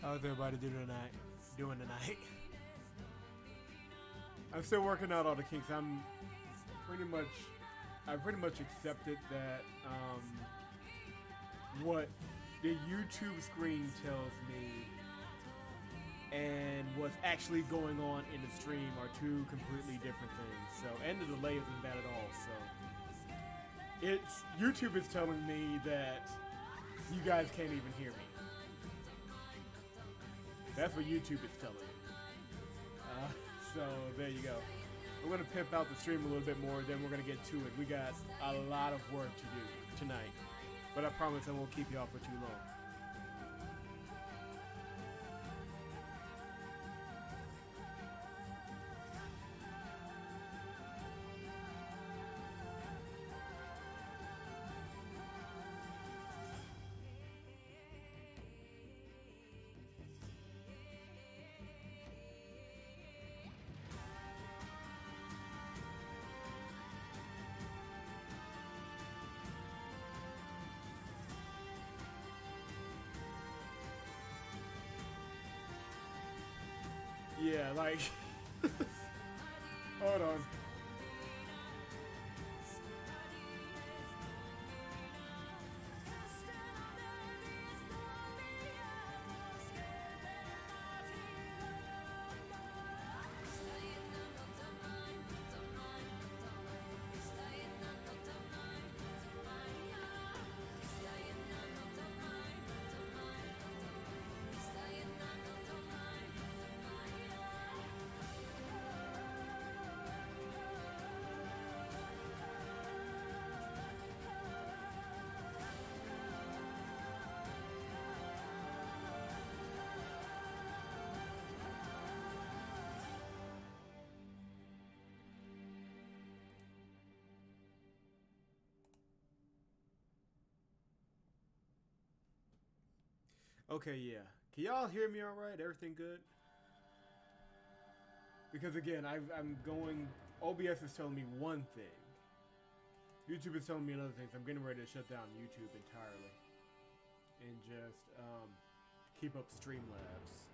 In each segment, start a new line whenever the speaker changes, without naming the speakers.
How's everybody doing tonight? I'm still working out all the kinks. I pretty much accepted that what the YouTube screen tells me and what's actually going on in the stream are two completely different things. So, and the delay isn't bad at all. So, YouTube is telling me that you guys can't even hear me. That's what YouTube is telling me. So there you go. We're going to pimp out the stream a little bit more, then we're going to get to it. We got a lot of work to do tonight, but I promise I won't keep you off for too long. Yeah, like, hold on. Okay, yeah. Can y'all hear me all right? Everything good? Because again, I'm going... OBS is telling me one thing. YouTube is telling me another thing, so I'm getting ready to shut down YouTube entirely. And just keep up Streamlabs.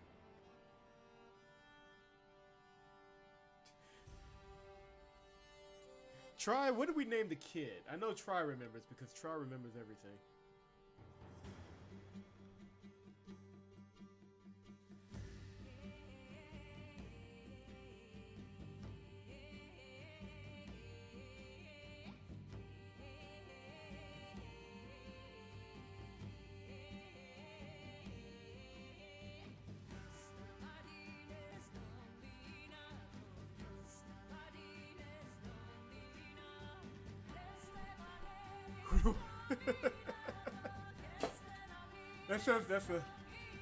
Try, what did we name the kid? I know Try remembers, because Try remembers everything.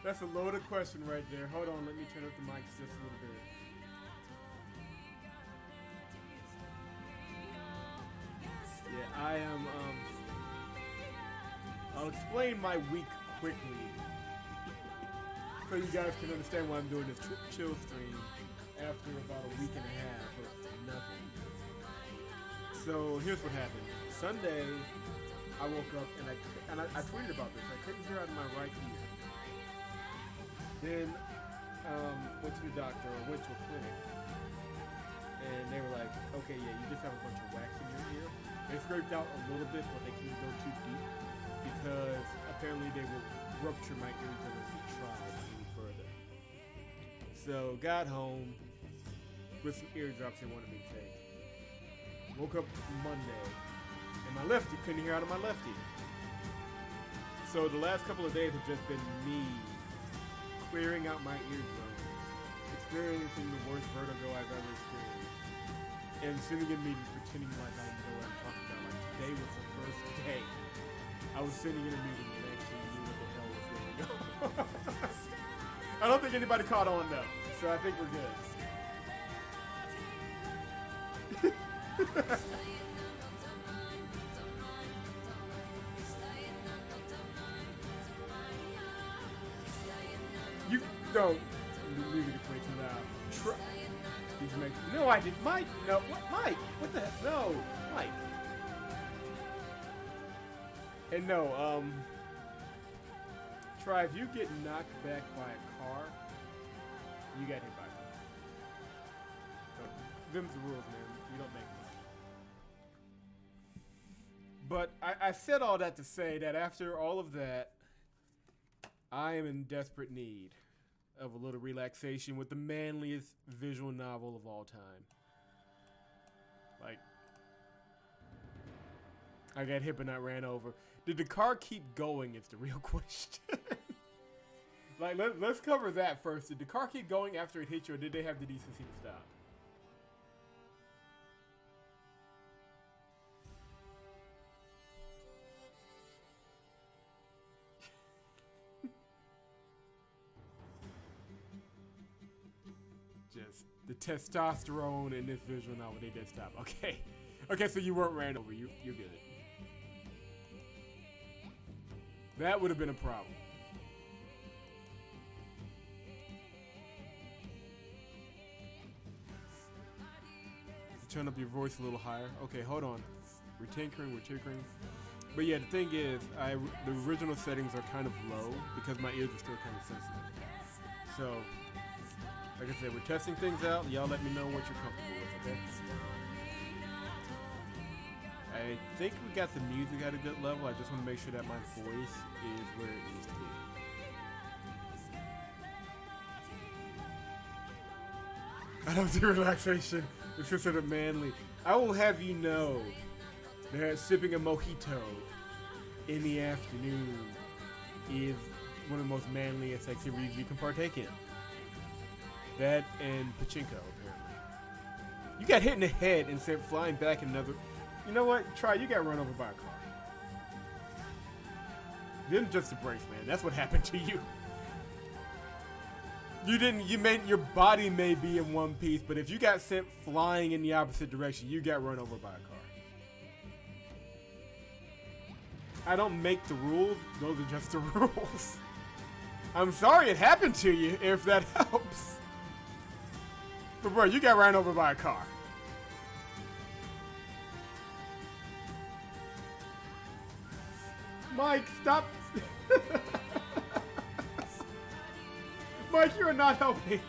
That's a loaded question right there. Hold on, let me turn up the mics just a little bit. Yeah, I am. I'll explain my week quickly, so you guys can understand why I'm doing this chill stream after about a week and a half of nothing. So here's what happened. Sunday, I woke up and I tweeted about this. I couldn't hear out of my right ear. Then went to the doctor or went to a clinic, and they were like, "Okay, yeah, you just have a bunch of wax in your ear." They scraped out a little bit, but they couldn't go too deep because apparently they would rupture my eardrum if we tried any further. So got home with some eardrops they wanted me to take. Woke up Monday. And my lefty, couldn't hear out of my lefty. So the last couple of days have just been me clearing out my eardrums, experiencing the worst vertigo I've ever experienced, and sitting in meetings pretending like I know what I'm talking about. Like today was the first day I was sitting in a meeting and actually knew what the hell was going on. I don't think anybody caught on though, so I think we're good. You don't leave it way too loud. Did you make? No, I did. Mike, no. What, Mike? What the heck? No, Mike. And no, Try, if you get knocked back by a car, you get hit by a car. So, them's the rules, man. You don't make them. But I said all that to say that after all of that, I am in desperate need of a little relaxation with the manliest visual novel of all time. Like, I got hit but not ran over. Did the car keep going is the real question. Like, let's cover that first. Did the car keep going after it hit you, or did they have the decency to stop? Just the testosterone in this visual novel, they did stop. Okay. Okay, so you weren't ran over. You're good. That would have been a problem. Turn up your voice a little higher. Okay, hold on. We're tinkering. But yeah, the thing is, the original settings are kind of low because my ears are still kind of sensitive. So, like I said, we're testing things out. Y'all let me know what you're comfortable with, okay? I think we got the music at a good level. I just want to make sure that my voice is where it needs to be. I don't do relaxation. It's considered manly. I will have you know that sipping a mojito in the afternoon is one of the most manliest activities you can partake in. That and pachinko, apparently. You got hit in the head and sent flying back in another... You know what? Try, you got run over by a car. Didn't just a brace, man. That's what happened to you. Your body may be in one piece, but if you got sent flying in the opposite direction, you got run over by a car. I don't make the rules. Those are just the rules. I'm sorry it happened to you, if that helps. But bro, you got ran over by a car. Mike, stop. Mike, you are not helping.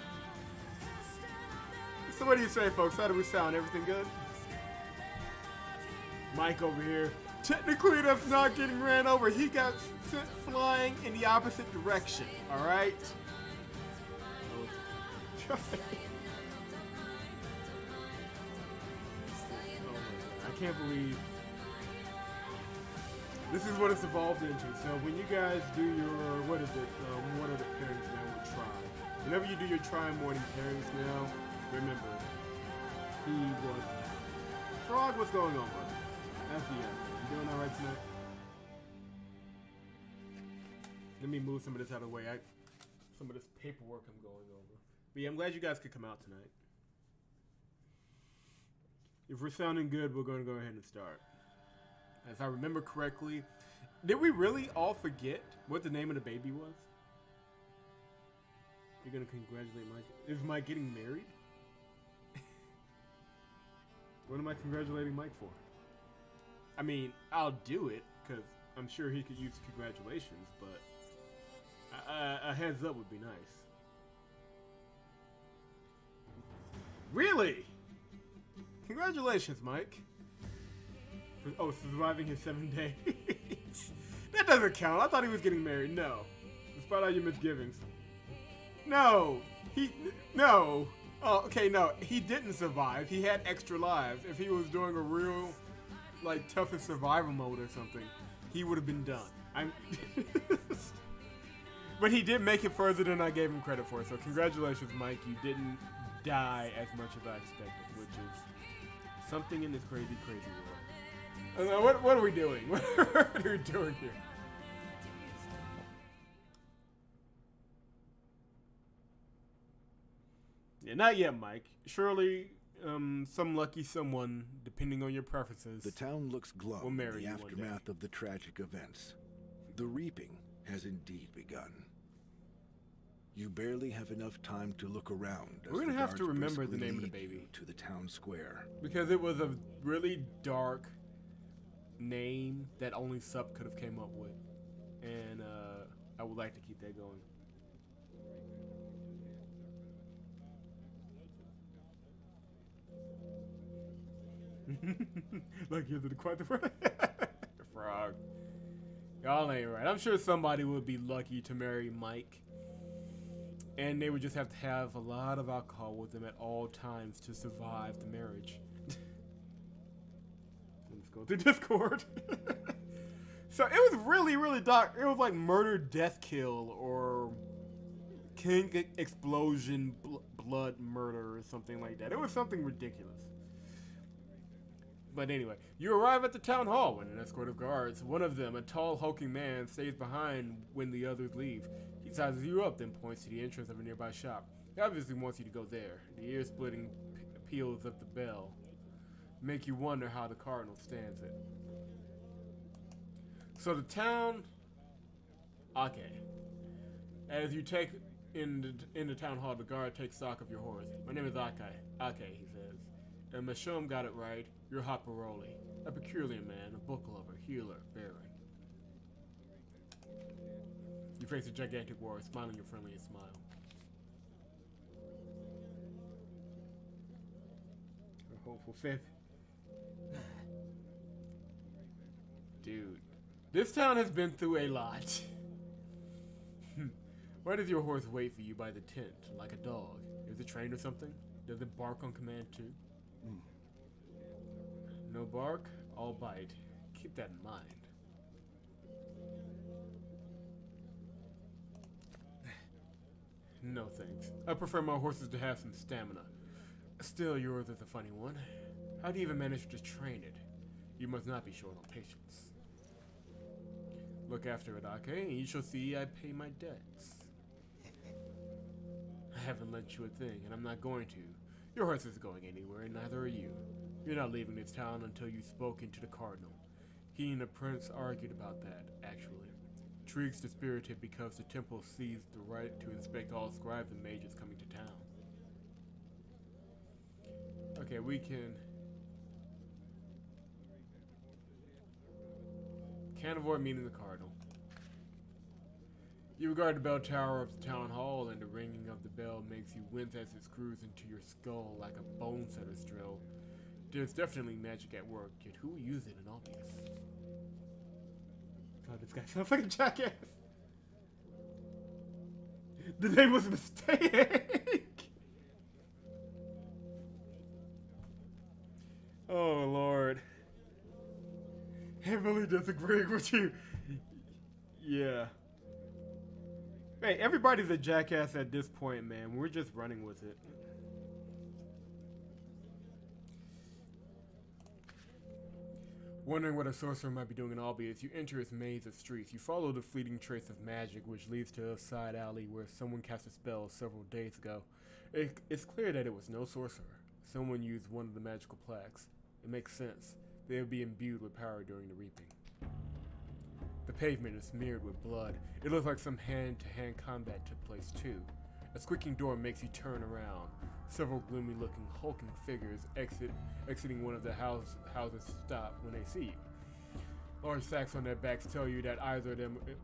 So what do you say, folks? How do we sound? Everything good? Mike over here. Technically, that's not getting ran over. He got sent flying in the opposite direction. All right? I can't believe this is what it's evolved into. So when you guys do your, what is it? What are the pairings now with try? Whenever you do your try morning pairings now, remember, he was Frog. What's going on, brother? That's the end. You doing all right tonight? Let me move some of this out of the way. Some of this paperwork I'm going over. But yeah, I'm glad you guys could come out tonight. If we're sounding good, we're going to go ahead and start. If I remember correctly, did we really all forget what the name of the baby was? You're going to congratulate Mike. Is Mike getting married? What am I congratulating Mike for? I mean, I'll do it, because I'm sure he could use congratulations, but a heads up would be nice. Really? Congratulations, Mike. Oh, surviving his 7 days. That doesn't count. I thought he was getting married. No. Despite all your misgivings. No. No. Oh, okay, no. He didn't survive. He had extra lives. If he was doing a real, like, toughest survival mode or something, he would have been done. But he did make it further than I gave him credit for. So congratulations, Mike. You didn't die as much as I expected, which is something in this crazy, crazy world. What are we doing? What are we doing here? Yeah, not yet, Mike. Surely, some lucky someone, depending on your preferences,
the town looks glum
will marry
in
you
the
one day.
aftermath of the tragic events. The reaping has indeed begun. You barely have enough time to look around. As
We're gonna
the
have to
guards
remember the
briskly
name of the
lead
baby.
you to the town square.
Because it was a really dark name that only Sup could have came up with. And I would like to keep that going. Like you're the quite the frog. Y'all ain't right. I'm sure somebody would be lucky to marry Mike. And they would just have to have a lot of alcohol with them at all times to survive the marriage. Let's go to Discord. So it was really, really dark. It was like murder, death, kill, or kink explosion, blood murder, or something like that. It was something ridiculous. But anyway, you arrive at the town hall when an escort of guards. One of them, a tall, hulking man, stays behind when the others leave. He sizes you up, then points to the entrance of a nearby shop. He obviously wants you to go there. The ear-splitting peals of the bell make you wonder how the Cardinal stands it. So the town... Okay. As you take in the town hall, the guard takes stock of your horse. My name is Ake. Ake, he says. And Mashum got it right. You're Hopperoli, a peculiar man, a book lover, healer, baron. You face a gigantic warrior, smiling your friendliest smile. A hopeful fifth. Dude, this town has been through a lot. Why does your horse wait for you by the tent, like a dog? Is it trained or something? Does it bark on command too? No bark, all bite. Keep that in mind. No thanks. I prefer my horses to have some stamina. Still, yours is a funny one. How do you even manage to train it? You must not be short on patience. Look after it, Ake, and you shall see I pay my debts. I haven't lent you a thing, and I'm not going to. Your horse isn't going anywhere, and neither are you. You're not leaving this town until you've spoken to the Cardinal. He and the Prince argued about that, actually. Trigue's dispirited because the temple seized the right to inspect all scribes and mages coming to town. Okay, we can... Can't avoid meeting the Cardinal. You regard the bell tower of the town hall, and the ringing of the bell makes you wince as it screws into your skull like a bone setter's drill. There's definitely magic at work, yet who will use it in all this? God, this guy sounds like a jackass. The name was a mistake. Oh, Lord. Heavily disagreeing with you. Yeah. Hey, everybody's a jackass at this point, man. We're just running with it. Wondering what a sorcerer might be doing in Albius, you enter its maze of streets. You follow the fleeting trace of magic, which leads to a side alley where someone cast a spell several days ago. It's clear that it was no sorcerer. Someone used one of the magical plaques. It makes sense. They would be imbued with power during the reaping. The pavement is smeared with blood. It looks like some hand-to-hand combat took place too. A squeaking door makes you turn around. Several gloomy-looking, hulking figures exiting one of the houses stop when they see you. Large sacks on their backs tell you that either of them is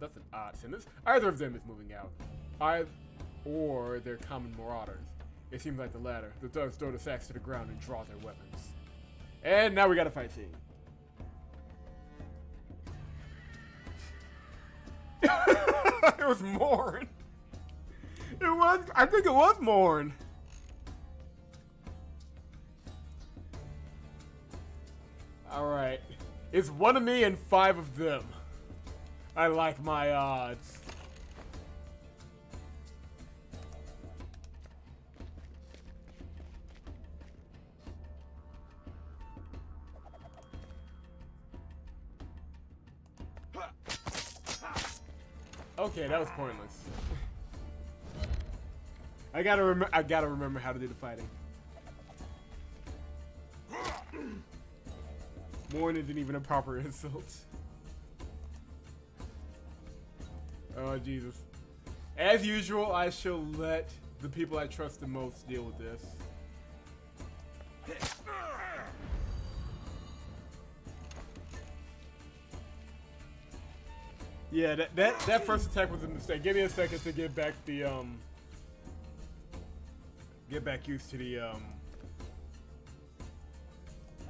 that's an odd sentence. Either of them is moving out, or they're common marauders. It seems like the latter. The thugs throw the sacks to the ground and draw their weapons. And now we got a fight scene. It was Morn. It was. I think it was Morn. All right. It's one of me and 5 of them. I like my odds. Okay, that was pointless. I gotta remember how to do the fighting. Morn isn't even a proper insult. Oh, Jesus. As usual, I shall let the people I trust the most deal with this. Yeah, that first attack was a mistake. Give me a second to get back the get back used to the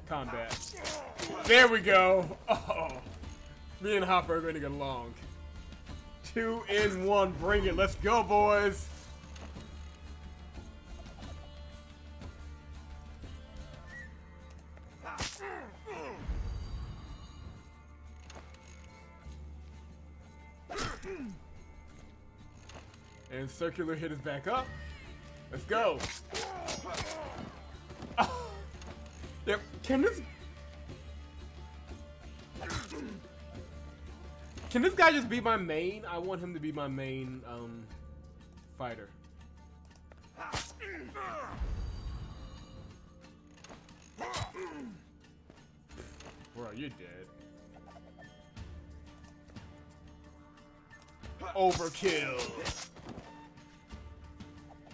combat. There we go. Oh, me and Hopper are going to get along. 2 in 1, bring it. Let's go, boys. And circular hit is back up. Let's go. Oh. Yep. Can this guy just be my main? I want him to be my main fighter. Bro, you're dead. Overkill.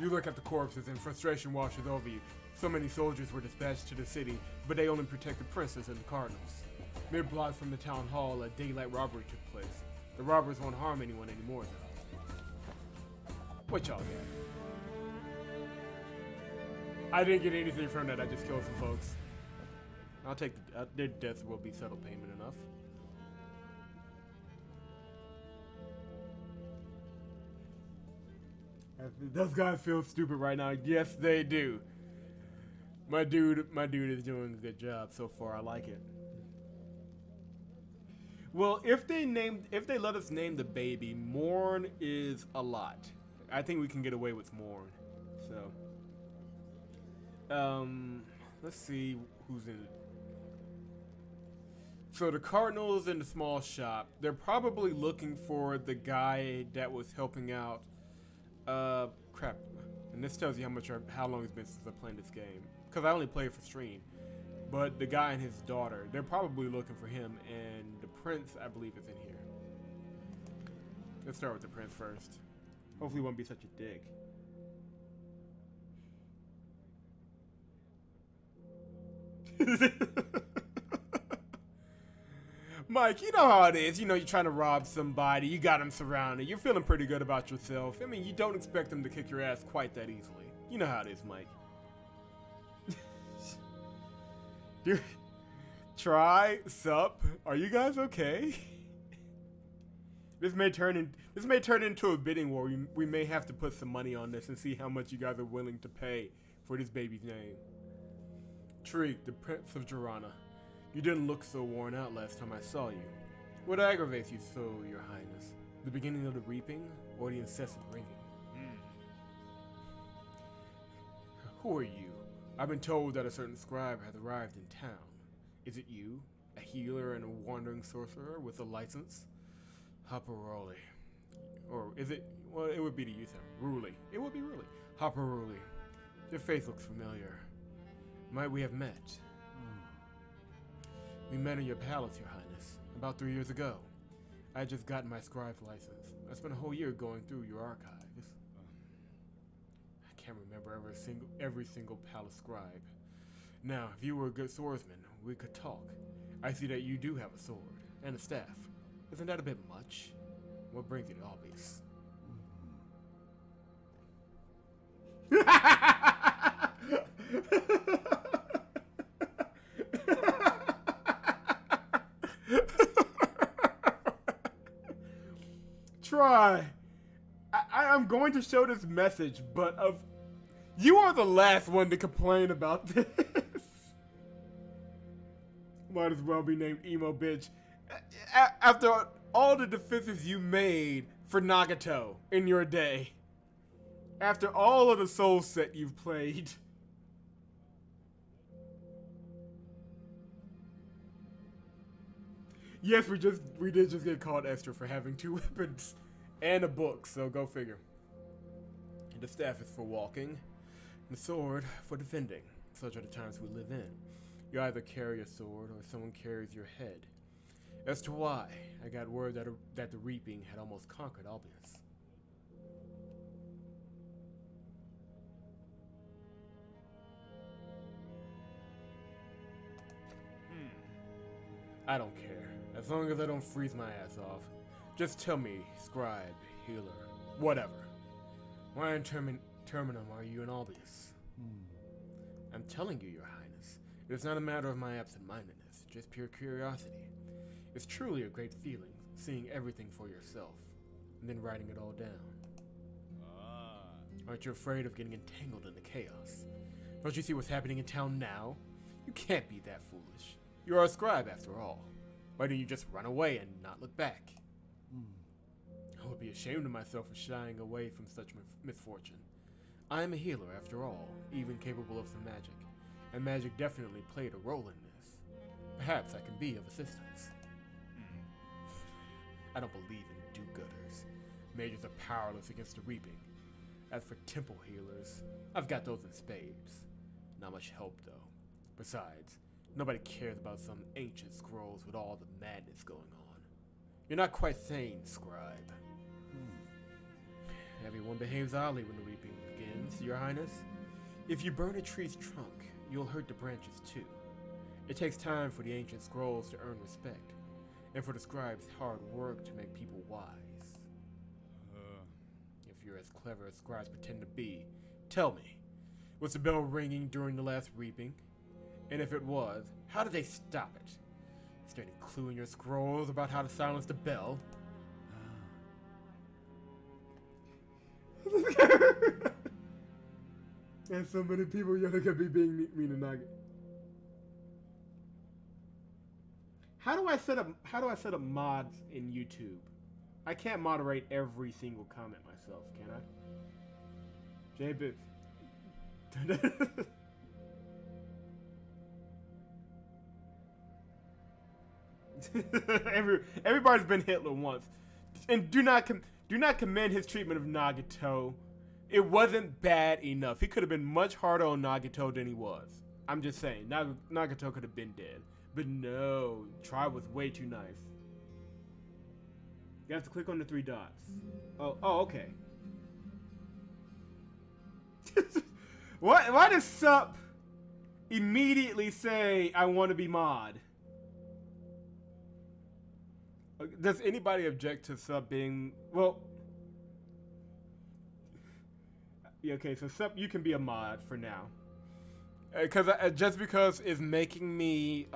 You look at the corpses and frustration washes over you. So many soldiers were dispatched to the city, but they only protect the princess and the cardinals. Mere block from the town hall, a daylight robbery took place. The robbers won't harm anyone anymore, though. What y'all get? I didn't get anything from that, I just killed some folks. I'll take their deaths will be settled payment enough. Those guys feel stupid right now. Yes, they do. My dude is doing a good job so far. I like it. Well, if they let us name the baby, Morn is a lot. I think we can get away with Morn. So, let's see who's in it. So the Cardinals in the small shop, they're probably looking for the guy that was helping out. Crap. And this tells you how long it's been since I played this game. Because I only play it for stream. But the guy and his daughter, they're probably looking for him. And the prince, I believe, is in here. Let's start with the prince first. Hopefully he won't be such a dick. Mike, you know how it is. You know, you're trying to rob somebody. You got them surrounded. You're feeling pretty good about yourself. I mean, you don't expect them to kick your ass quite that easily. You know how it is, Mike. Dude, try, sup. Are you guys okay? This may turn into a bidding war. We may have to put some money on this and see how much you guys are willing to pay for this baby's name. Trig, the Prince of Jorana. You didn't look so worn out last time I saw you. What aggravates you so, Your Highness? The beginning of the reaping, or the incessant ringing? Who are you? I've been told that a certain scribe has arrived in town. Is it you? A healer and a wandering sorcerer with a license? Hopper Rowley. Or is it? Well, it would be to use him. Ruley. It would be Ruley. Hopper Rowley. Your face looks familiar. Might we have met? We met in your palace, Your Highness, about 3 years ago. I had just gotten my scribe's license. I spent a whole year going through your archives. I can't remember every single palace scribe. Now, if you were a good swordsman, we could talk. I see that you do have a sword and a staff. Isn't that a bit much? What brings you to Albus? Try. I'm going to show this message, but you are the last one to complain about this. Might as well be named Emo Bitch. After all the defenses you made for Nagato in your day. After all of the Soul Set you've played. Yes, we did just get called Esther for having 2 weapons and a book, so go figure. And the staff is for walking, and the sword for defending. Such are the times we live in. You either carry a sword or someone carries your head. As to why, I got word that the reaping had almost conquered Albus. I don't care. As long as I don't freeze my ass off. Just tell me, scribe, healer, whatever. Why in terminum are you in all this? I'm telling you, Your Highness, it is not a matter of my absent-mindedness, just pure curiosity. It's truly a great feeling, seeing everything for yourself, and then writing it all down. Aren't you afraid of getting entangled in the chaos? Don't you see what's happening in town now? You can't be that foolish. You are a scribe, after all. Why don't you just run away and not look back? I would be ashamed of myself for shying away from such misfortune. I am a healer, after all, even capable of some magic, and magic definitely played a role in this. Perhaps I can be of assistance. I don't believe in do-gooders. Mages are powerless against the reaping. As for temple healers, I've got those in spades. Not much help, though. Besides, nobody cares about some ancient scrolls with all the madness going on. You're not quite sane, scribe. Everyone behaves oddly when the reaping begins, Your Highness. If you burn a tree's trunk, you'll hurt the branches too. It takes time for the ancient scrolls to earn respect, and for the scribe's hard work to make people wise. If you're as clever as scribes pretend to be, tell me, was the bell ringing during the last reaping? And if it was, how did they stop it? Is there any clue in your scrolls about how to silence the bell? And so many people yelling at me being mean to Nugget. How do I set up mods in YouTube? I can't moderate every single comment myself, can I? J-Bits. Everybody's been Hitler once. And do not commend his treatment of Nagato. It wasn't bad enough. He could have been much harder on Nagato than he was. I'm just saying, Nagato could have been dead. But no, Tribe was way too nice. You have to click on the 3 dots. Oh, okay. Why does Sup immediately say, I want to be mod? Does anybody object to Sup being, well, yeah, okay, so Sup, you can be a mod for now. Just because it's making me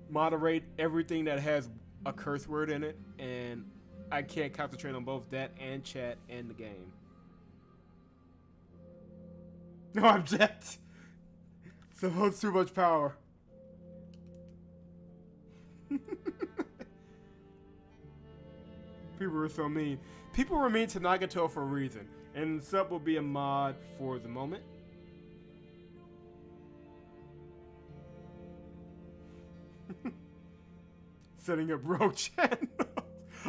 moderate everything that has a curse word in it, and I can't concentrate on both that and chat and the game. No object. So holds too much power. People were so mean. People were mean to Nagato for a reason, and Sup will be a mod for the moment. Setting up rogue channels.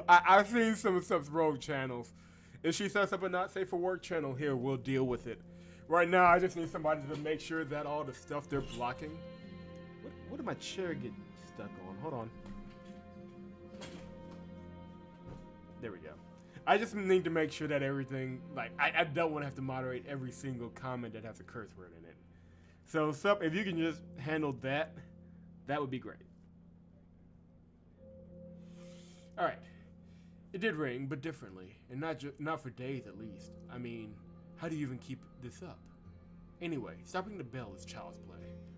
I've seen some of Sup's rogue channels. If she sets up a not safe for work channel here, we'll deal with it. Right now, I just need somebody to make sure that all the stuff they're blocking. What did my chair get stuck on? Hold on. There we go. I just need to make sure that everything, like, I don't want to have to moderate every single comment that has a curse word in it. So, Sup, if you can just handle that, that would be great. Alright. It did ring, but differently. And not for days, at least. I mean, how do you even keep this up? Anyway, stopping the bell is child's play.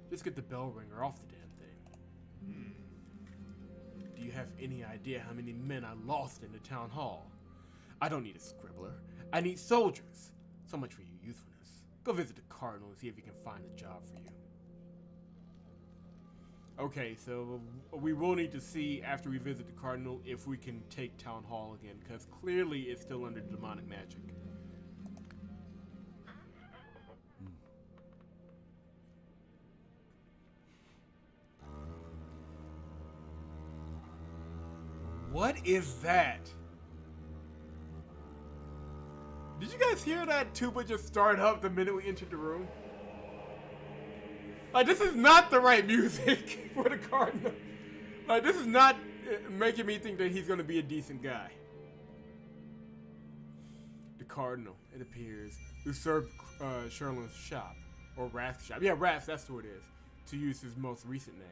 Just get the bell ringer off the damn thing. Do you have any idea how many men I lost in the town hall? I don't need a scribbler. I need soldiers. So much for your youthfulness. Go visit the Cardinal and see if he can find a job for you. Okay, so we will need to see after we visit the Cardinal if we can take Town Hall again, because clearly it's still under demonic magic. What is that? Did you guys hear that tuba just start up the minute we entered the room? Like, this is not the right music for the Cardinal. Like, this is not making me think that he's going to be a decent guy. The Cardinal, it appears, who served Sherlin's shop, or Rath's shop. Yeah, Rath, that's who it is, to use his most recent name.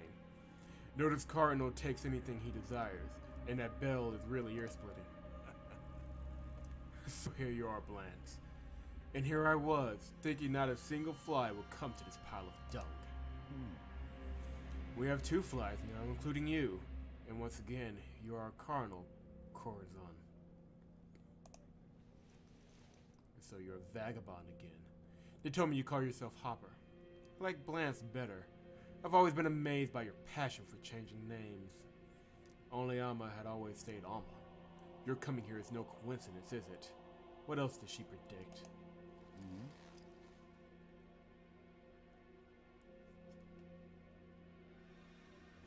Notice Cardinal takes anything he desires. And that bell is really ear-splitting. So here you are, Blanche. And here I was, thinking not a single fly would come to this pile of dung. We have 2 flies now, including you. And once again, you are a Colonel Corazon. So you're a vagabond again. They told me you call yourself Hopper. I like Blanche better. I've always been amazed by your passion for changing names. Only Alma had always stayed Alma. Your coming here is no coincidence, is it? What else does she predict?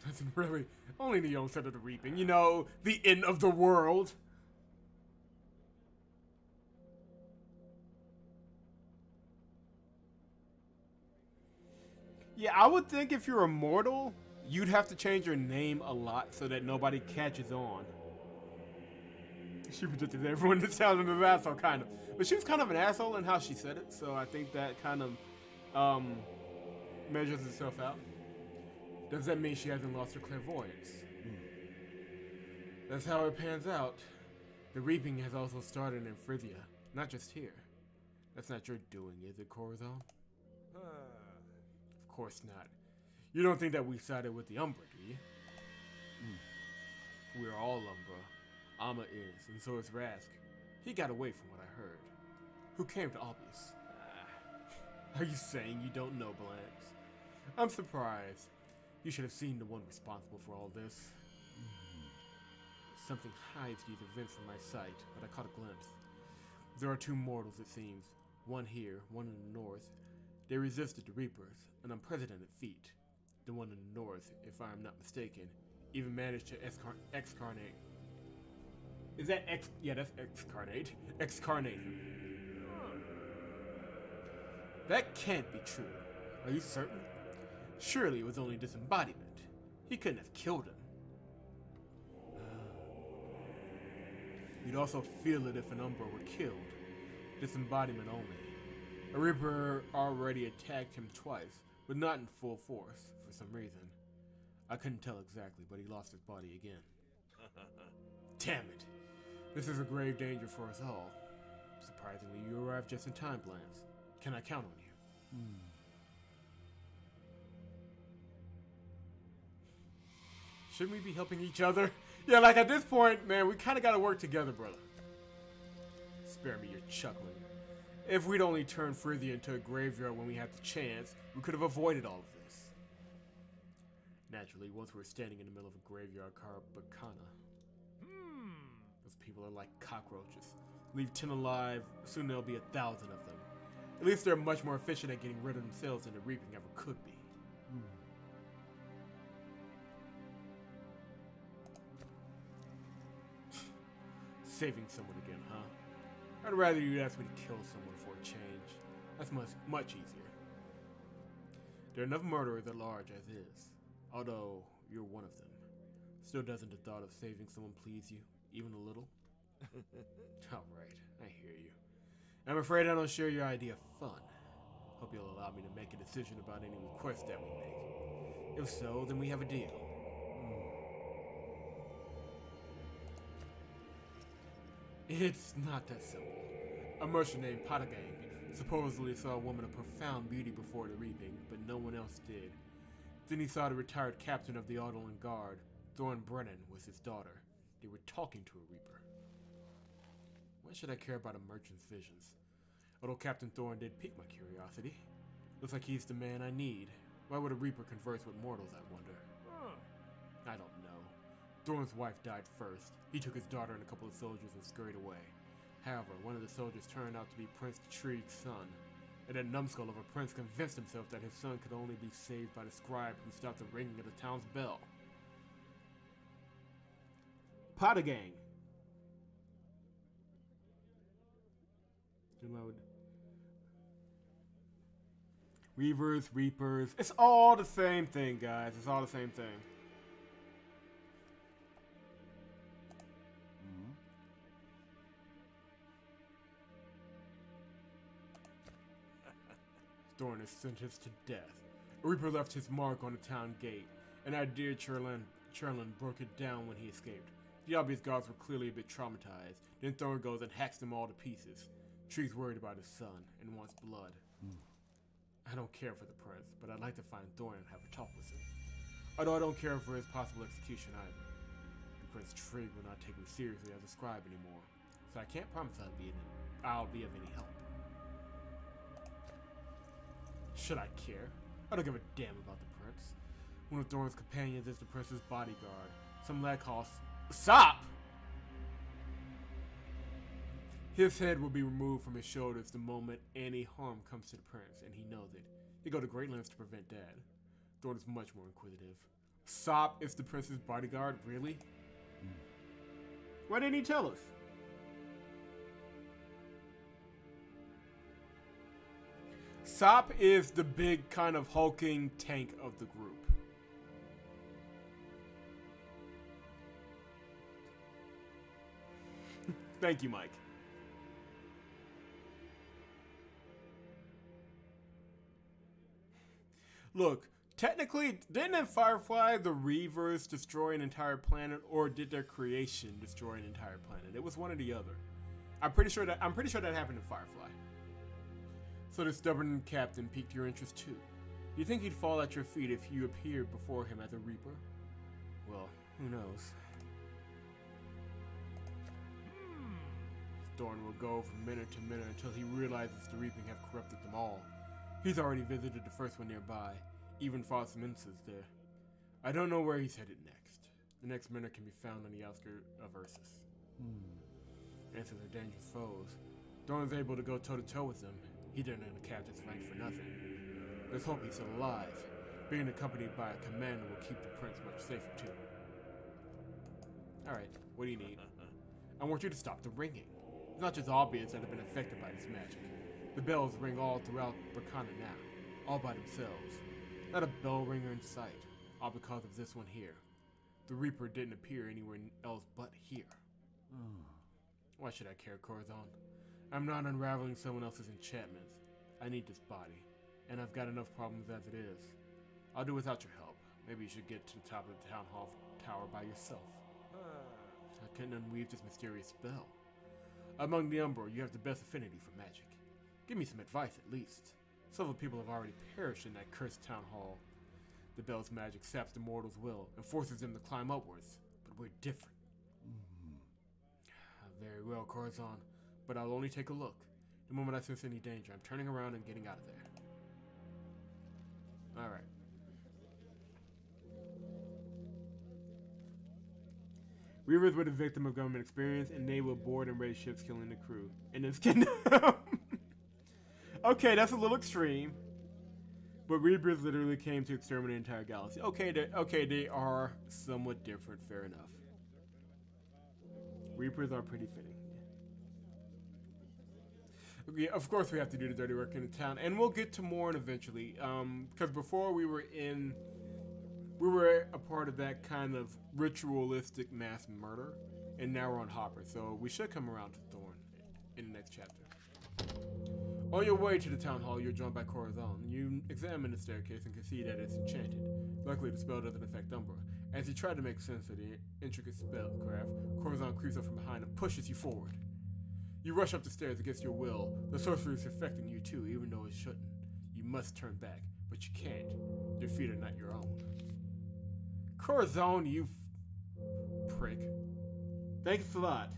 Nothing really. Only the onset of the reaping. You know, the end of the world. Yeah, I would think if you're immortal, you'd have to change your name a lot so that nobody catches on. She predicted everyone to sound an asshole, kind of. But she was kind of an asshole in how she said it, so I think that kind of measures itself out. Does that mean she hasn't lost her clairvoyance? That's how it pans out. The reaping has also started in Frithia, not just here. That's not your doing, is it, Corazon? Of course not. You don't think that we sided with the Umbra, do you? We're all Umbra. Alma is, and so is Rask. He got away from what I heard. Who came to Albius? Are you saying you don't know, Blanche? I'm surprised. You should have seen the one responsible for all this. Something hides these events from my sight, but I caught a glimpse. There are 2 mortals, it seems. One here, one in the north. They resisted the Reapers, an unprecedented feat. The one in the north, if I am not mistaken, even managed to excarnate. Is that X? Yeah, that's excarnate. Excarnate him. That can't be true. Are you certain? Surely it was only disembodiment. He couldn't have killed him. You'd also feel it if an Umbra were killed. Disembodiment only. A Reaper already attacked him twice, but not in full force, for some reason. I couldn't tell exactly, but he lost his body again. Damn it. This is a grave danger for us all. Surprisingly, you arrived just in time, Blanche. Can I count on you? Shouldn't we be helping each other? Yeah, like at this point, man, we kind of got to work together, brother. Spare me your chuckling. If we'd only turned Frithia into a graveyard when we had the chance, we could have avoided all of this. Naturally, once we were standing in the middle of a graveyard called Bacana. Those people are like cockroaches. Leave 10 alive, soon there'll be 1,000 of them. At least they're much more efficient at getting rid of themselves than the reaping ever could be. Saving someone again, huh? I'd rather you ask me to kill someone for a change. That's much easier. There are enough murderers at large as is, although you're one of them. Still doesn't the thought of saving someone please you, even a little? Alright, I hear you. I'm afraid I don't share your idea of fun. Hope you'll allow me to make a decision about any requests that we make. If so, then we have a deal. It's not that simple. A merchant named Patagang supposedly saw a woman of profound beauty before the reaping, but no one else did. Then he saw the retired captain of the Audolin Guard, Thorn Brennan, with his daughter. They were talking to a reaper. Why should I care about a merchant's visions? Although Captain Thorn did pique my curiosity. Looks like he's the man I need. Why would a reaper converse with mortals, I wonder? I don't know. Thorn's wife died first. He took his daughter and a couple of soldiers and scurried away. However, one of the soldiers turned out to be Prince Trig's son. And that numbskull of a prince convinced himself that his son could only be saved by the scribe who stopped the ringing of the town's bell. Patagang. Weavers, reapers. It's all the same thing, guys. It's all the same thing. Thorn is sentenced to death. A reaper left his mark on the town gate, and our dear Cherlin broke it down when he escaped. The obvious guards were clearly a bit traumatized. Then Thorn goes and hacks them all to pieces. Tree's worried about his son and wants blood. I don't care for the prince, but I'd like to find Thorn and have a talk with him. Although I don't care for his possible execution either. And Prince Trig will not take me seriously as a scribe anymore, so I can't promise I'll be of any help. Should I care? I don't give a damn about the prince. One of Thorn's companions is the prince's bodyguard. Some lad calls Sop! His head will be removed from his shoulders the moment any harm comes to the prince, and he knows it. He go to great lengths to prevent that. Thorn is much more inquisitive. Sop is the prince's bodyguard? Really? Why didn't he tell us? Sop is the big kind of hulking tank of the group. Thank you, Mike. Look, technically, didn't in Firefly the Reavers destroy an entire planet, or did their creation destroy an entire planet? It was one or the other. I'm pretty sure that happened in Firefly. So the stubborn captain piqued your interest too. Do you think he'd fall at your feet if you appeared before him as a Reaper? Well, who knows? Thorn will go from minute to minute until he realizes the Reaping have corrupted them all. He's already visited the first one nearby, even fought some instances there. I don't know where he's headed next. The next minute can be found on the outskirts of Ursus. Answers are dangerous foes. Thorn's able to go toe-to-toe with them. He didn't earn the captain's rank for nothing. Let's hope he's still alive. Being accompanied by a commander will keep the prince much safer too. Alright, what do you need? I want you to stop the ringing. It's not just obvious that have been affected by this magic. The bells ring all throughout Bracana now, all by themselves. Not a bell ringer in sight, all because of this one here. The Reaper didn't appear anywhere else but here. Why should I care, Corazon? I'm not unraveling someone else's enchantments. I need this body, and I've got enough problems as it is. I'll do without your help. Maybe you should get to the top of the town hall tower by yourself. I couldn't unweave this mysterious spell. Among the Umbra, you have the best affinity for magic. Give me some advice, at least. Several people have already perished in that cursed town hall. The bell's magic saps the mortal's will and forces them to climb upwards, but we're different. Very well, Corazon, but I'll only take a look. The moment I sense any danger, I'm turning around and getting out of there. Alright. Reavers were the victim of government experience, and they will board and raise ships killing the crew. In this kingdom. Okay, that's a little extreme. But Reavers literally came to exterminate the entire galaxy. Okay, they are somewhat different, fair enough. Reapers are pretty fitting. Yeah, of course we have to do the dirty work in the town, and we'll get to Morn eventually. Because before we were a part of that kind of ritualistic mass murder, and now we're on Hopper, so we should come around to Thorn in the next chapter. On your way to the town hall, you're joined by Corazon. You examine the staircase and can see that it's enchanted. Luckily, the spell doesn't affect Umbra. As you try to make sense of the intricate spellcraft, Corazon creeps up from behind and pushes you forward. You rush up the stairs against your will. The sorcery is affecting you too, even though it shouldn't. You must turn back, but you can't. Your feet are not your own. Corazon, you prick. Thanks a lot.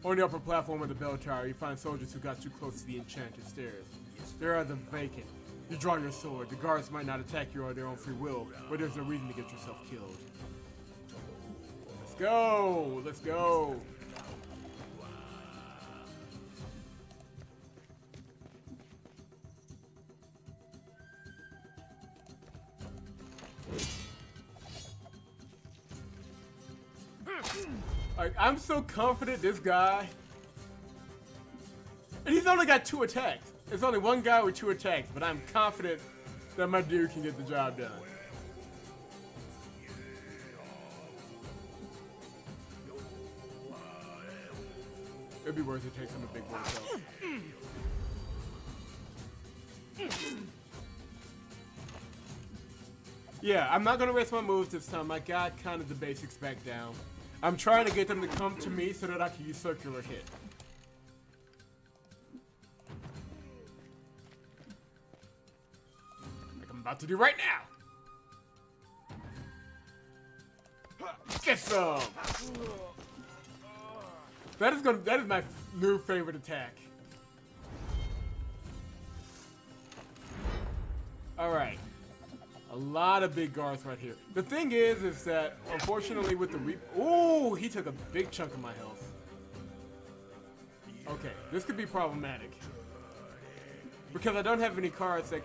On the upper platform of the bell tower, you find soldiers who got too close to the enchanted stairs. There are the vacant. You draw your sword. The guards might not attack you of their own free will, but there's no reason to get yourself killed. Let's go! Let's go! Like, I'm so confident this guy... And he's only got 2 attacks. It's only one guy with 2 attacks, but I'm confident that my dude can get the job done. It'd be worth it to take some of the big boys out. Yeah, I'm not gonna waste my moves this time. I got kind of the basics back down. I'm trying to get them to come to me so that I can use circular hit. Like I'm about to do right now. Get some. That is my new favorite attack. All right. A lot of big guards right here. The thing is that unfortunately with the ooh, he took a big chunk of my health. Okay, this could be problematic because I don't have any cards that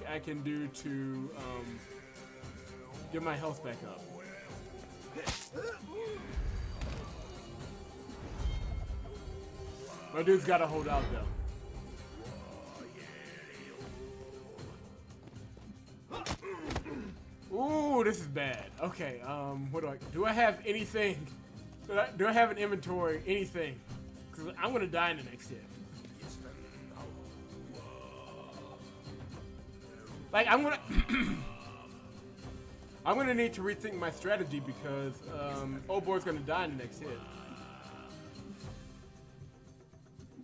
I can do to get my health back up. My dude's gotta hold out though. Ooh, this is bad. Okay, what do I have anything? Do I have an inventory? Anything? Because I'm gonna die in the next hit. Like I'm gonna need to rethink my strategy because old boy's gonna die in the next hit.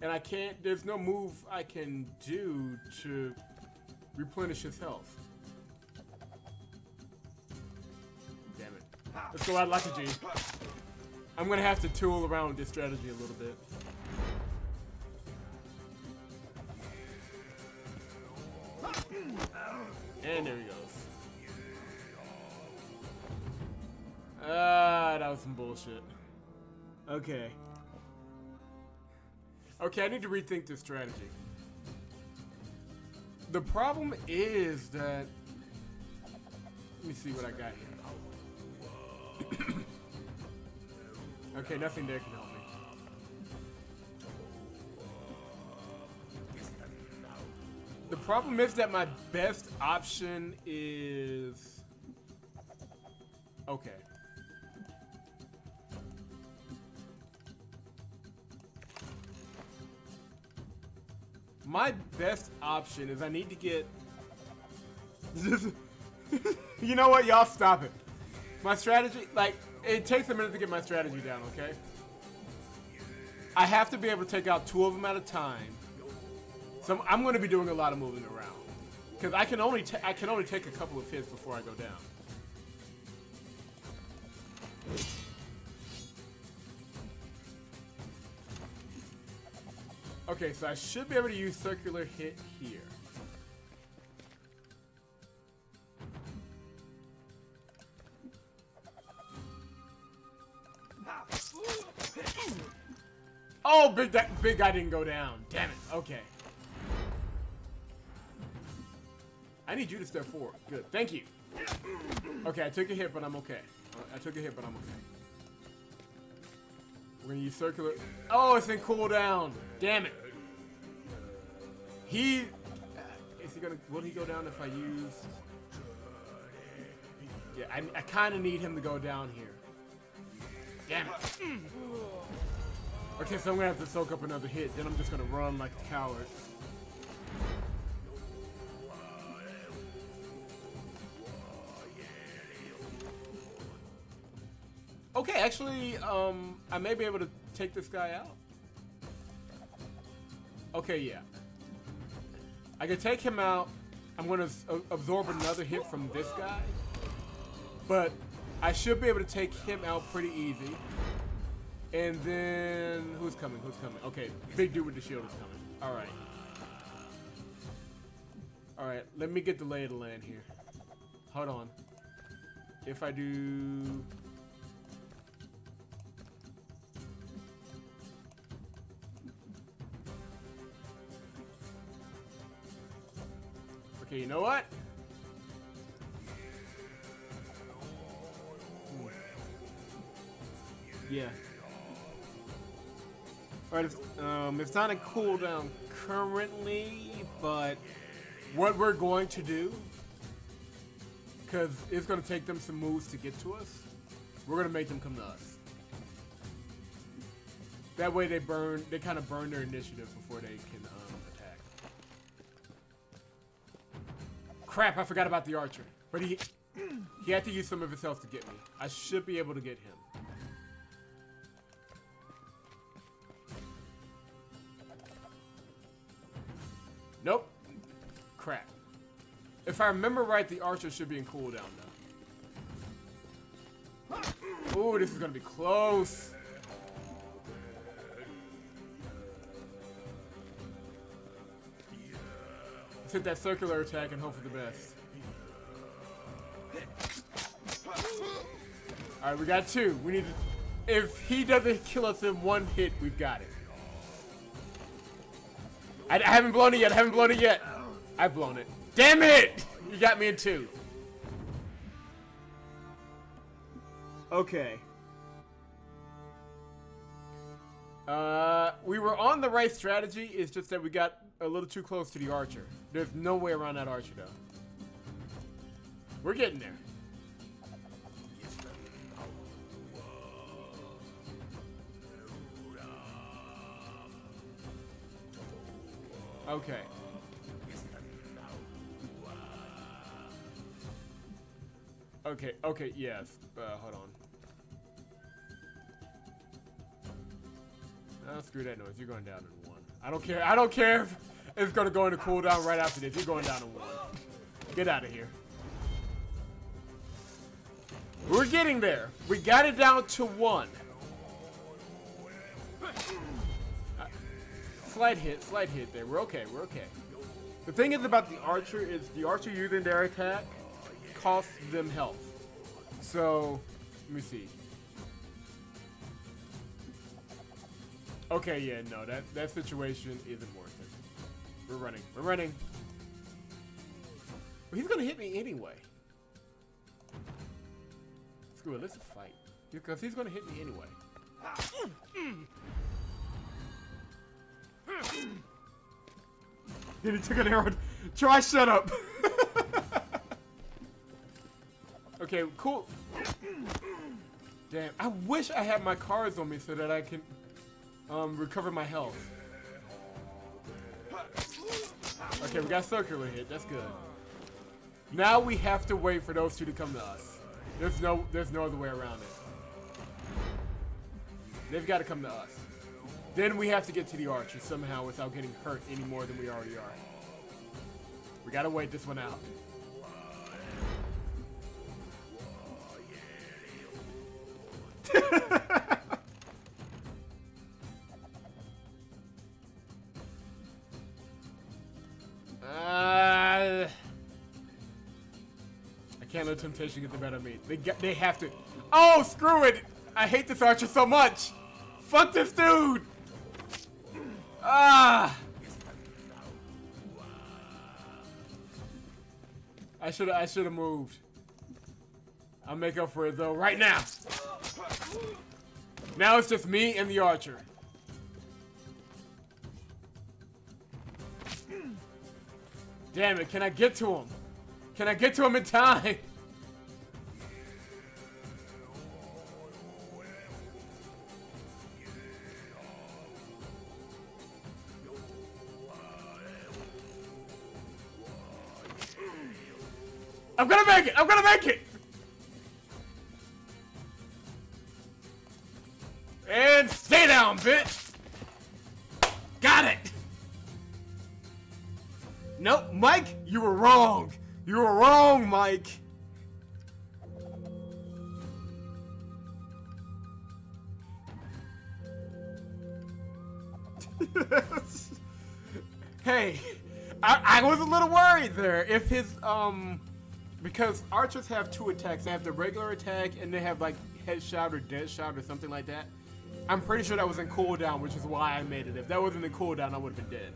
And I can't, there's no move I can do to replenish his health. Damn it. Let's go out like a G. I'm gonna have to tool around with this strategy a little bit. And there he goes. That was some bullshit. Okay. Okay, I need to rethink this strategy. The problem is that... Let me see what I got here. Okay, nothing there can help me. The problem is that my best option is... Okay. My best option is I need to get... You know what? Y'all stop it. My strategy, like, it takes a minute to get my strategy down, okay? I have to be able to take out 2 of them at a time. So I'm going to be doing a lot of moving around. Because I can only take a couple of hits before I go down. Okay, so I should be able to use circular hit here. Oh, big guy didn't go down. Damn it. Okay. I need you to step forward. Good. Thank you. Okay, I took a hit, but I'm okay. We're gonna use circular. Oh, it's in cooldown. Damn it. Is he gonna? Will he go down if I use? Yeah, I kind of need him to go down here. Damn it. Okay, so I'm gonna have to soak up another hit. Then I'm just gonna run like a coward. Okay, actually, I may be able to take this guy out. Okay, yeah. I can take him out. I'm going to absorb another hit from this guy. But I should be able to take him out pretty easy. And then... Who's coming? Okay, big dude with the shield is coming. Alright. Alright, let me get the lay of the land here. Hold on. If I do... Okay, you know what? Yeah. Alright, it's not a cooldown currently, but what we're going to do, because it's going to take them some moves to get to us, we're going to make them come to us. That way they kind of burn their initiative before they can attack. Crap, I forgot about the archer. But He had to use some of his health to get me. I should be able to get him. Nope. Crap. If I remember right, the archer should be in cooldown now. Ooh, this is gonna be close. Let's hit that circular attack and hope for the best. Alright, we got 2. We need to... If he doesn't kill us in 1 hit, we've got it. I haven't blown it yet. I haven't blown it yet. I've blown it. Damn it! You got me in 2. Okay. We were on the right strategy. It's just that we got a little too close to the archer. There's no way around that archer, though. We're getting there. Okay. Okay, yes. Hold on. Oh, screw that noise. You're going down in 1. I don't care if it's gonna go into cooldown right after this. You're going down in 1. Get out of here. We're getting there. We got it down to 1. Slight hit there. We're okay. The thing is about the archer is the archer using their attack costs them health. So, let me see. Okay, yeah, no, that situation isn't worth it. We're running. Well, he's gonna hit me anyway. Screw it, let's fight. Because he's gonna hit me anyway. Then he took an arrow. Try shut up. Okay, cool. Damn, I wish I had my cards on me so that I can recover my health. Okay, we got circular hit. That's good. Now we have to wait for those 2 to come to us. There's no other way around it. They've got to come to us. Then we have to get to the archer somehow without getting hurt any more than we already are. We gotta wait this one out. I can't let temptation get the better of me. They have to. Oh, screw it! I hate this archer so much. Fuck this dude. Ah! I should have moved. I'll make up for it though right now. Now it's just me and the archer. Damn it, can I get to him? Can I get to him in time? I'm gonna make it! I'm gonna make it! And stay down, bitch! Got it! Nope, Mike, you were wrong. You were wrong, Mike. Hey, I was a little worried there. If his, because archers have 2 attacks. They have the regular attack and they have like headshot or dead shot or something like that. I'm pretty sure that was in cooldown, which is why I made it. If that wasn't in cooldown, I would have been dead.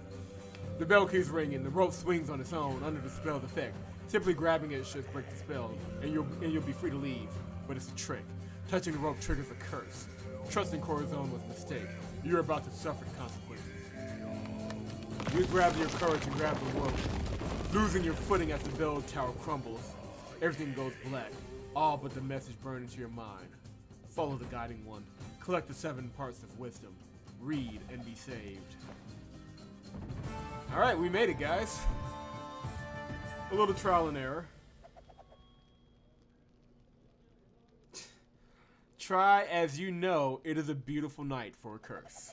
The bell keeps ringing. The rope swings on its own under the spell's effect. Simply grabbing it should break the spell, and you'll be free to leave. But it's a trick. Touching the rope triggers a curse. Trusting Corazon was a mistake. You're about to suffer the consequences. You grab your courage and grab the rope. Losing your footing as the bell tower crumbles. Everything goes black. All but the message burned into your mind. Follow the guiding one. Collect the 7 parts of wisdom. Read and be saved. Alright, we made it, guys. A little trial and error. Try as you know it is a beautiful night for a curse.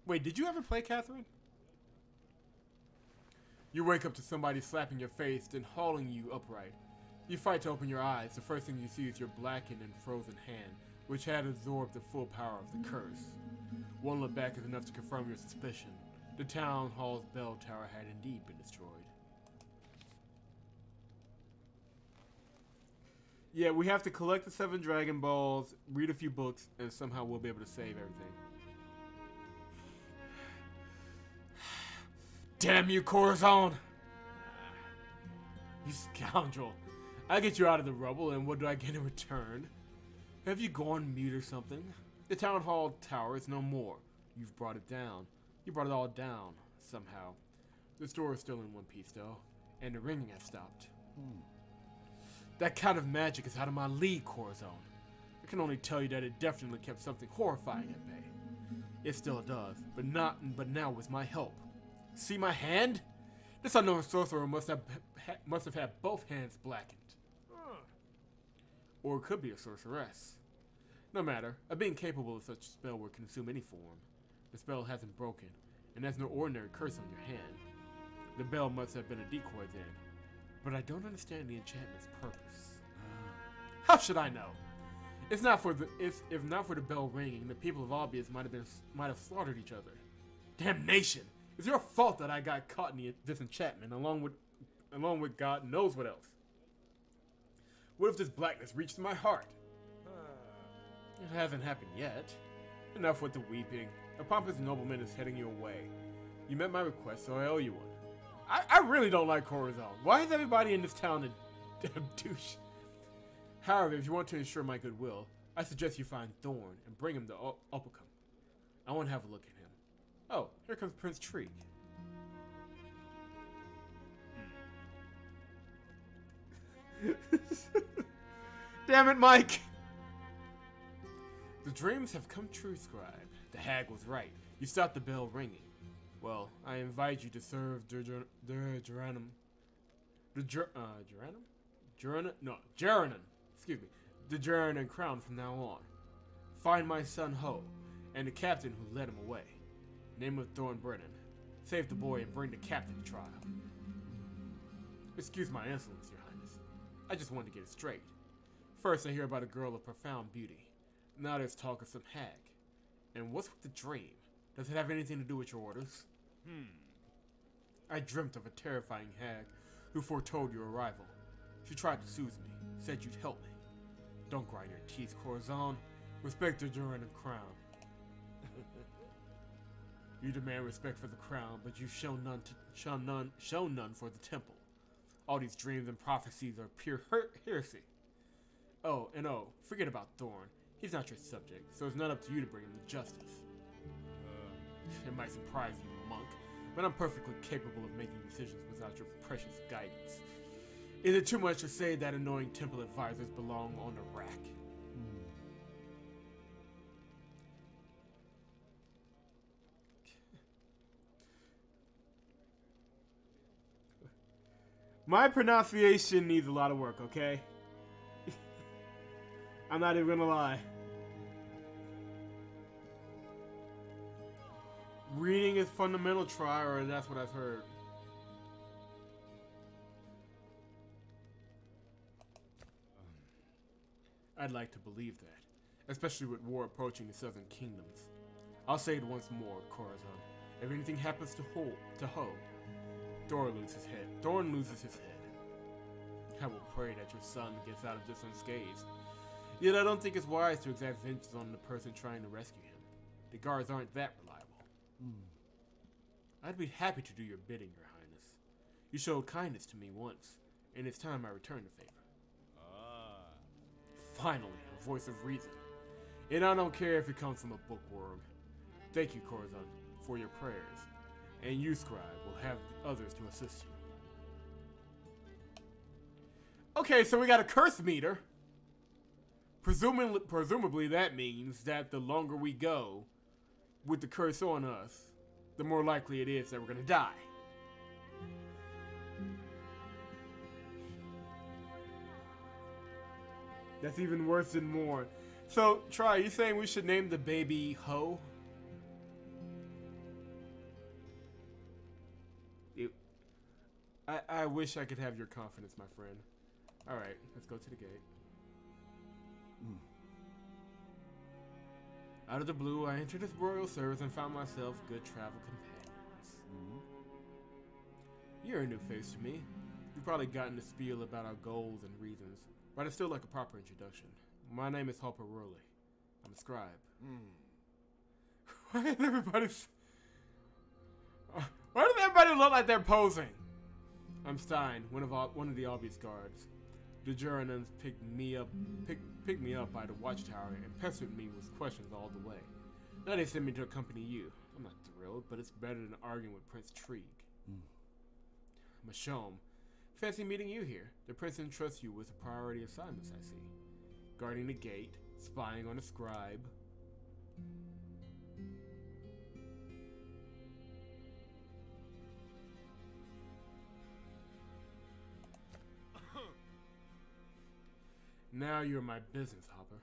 Wait, did you ever play Catherine? You wake up to somebody slapping your face, then hauling you upright. You fight to open your eyes. The first thing you see is your blackened and frozen hand, which had absorbed the full power of the curse. One look back is enough to confirm your suspicion. The town hall's bell tower had indeed been destroyed. Yeah, we have to collect the 7 Dragon Balls, read a few books, and somehow we'll be able to save everything. Damn you, Corazon! You scoundrel. I get you out of the rubble, and what do I get in return? Have you gone mute or something? The town hall tower is no more. You've brought it down. You brought it all down, somehow. The store is still in one piece, though, and the ringing has stopped. That kind of magic is out of my league, Corazon. I can only tell you that it definitely kept something horrifying at bay. It still does, but now with my help. See my hand? This unknown sorcerer must have had both hands blackened. Or it could be a sorceress. No matter, a being capable of such a spell would consume any form. The spell hasn't broken, and there's no ordinary curse on your hand. The bell must have been a decoy then, but I don't understand the enchantment's purpose. How should I know? If not for the bell ringing, the people of Albius might have slaughtered each other. Damnation! It's your fault that I got caught in this enchantment, along with God knows what else. What if this blackness reached my heart? It hasn't happened yet. Enough with the weeping. A pompous nobleman is heading you away. You met my request, so I owe you one. I really don't like Corazon. Why is everybody in this town a douche? However, if you want to ensure my goodwill, I suggest you find Thorn and bring him to Opacum. I want to have a look at him. Oh, here comes Prince Treek. Damn it, Mike! The dreams have come true, Scribe. The hag was right. You stopped the bell ringing. Well, I invite you to serve Jeranin. Excuse me. The Jeranin crown from now on. Find my son Ho, and the captain who led him away. Name of Thorn Brennan. Save the boy and bring the captain to trial. Excuse my insolence, Your Highness. I just wanted to get it straight. First, I hear about a girl of profound beauty. Now there's talk of some hag. And what's with the dream? Does it have anything to do with your orders? I dreamt of a terrifying hag who foretold your arrival. She tried to soothe me, said you'd help me. Don't grind your teeth, Corazon. Respect the Jeranin crown. You demand respect for the crown, but you've shown none for the temple. All these dreams and prophecies are pure heresy. Oh, forget about Thorn. He's not your subject, so it's not up to you to bring him to justice. It might surprise you, monk, but I'm perfectly capable of making decisions without your precious guidance. Is it too much to say that annoying temple advisors belong on the rack? My pronunciation needs a lot of work, okay? I'm not even gonna lie. Reading is fundamental, try, or that's what I've heard. I'd like to believe that, especially with war approaching the southern kingdoms. I'll say it once more, Corazon. If anything happens to Ho, Thorn loses his head. I will pray that your son gets out of this unscathed. Yet I don't think it's wise to exact vengeance on the person trying to rescue him. The guards aren't that reliable. I'd be happy to do your bidding, Your Highness. You showed kindness to me once, and it's time I return the favor. Finally, a voice of reason. And I don't care if it comes from a bookworm. Thank you, Corazon, for your prayers. And you, Scribe, will have others to assist you. Okay, so we got a curse meter. Presumably that means that the longer we go with the curse on us, the more likely it is that we're gonna die. That's even worse than mourn. So, Try, you saying we should name the baby Ho? I wish I could have your confidence, my friend. Alright, let's go to the gate. Out of the blue, I entered his royal service and found myself good travel companions. You're a new face to me. You've probably gotten the spiel about our goals and reasons, but I still like a proper introduction. My name is Harper Rowley. I'm a scribe. Why does everybody look like they're posing? I'm Stein, one of the obvious guards. The Juranans picked me up by the watchtower and pestered me with questions all the way. Now they sent me to accompany you. I'm not thrilled, but it's better than arguing with Prince Trieg. Mashom, fancy meeting you here. The prince entrusts you with priority assignments, I see. Guarding the gate, spying on a scribe. Now you're my business, Hopper.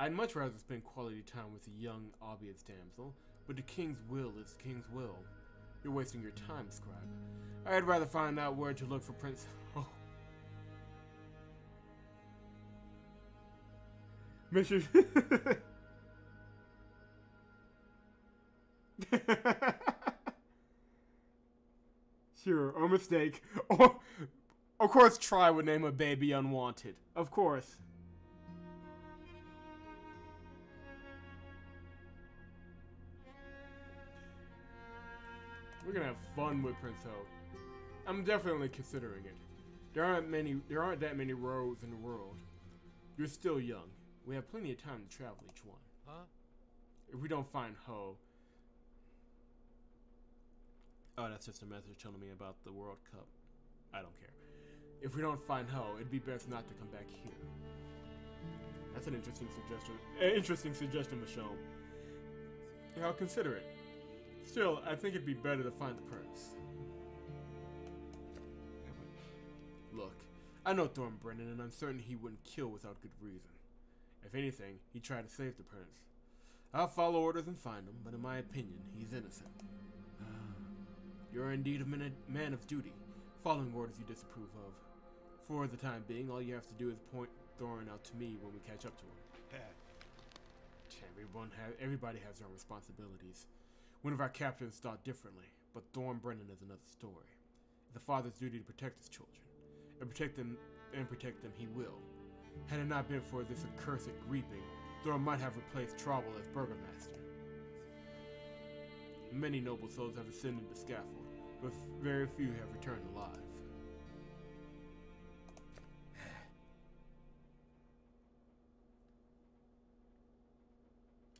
I'd much rather spend quality time with a young, obvious damsel, but the king's will is the king's will. You're wasting your time, scribe. I'd rather find out where to look for Prince... Oh. Mission... Sure, a mistake. Oh, of course Try would name a baby Unwanted. Of course. We're gonna have fun with Prince Ho. I'm definitely considering it. There aren't that many roads in the world. You're still young. We have plenty of time to travel each one. Huh? If we don't find Ho... Oh, that's just a message telling me about the World Cup. I don't care. If we don't find Ho, it'd be best not to come back here. That's an interesting suggestion, Michonne. Yeah, I'll consider it. Still, I think it'd be better to find the prince. Look, I know Thorn Brennan, and I'm certain he wouldn't kill without good reason. If anything, he'd try to save the prince. I'll follow orders and find him, but in my opinion, he's innocent. You're indeed a man of duty, following orders you disapprove of. For the time being, all you have to do is point Thorn out to me when we catch up to him. Everybody has their own responsibilities. One of our captains thought differently, but Thorn Brennan is another story. It's the father's duty to protect his children, and protect them he will. Had it not been for this accursed reaping, Thorn might have replaced Trouble as burgomaster. Many noble souls have ascended the scaffold, but very few have returned alive.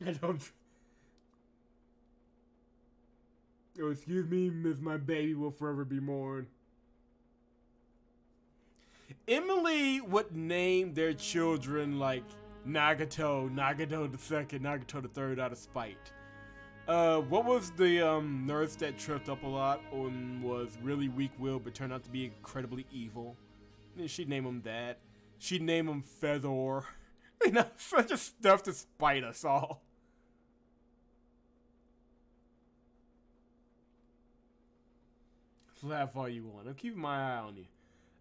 I don't... Oh, excuse me, miss, my baby will forever be mourned. Emily would name their children like Nagato, Nagato the second, Nagato the third out of spite. What was the nurse that tripped up a lot and was really weak-willed but turned out to be incredibly evil? And she'd name him that. She'd name him Fedor. You know, such a stuff to spite us all. Laugh all you want. I'm keeping my eye on you.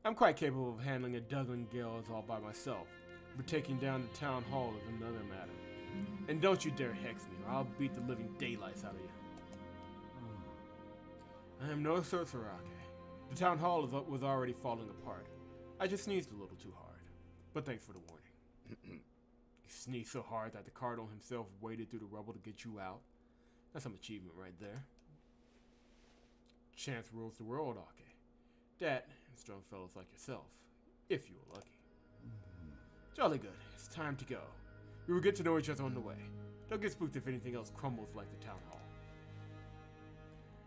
I'm quite capable of handling a dozen gales all by myself, but taking down the town hall is another matter. And don't you dare hex me, or I'll beat the living daylights out of you. I am no Sorcerake. The town hall was already falling apart. I just sneezed a little too hard. But thanks for the warning. You sneezed so hard that the cardinal himself waded through the rubble to get you out. That's some achievement right there. Chance rules the world, Ake. That, and strong fellows like yourself, if you were lucky. Jolly good. It's time to go. We will get to know each other on the way. Don't get spooked if anything else crumbles like the town hall.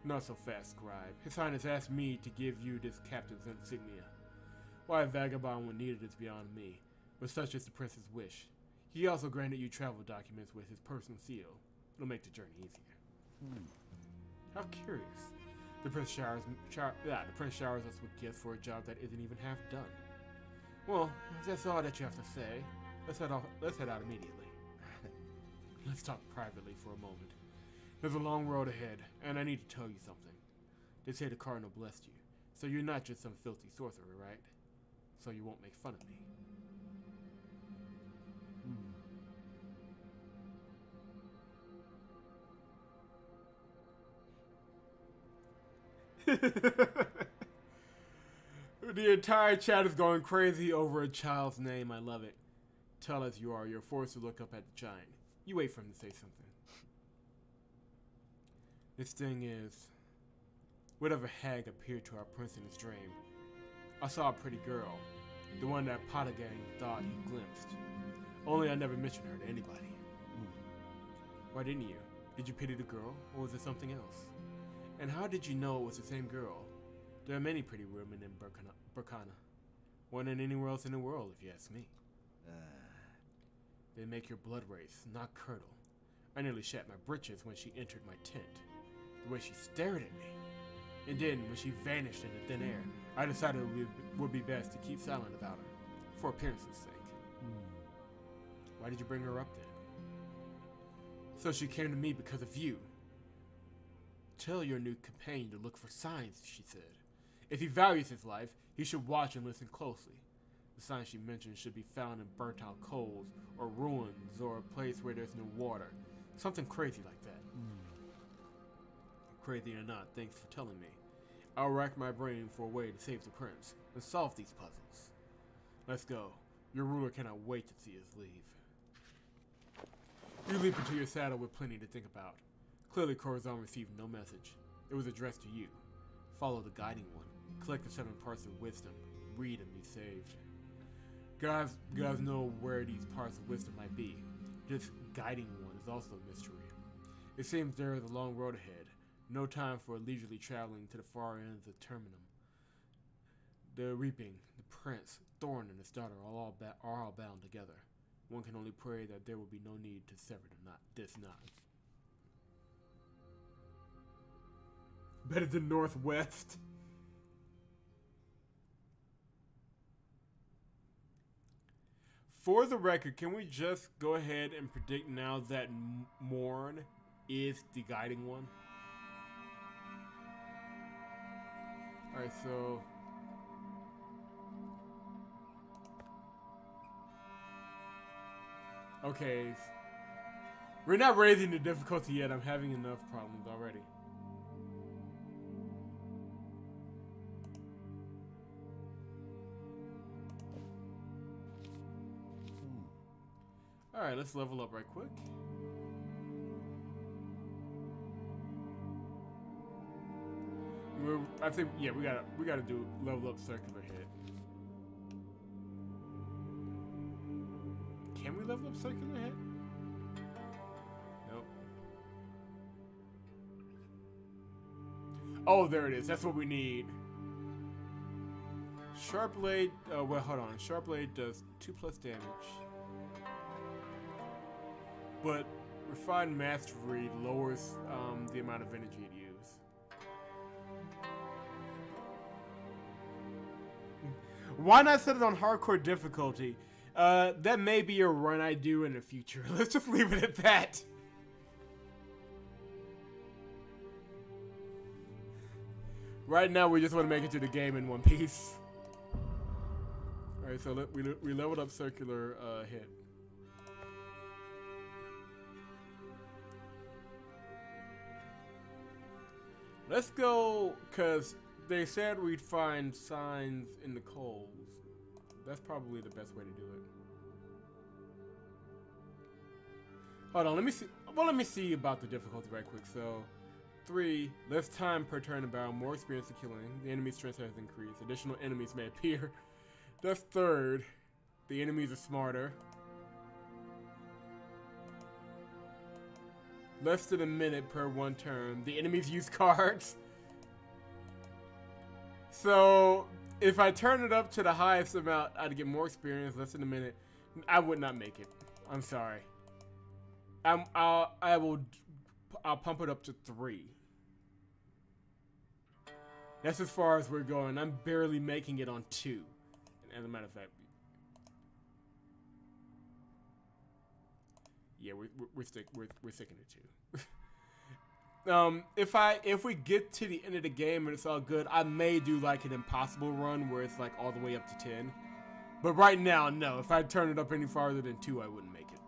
Not so fast, scribe. His Highness asked me to give you this captain's insignia. Why a vagabond would need it is beyond me, but such is the prince's wish. He also granted you travel documents with his personal seal. It'll make the journey easier. How curious. The prince showers us with gifts for a job that isn't even half done. Well, if that's all that you have to say, Let's head out immediately. Let's talk privately for a moment. There's a long road ahead, and I need to tell you something. They say the Cardinal blessed you, so you're not just some filthy sorcerer, right? So you won't make fun of me. The entire chat is going crazy over a child's name. I love it. Tell as you are, you're forced to look up at the giant. You wait for him to say something. This thing is... Whatever hag appeared to our prince in his dream. I saw a pretty girl. The one that Potter Gang thought he glimpsed. Only I never mentioned her to anybody. Why didn't you? Did you pity the girl, or was it something else? And how did you know it was the same girl? There are many pretty women in Berkana. More than anywhere else in the world, if you ask me. They make your blood race, not curdle. I nearly shat my britches when she entered my tent. The way she stared at me. And then, when she vanished into thin air, I decided it would be best to keep silent about her, for appearance's sake. Why did you bring her up then? So she came to me because of you. Tell your new companion to look for signs, she said. If he values his life, he should watch and listen closely. The signs she mentioned should be found in burnt-out coals, or ruins, or a place where there's no water. Something crazy like that. Crazy or not, thanks for telling me. I'll rack my brain for a way to save the prince and solve these puzzles. Let's go. Your ruler cannot wait to see us leave. You leap into your saddle with plenty to think about. Clearly, Corazon received no message. It was addressed to you. Follow the guiding one. Collect the 7 parts of wisdom. Read and be saved. Guys know where these parts of wisdom might be. This guiding one is also a mystery. It seems there is a long road ahead. No time for leisurely traveling to the far end of the terminum. The reaping, the prince, Thorn, and his daughter are all bound together. One can only pray that there will be no need to sever this knot. Better than Northwest. For the record, can we just go ahead and predict now that Morn is the guiding one? Alright, so... Okay. We're not raising the difficulty yet. I'm having enough problems already. Alright, let's level up right quick. I think, yeah, we gotta do level up circular hit. Can we level up circular hit? Nope. Oh, there it is. That's what we need. Sharp Blade, well, hold on. Sharp Blade does 2+ damage. But Refined Mastery lowers the amount of energy it uses. Why not set it on hardcore difficulty? That may be a run I do in the future. Let's just leave it at that. Right now, we just want to make it to the game in one piece. Alright, so we leveled up circular hit. Let's go, because they said we'd find signs in the coals. That's probably the best way to do it. Hold on, let me see. Well, let me see about the difficulty right quick. So, 3, less time per turn and battle, more experience to killing. The enemy's strength has increased. Additional enemies may appear. That's 3rd. The enemies are smarter. Less than a minute per 1 turn. The enemies use cards. So, if I turn it up to the highest amount, I'd get more experience, less than a minute. I would not make it. I'm sorry. I'll pump it up to 3. That's as far as we're going. I'm barely making it on 2. As a matter of fact. Yeah, we're sticking to 2. If we get to the end of the game and it's all good, I may do like an impossible run where it's like all the way up to 10. But right now, no. If I turn it up any farther than 2, I wouldn't make it.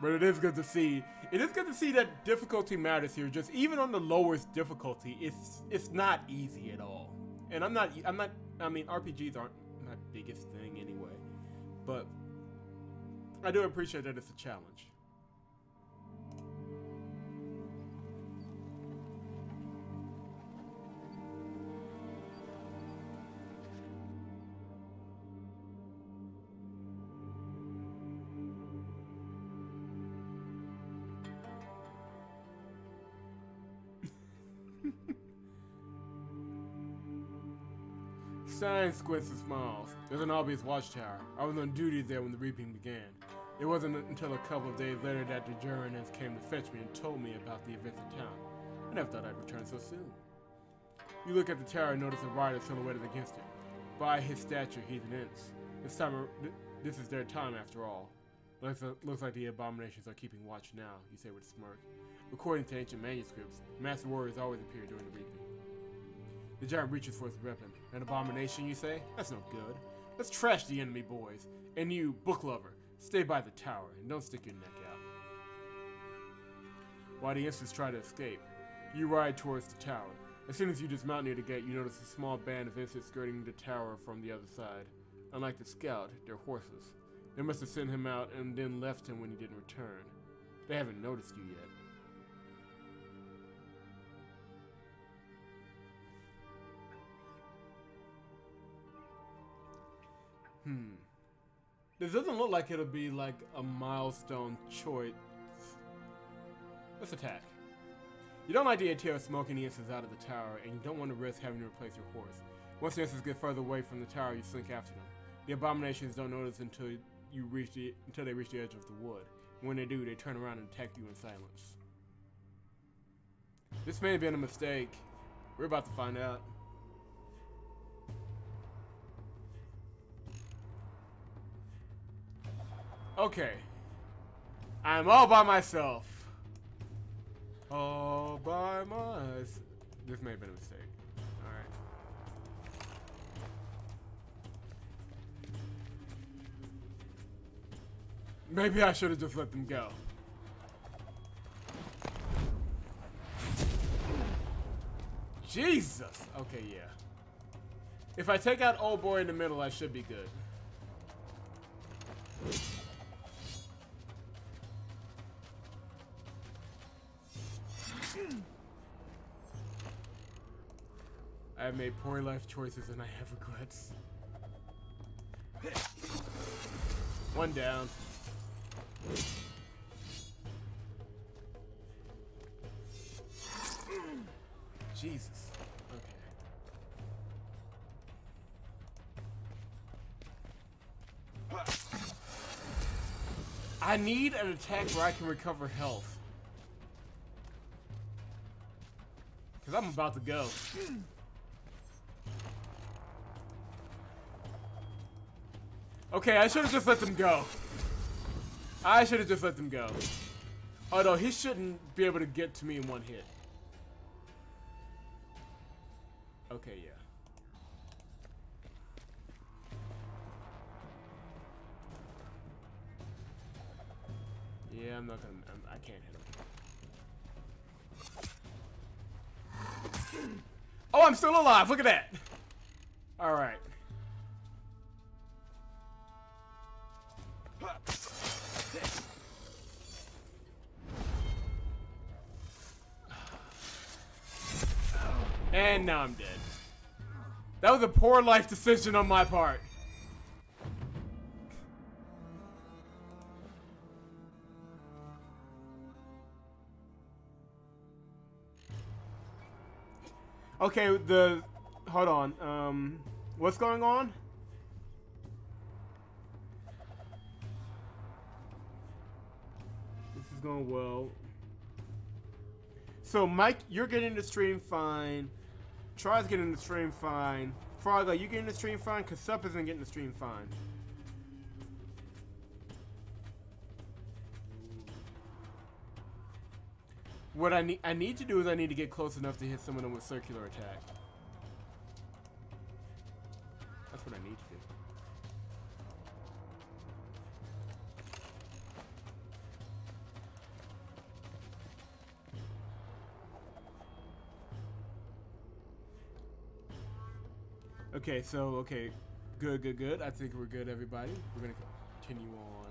But it is good to see. It is good to see that difficulty matters here. Just even on the lowest difficulty, it's not easy at all. And I mean, RPGs aren't my biggest thing anyway. But I do appreciate that it's a challenge. Stein squints and smiles. There's an obvious watchtower. I was on duty there when the reaping began. It wasn't until a couple of days later that the Germans came to fetch me and told me about the events in town. I never thought I'd return so soon. You look at the tower and notice a rider silhouetted against it. By his stature, he's an Ents. This is their time after all. Looks like the abominations are keeping watch now, you say with a smirk. According to ancient manuscripts, master warriors always appear during the reaping. The giant reaches for his weapon. An abomination, you say? That's no good. Let's trash the enemy, boys. And you, book lover, stay by the tower and don't stick your neck out. While the Ents try to escape, you ride towards the tower. As soon as you dismount near the gate, you notice a small band of Ents skirting the tower from the other side. Unlike the scout, they're horses. They must have sent him out and then left him when he didn't return. They haven't noticed you yet. This doesn't look like it'll be like a milestone choice. Let's attack. You don't like the idea of smoking the Ents out of the tower, and you don't want to risk having to replace your horse. Once the Ents get further away from the tower, you slink after them. The abominations don't notice until they reach the edge of the wood. When they do, they turn around and attack you in silence. This may have been a mistake. We're about to find out. Okay. I'm all by myself. All by myself. This may have been a mistake. Alright. Maybe I should have just let them go. Jesus! Okay, yeah. If I take out old boy in the middle, I should be good. I have made poor life choices and I have regrets. One down. Jesus. Okay. I need an attack where I can recover health. Because I'm about to go. Okay, I should have just let them go. I should have just let them go. Although he shouldn't be able to get to me in one hit. Okay, yeah. Yeah, I'm not gonna. I can't hit him. Oh, I'm still alive. Look at that. All right. And now I'm dead. That was a poor life decision on my part. Okay, hold on. What's going on? This is going well. So, Mike, you're getting the stream fine. Try's getting the stream fine. Frog, are you getting the stream fine? Cause Sup isn't getting the stream fine. What I need to do is I need to get close enough to hit some of them with circular attack. That's what I need to do. Okay, so, okay. Good, good, good. I think we're good, everybody. We're gonna continue on.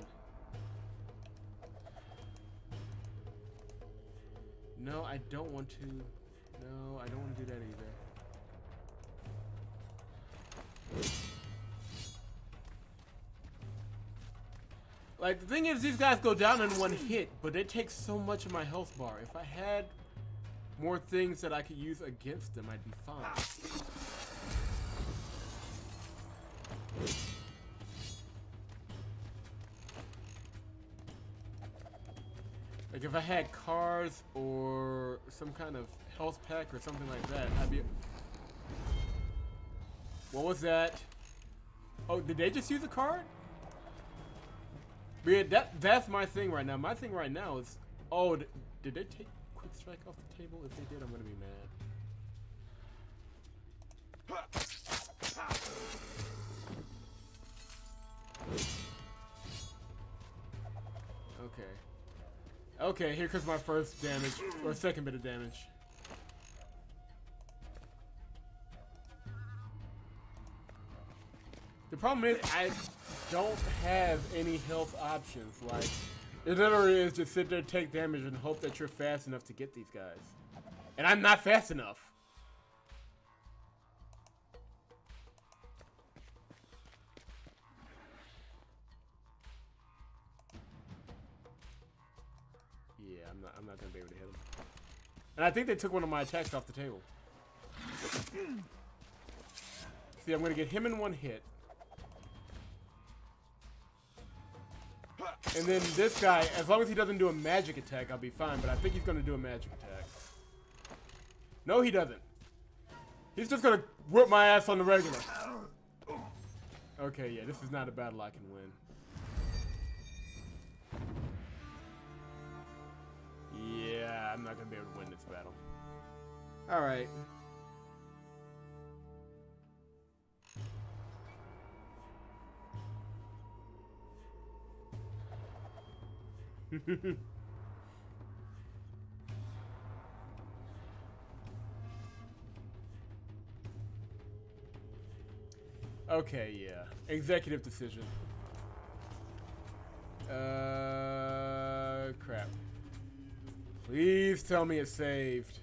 No, I don't want to. No, I don't want to do that either. Like, the thing is, these guys go down in one hit, but they take so much of my health bar. If I had more things that I could use against them, I'd be fine. Like, if I had cars or some kind of health pack or something like that, I'd be... What was that? Oh, did they just use a card? But yeah, that's my thing right now. My thing right now is... Oh, did they take Quick Strike off the table? If they did, I'm gonna be mad. Okay. Okay, here comes my first damage, or second bit of damage. The problem is, I don't have any health options. Like, it literally is just sit there, take damage, and hope that you're fast enough to get these guys. And I'm not fast enough. I'm not gonna be able to hit him. And I think they took one of my attacks off the table. See, I'm gonna get him in one hit. And then this guy, as long as he doesn't do a magic attack, I'll be fine. But I think he's gonna do a magic attack. No, he doesn't. He's just gonna whip my ass on the regular. Okay, yeah, this is not a battle I can win. Yeah, I'm not gonna be able to win this battle. Alright. Okay, yeah. Executive decision. Crap. Please tell me it's saved.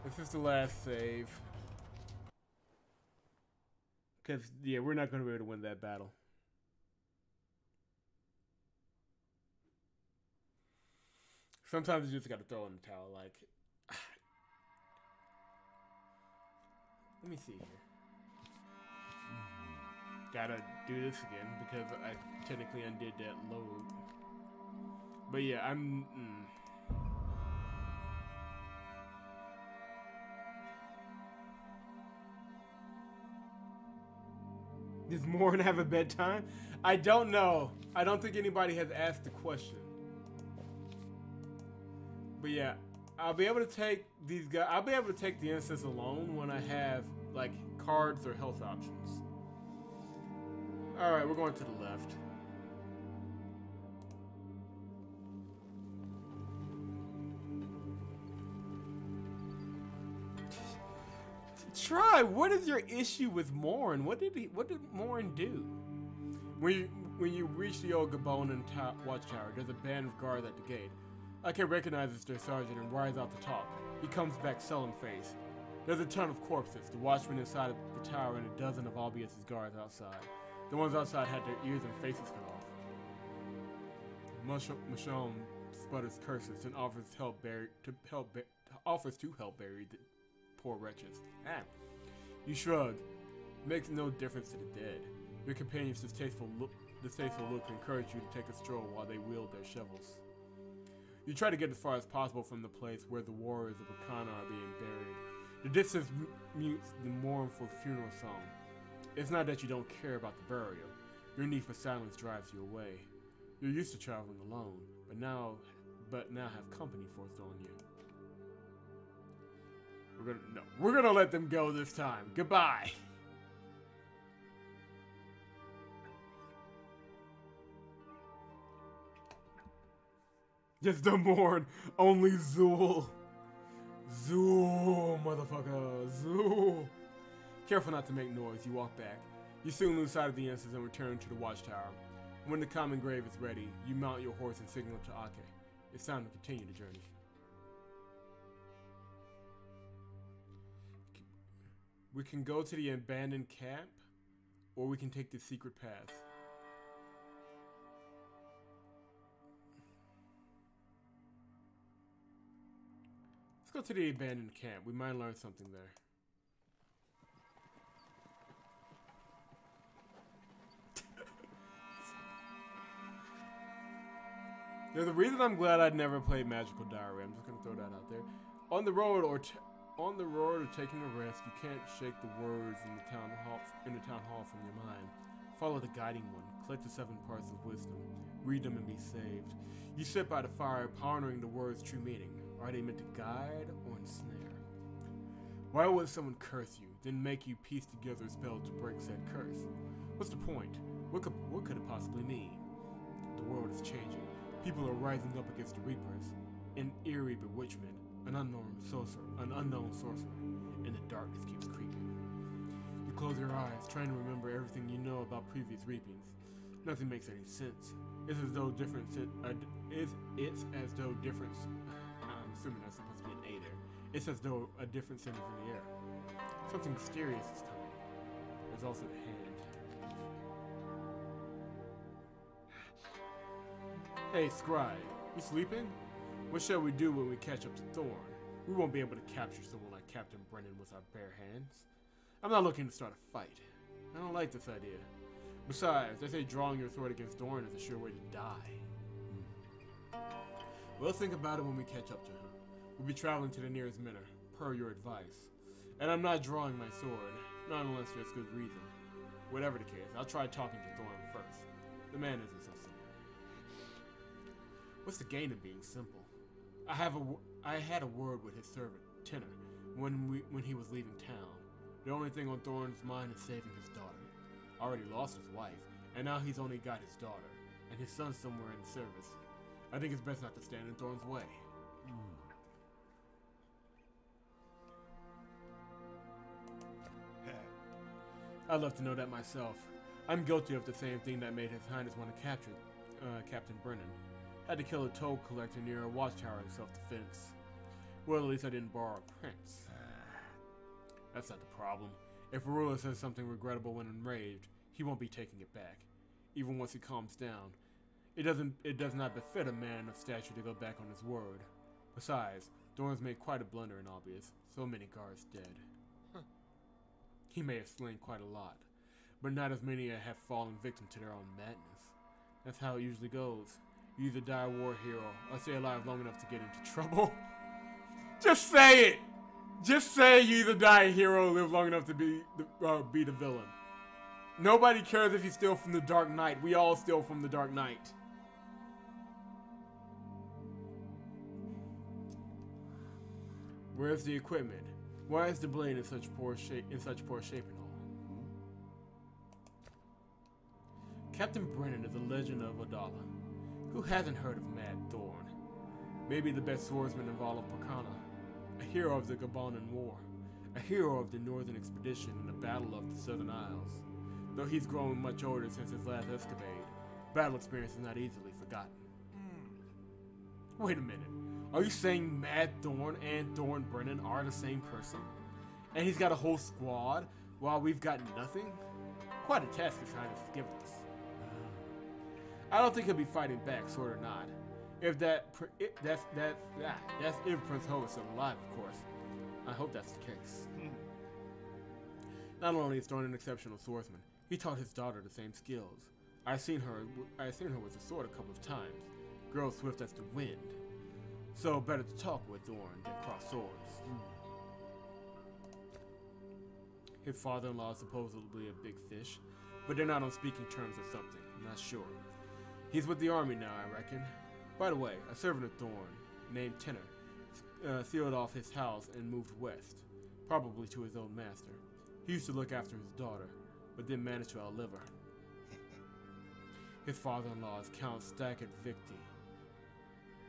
This is the last save. Because, yeah, we're not going to be able to win that battle. Sometimes you just got to throw in the towel, like... Let me see here. Gotta do this again because I technically undid that load. But yeah, I'm... Does Morin have a bedtime? I don't know. I don't think anybody has asked the question. But yeah, I'll be able to take these guys. I'll be able to take the instance alone when I have like cards or health options. All right, we're going to the left. Try. What is your issue with Morin? What did Morin do? When you reach the old Gabonan watchtower, there's a band of guards at the gate. Ike recognizes their sergeant and rides out to talk. He comes back sullen-faced. There's a ton of corpses, the watchmen inside of the tower and a dozen of Albius's guards outside. The ones outside had their ears and faces cut off. Michonne sputters curses and offers to help bury the poor wretches. You shrug. Makes no difference to the dead. Your companion's distasteful look encourage you to take a stroll while they wield their shovels. You try to get as far as possible from the place where the warriors of Akana are being buried. The distance mutes the mournful funeral song. It's not that you don't care about the burial. Your need for silence drives you away. You're used to traveling alone, but now have company forced on you. We're gonna let them go this time. Goodbye. Just don't mourn. Only Zool. Zool, motherfucker. Zool. Careful not to make noise. You walk back. You soon lose sight of the Ensigns and return to the watchtower. When the common grave is ready, you mount your horse and signal to Ake. It's time to continue the journey. We can go to the abandoned camp, or we can take the secret path. Let's go to the abandoned camp. We might learn something there. There's a reason I'm glad I'd never played Magical Diary. I'm just gonna throw that out there. On the road or taking a rest, you can't shake the words in the town hall from your mind. Follow the guiding one. Collect the 7 parts of wisdom. Read them and be saved. You sit by the fire, pondering the words' true meaning. Are they meant to guide or ensnare? Why would someone curse you, then make you piece together a spell to break said curse? What's the point? What could it possibly mean? The world is changing. People are rising up against the Reapers. An eerie bewitchment, an unknown sorcerer, and the darkness keeps creeping. You close your eyes, trying to remember everything you know about previous reapings. Nothing makes any sense. It's as though difference. I'm assuming that's supposed to be an A there. It's as though a different scent is in the air. Something mysterious is coming. There's also the hand. Hey, Scribe, you sleeping? What shall we do when we catch up to Thorn? We won't be able to capture someone like Captain Brennan with our bare hands. I'm not looking to start a fight. I don't like this idea. Besides, they say drawing your sword against Thorn is a sure way to die. We'll think about it when we catch up to him. We'll be traveling to the nearest manor, per your advice. And I'm not drawing my sword, not unless there's good reason. Whatever the case, I'll try talking to Thorn first. The man isn't so simple. What's the gain of being simple? I had a word with his servant, Tenor, when he was leaving town. The only thing on Thorn's mind is saving his daughter. Already lost his wife, and now he's only got his daughter, and his son's somewhere in the service. I think it's best not to stand in Thorn's way. I'd love to know that myself. I'm guilty of the same thing that made His Highness want to capture Captain Brennan. Had to kill a toll collector near a watchtower in self-defense. Well, at least I didn't borrow a prince. That's not the problem. If a ruler says something regrettable when enraged, he won't be taking it back. Even once he calms down. It does not befit a man of stature to go back on his word. Besides, Thorn's made quite a blunder in Obvious. So many guards dead. He may have slain quite a lot, but not as many have fallen victim to their own madness. That's how it usually goes. You either die a war hero or stay alive long enough to get into trouble. Just say it! Just say you either die a hero or live long enough to be the villain. Nobody cares if you steal from the Dark Knight. We all steal from the Dark Knight. Where's the equipment? Why is the blade in such poor shape and all? Captain Brennan is a legend of Odala. Who hasn't heard of Mad Thorn? Maybe the best swordsman of all of Pakana. A hero of the Gabonan War. A hero of the Northern Expedition in the Battle of the Southern Isles. Though he's grown much older since his last escapade, battle experience is not easily forgotten. Wait a minute. Are you saying Mad Thorn and Thorn Brennan are the same person? And he's got a whole squad while we've got nothing? Quite a task His Highness has given us. I don't think he'll be fighting back, sword or not. That's if Prince Ho is still alive, of course. I hope that's the case. Not only is Thorn an exceptional swordsman, he taught his daughter the same skills. I've seen her with a sword a couple of times. Girl swift as the wind. So better to talk with Thorn than cross swords. His father-in-law is supposedly a big fish. but they're not on speaking terms or something. I'm not sure. He's with the army now, I reckon. By the way, a servant of Thorn, named Tenor, sealed off his house and moved west, probably to his old master. He used to look after his daughter, but didn't manage to outlive her. His father-in-law is Count Stackett Victi.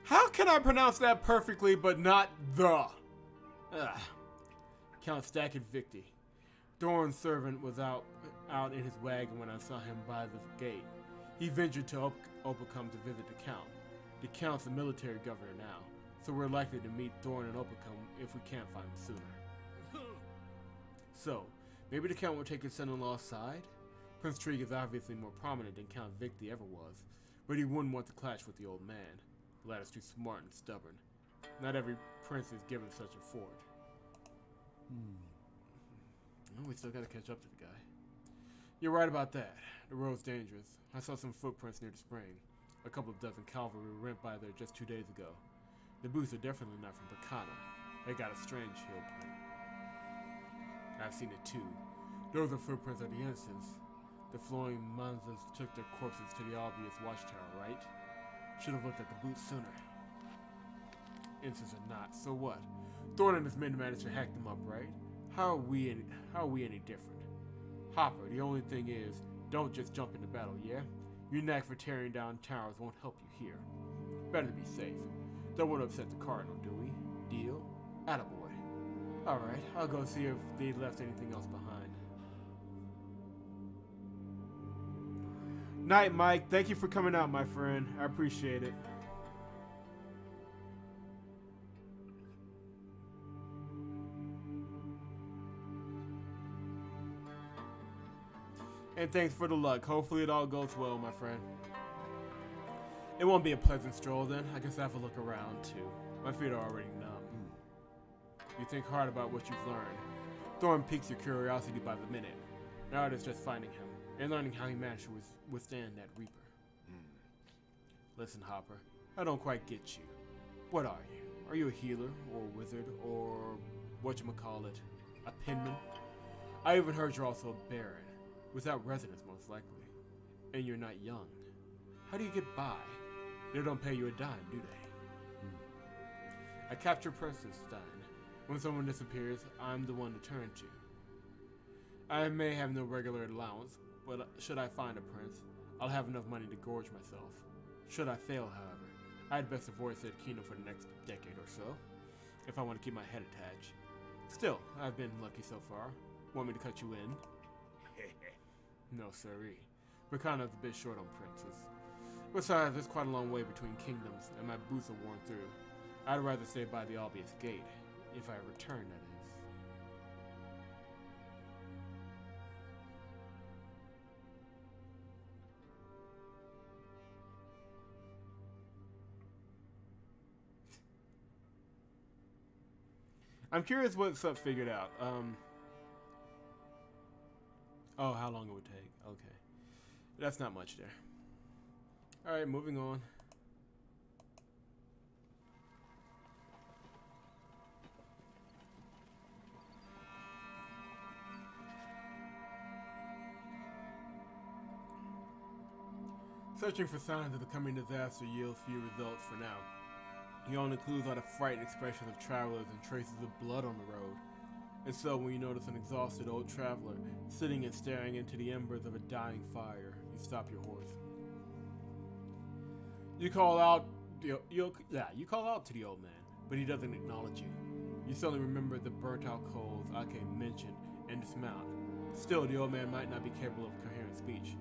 How can I pronounce that perfectly, but not the? Ugh. Count Stackett Victi. Thorn's servant was out in his wagon when I saw him by the gate. He ventured to Opacum to visit the Count. The Count's a military governor now, so we're likely to meet Thorn and Opacum if we can't find him sooner. So, maybe the Count will take his son-in-law's side? Prince Trig is obviously more prominent than Count Victi ever was, but he wouldn't want to clash with the old man. The latter's too smart and stubborn. Not every prince is given such a fort. Well, we still gotta catch up to the guy. You're right about that. The road's dangerous. I saw some footprints near the spring. A couple of dozen cavalry went by there just 2 days ago. The boots are definitely not from Bacana. They got a strange heel print. I've seen it too. Those are footprints of the Ensigns. The flowing Manzas took their corpses to the obvious watchtower, right? Should have looked at the boots sooner. Ensigns or not, so what? Thorn and his men managed to hack them up, right? How are we any different? Hopper, the only thing is, don't just jump into battle, yeah? Your knack for tearing down towers won't help you here. Better to be safe. Don't want to upset the Cardinal, do we? Deal? Attaboy. Alright, I'll go see if they left anything else behind. Night, Mike. Thank you for coming out, my friend. I appreciate it. And thanks for the luck. Hopefully it all goes well, my friend. It won't be a pleasant stroll then. I guess I have a look around too. My feet are already numb. You think hard about what you've learned. Thorn piques your curiosity by the minute. Now it is just finding him and learning how he managed to withstand that Reaper. Listen, Hopper, I don't quite get you. What are you? Are you a healer, or a wizard, or whatchamacallit, a penman? I even heard you're also a baron, without residence most likely. And you're not young. How do you get by? They don't pay you a dime, do they? I capture princes, Stein. When someone disappears, I'm the one to turn to. I may have no regular allowance, but should I find a prince, I'll have enough money to gorge myself. Should I fail, however, I'd best avoid said kingdom for the next decade or so, if I want to keep my head attached. Still, I've been lucky so far. Want me to cut you in? No, sirree. Bacana's a bit short on princes. Besides, there's quite a long way between kingdoms, and my boots are worn through. I'd rather stay by the obvious gate, if I return, that is. I'm curious what Sup figured out. Oh, how long it would take. Okay. That's not much there. Alright, moving on. Searching for signs of the coming disaster yields few results for now. The only clues are the frightened expressions of travelers and traces of blood on the road. And so when you notice an exhausted old traveler sitting and staring into the embers of a dying fire, you stop your horse. You call out to the old man, but he doesn't acknowledge you. You suddenly remember the burnt out coals Ake mentioned and dismount. Still, the old man might not be capable of coherent speech.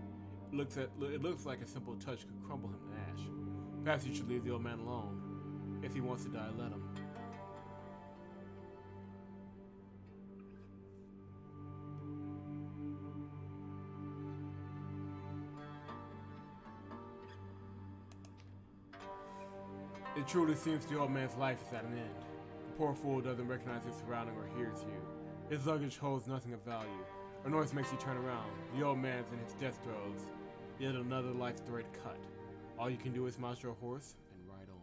It looks like a simple touch could crumble him to ash. Perhaps you should leave the old man alone. If he wants to die, let him. It truly seems the old man's life is at an end. The poor fool doesn't recognize his surrounding or hears you. His luggage holds nothing of value. A noise makes you turn around. The old man's in his death throes. Yet another life thread cut. All you can do is mount your horse and ride on.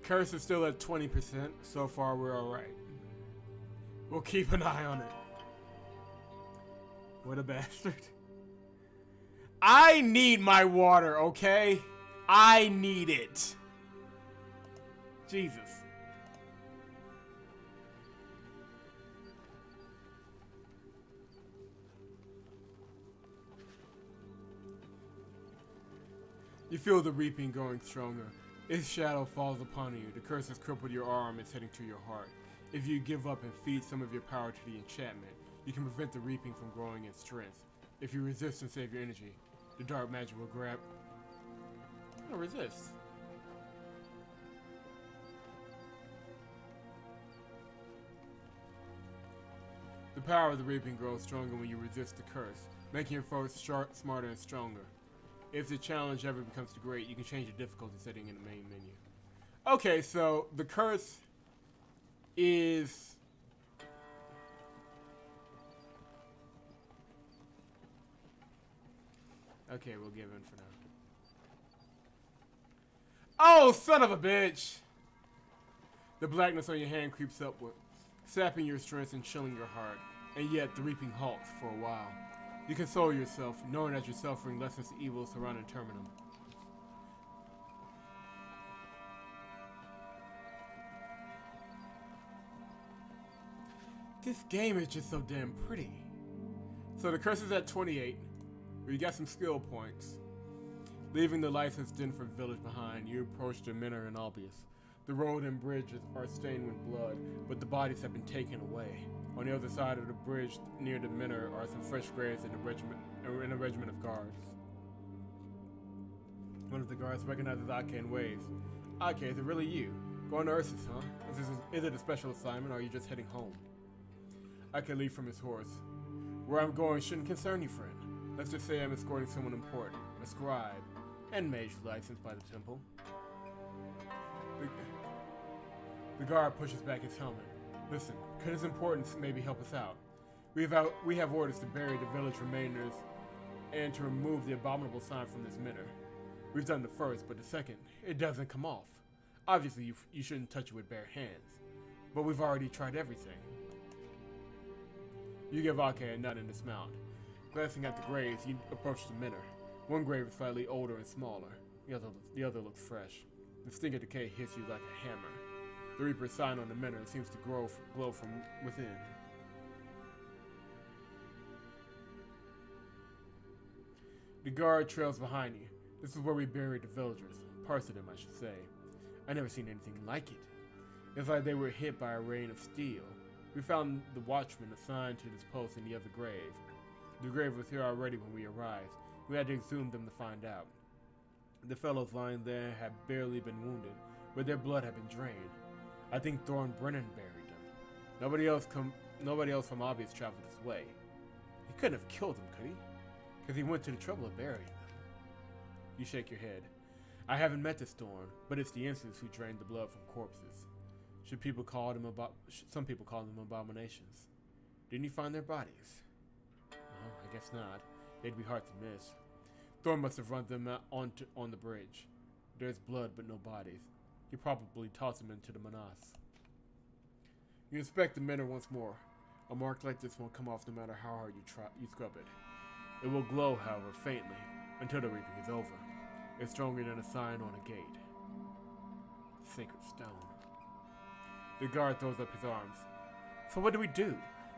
Curse is still at 20%. So far, we're alright. We'll keep an eye on it. What a bastard. I need my water, okay? I need it. Jesus. You feel the reaping growing stronger. Its shadow falls upon you. The curse has crippled your arm. It's heading to your heart. If you give up and feed some of your power to the enchantment, you can prevent the reaping from growing in strength. If you resist and save your energy, the dark magic will grab... No, resist. The power of the reaping grows stronger when you resist the curse, making your foes smarter and stronger. If the challenge ever becomes too great, you can change the difficulty setting in the main menu. Okay, so the curse is... Okay, we'll give in for now. Oh, son of a bitch! The blackness on your hand creeps upward, sapping your strength and chilling your heart. And yet, the reaping halts for a while. You console yourself, knowing that your suffering lessens the evil surrounding Terminum. This game is just so damn pretty. So the curse is at 28. We got some skill points. Leaving the licensed Denford village behind, you approach the Manor in Albius. The road and bridges are stained with blood, but the bodies have been taken away. On the other side of the bridge, near the Manor, are some fresh graves in a regiment of guards. One of the guards recognizes Ake and waves. Ake, is it really you? Going to Ursus, huh? Is it a special assignment, or are you just heading home? Ake leaps from his horse. Where I'm going shouldn't concern you, friend. Let's just say I'm escorting someone important, a scribe, and mage licensed by the temple. The guard pushes back his helmet. Listen, could his importance maybe help us out? We have orders to bury the village remainers and to remove the abominable sign from this manor. We've done the first, but the second, it doesn't come off. Obviously, you shouldn't touch it with bare hands, but we've already tried everything. You give Ake a nut and dismount. Glancing at the graves, you approach the manor. One grave is slightly older and smaller. The other looks fresh. The sting of decay hits you like a hammer. The Reaper's sign on the manor seems to glow from within. The guard trails behind you. This is where we buried the villagers. Parts of them, I should say. I never seen anything like it. It's like they were hit by a rain of steel. We found the watchman assigned to this post in the other grave. The grave was here already when we arrived. We had to exhume them to find out. The fellows lying there had barely been wounded, but their blood had been drained. I think Thorn Brennan buried them. Nobody else from Albius traveled this way. He couldn't have killed them, could he? Because he went to the trouble of burying them. You shake your head. I haven't met this Thorn, but it's the Instants who drained the blood from corpses. Some people call them abominations. Didn't you find their bodies? Well, I guess not. They'd be hard to miss. Thorn must have run them out on the bridge. There's blood, but no bodies. He probably tossed them into the Manas. You inspect the manor once more. A mark like this won't come off no matter how hard you scrub it. It will glow, however, faintly, until the reaping is over. It's stronger than a sign on a gate. Sacred stone. The guard throws up his arms. So what do we do?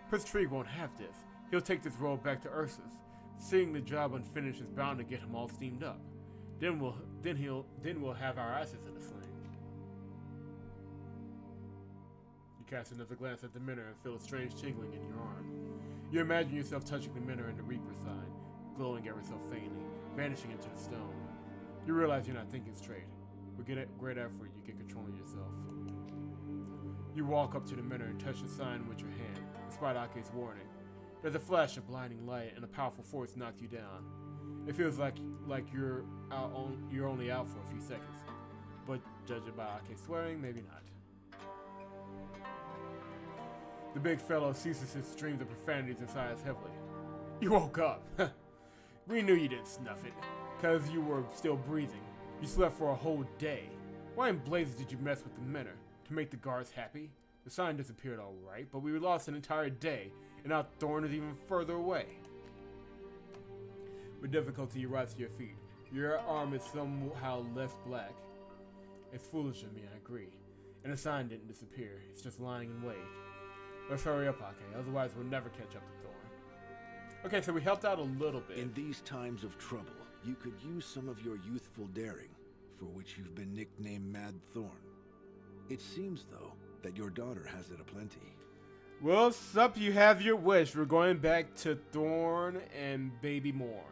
Prince Trig won't have this. He'll take this robe back to Ursus. Seeing the job unfinished is bound to get him all steamed up. Then we'll have our asses in a sling. You cast another glance at the manor and feel a strange tingling in your arm. You imagine yourself touching the manor and the Reaper sign, glowing ever so faintly, vanishing into the stone. You realize you're not thinking straight. With great effort, you get control of yourself. You walk up to the manor and touch the sign with your hand, despite Ake's warning. There's a flash of blinding light, and a powerful force knocks you down. It feels like you're only out for a few seconds, but judging by Ake's swearing, maybe not. The big fellow ceases his streams of profanities and sighs heavily. You woke up. We knew you didn't snuff it, because you were still breathing. You slept for a whole day. Why in blazes did you mess with the manor? To make the guards happy? The sign disappeared alright, but we lost an entire day, and now Thorn is even further away. With difficulty, you rise to your feet. Your arm is somehow less black. It's foolish of me, I agree. And the sign didn't disappear. It's just lying in wait. Let's hurry up, Ake. Otherwise, we'll never catch up to Thorn. Okay, so we helped out a little bit.
In these times of trouble, you could use some of your youthful daring, for which you've been nicknamed Mad Thorn. It seems, though, that your daughter has it aplenty.
Well, sup, you have your wish. We're going back to Thorn and Baby Morn.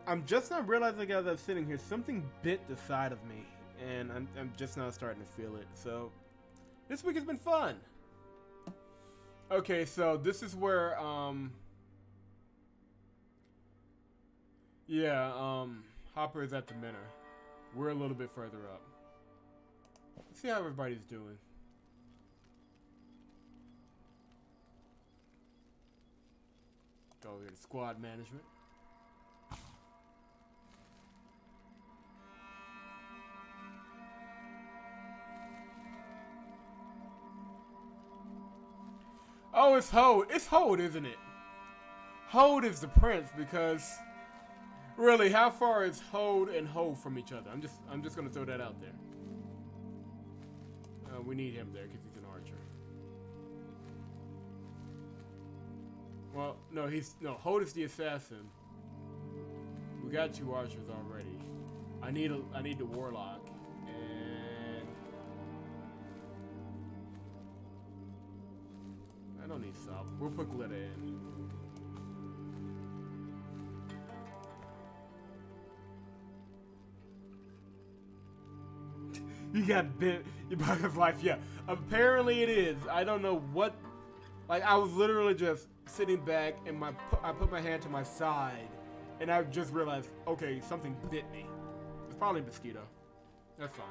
I'm just not realizing as I'm sitting here, something bit the side of me, and I'm just now starting to feel it. So, this week has been fun. Okay, so this is where, Hopper is at the Manor. We're a little bit further up. Let's see how everybody's doing. Go over here to squad management. Oh, it's Hode. It's Hode, isn't it? Hode is the prince because, really, how far is Hode and Ho from each other? I'm just gonna throw that out there. We need him there because he's an archer. Well, no, Hode is the assassin. We got 2 archers already. I need the warlock. I don't need sub. We'll put glitter in. You got bit. You bought his life. Yeah. Apparently it is. I don't know what. Like, I was literally just sitting back and I put my hand to my side and I just realized, okay, something bit me. It's probably a mosquito. That's fine.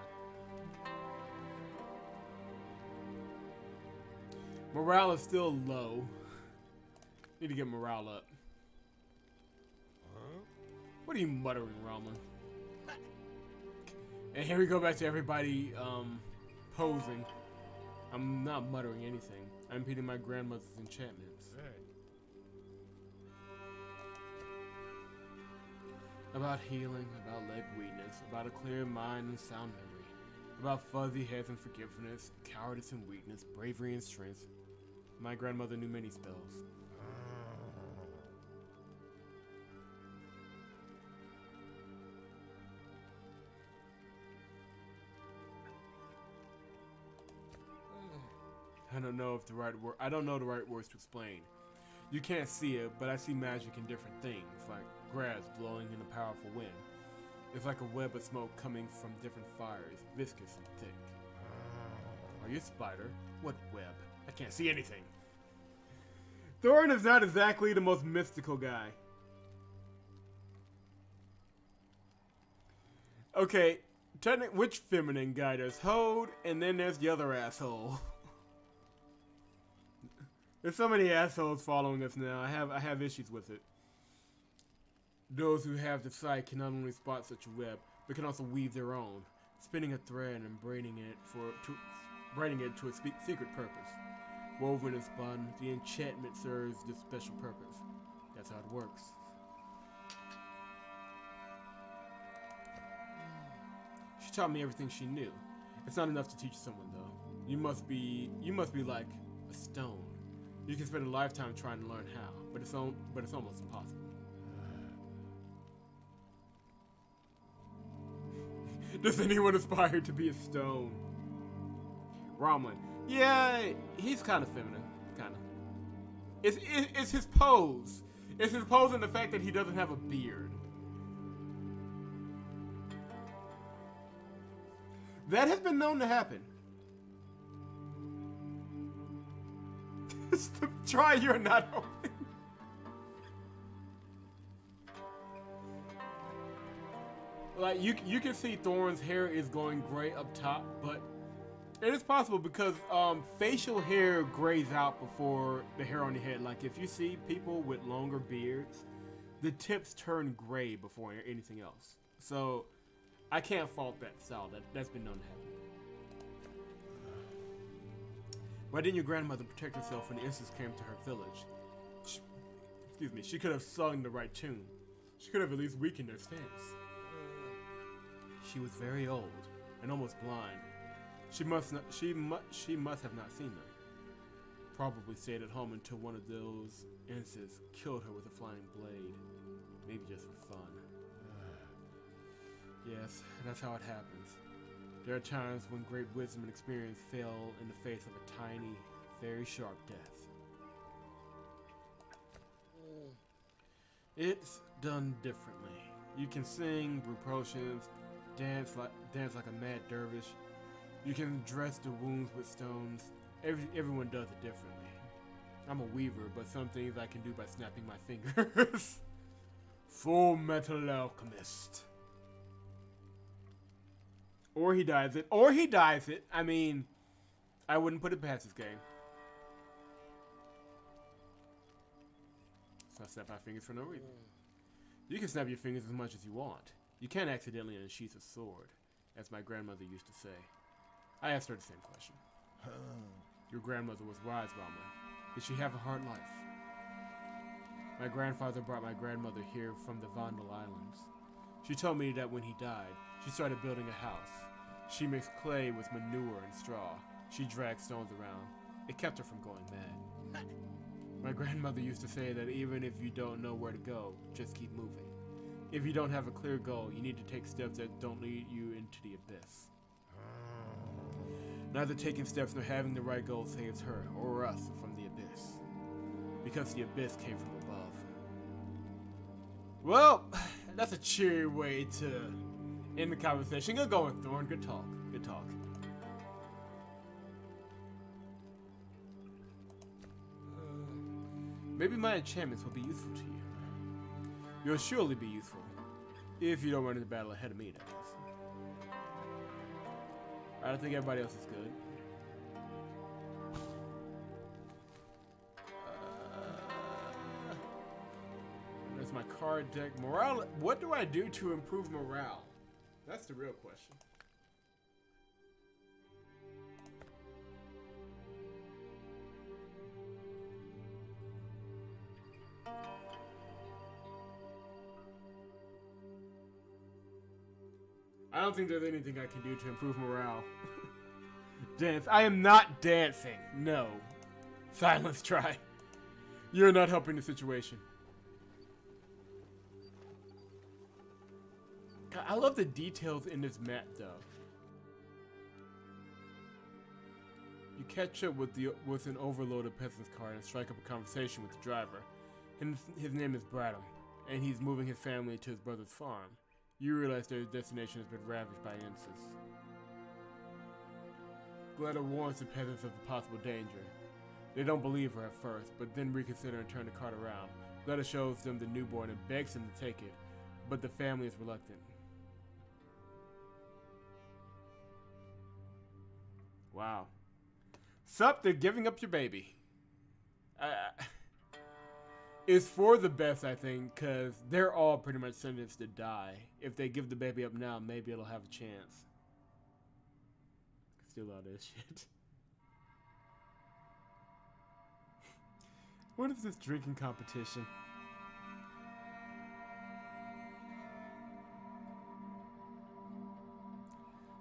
Morale is still low. Need to get morale up. What are you muttering, Raman? And here we go back to everybody posing. I'm not muttering anything. I'm repeating my grandmother's enchantments. About healing, about leg weakness, about a clear mind and sound memory, about fuzzy heads and forgiveness, cowardice and weakness, bravery and strength. My grandmother knew many spells. I don't know the right words to explain. You can't see it, but I see magic in different things, like grass blowing in a powerful wind. It's like a web of smoke coming from different fires, viscous and thick. Are you a spider? What web? I can't see anything. Thorn is not exactly the most mystical guy. Okay, which feminine guy? There's Hode, and then there's the other asshole. There's so many assholes following us now. I have issues with it. Those who have the sight can not only spot such a web, but can also weave their own, spinning a thread and braiding it to a secret purpose. Woven and spun, the enchantment serves this special purpose. That's how it works. She taught me everything she knew. It's not enough to teach someone, though. You must be like a stone. You can spend a lifetime trying to learn how, but it's almost impossible. Does anyone aspire to be a stone? Raman. Yeah, he's kind of feminine. Kind of. It's his pose. It's his pose and the fact that he doesn't have a beard. That has been known to happen. Try you're not open. Like, you can see Thorn's hair is going gray up top, but it is possible because facial hair grays out before the hair on your head. Like, if you see people with longer beards, the tips turn gray before anything else. So I can't fault that style. That's been known to happen. Why didn't your grandmother protect herself when the incidents came to her village? Excuse me. She could have sung the right tune. She could have at least weakened their stance. She was very old and almost blind. She must have not seen them. Probably stayed at home until one of those instances killed her with a flying blade. Maybe just for fun. Yes, that's how it happens. There are times when great wisdom and experience fail in the face of a tiny, very sharp death. It's done differently. You can sing, brew potions, dance like a mad dervish. You can dress the wounds with stones. Everyone does it differently. I'm a weaver, but some things I can do by snapping my fingers. Full Metal Alchemist. Or he dies it. Or he dies it. I mean, I wouldn't put it past this game. So I snap my fingers for no reason. You can snap your fingers as much as you want. You can't accidentally unsheath a sword, as my grandmother used to say. I asked her the same question. Your grandmother was wise, Raman. Did she have a hard life? My grandfather brought my grandmother here from the Vandal Islands. She told me that when he died, she started building a house. She mixed clay with manure and straw. She dragged stones around. It kept her from going mad. My grandmother used to say that even if you don't know where to go, just keep moving. If you don't have a clear goal, you need to take steps that don't lead you into the abyss. Neither taking steps nor having the right goal saves her or us from the abyss. Because the abyss came from above. Well, that's a cheery way to end the conversation. Good going, Thorn. Good talk. Good talk. Maybe my enchantments will be useful to you. You'll surely be useful. If you don't run into battle ahead of me, that is. I don't think everybody else is good. There's my card deck. Morale. What do I do to improve morale? That's the real question. I don't think there's anything I can do to improve morale. Dance. I am not dancing. No. Silence, try. You're not helping the situation. God, I love the details in this map, though. You catch up with an overloaded peasant's cart and strike up a conversation with the driver. His name is Bradham, and he's moving his family to his brother's farm. You realize their destination has been ravaged by Ensis. Gleda warns the peasants of the possible danger. They don't believe her at first, but then reconsider and turn the cart around. Gleda shows them the newborn and begs them to take it, but the family is reluctant. Wow. Sup, they're giving up your baby. It's for the best, I think, because they're all pretty much sentenced to die. If they give the baby up now, maybe it'll have a chance. Steal all this shit. What is this drinking competition?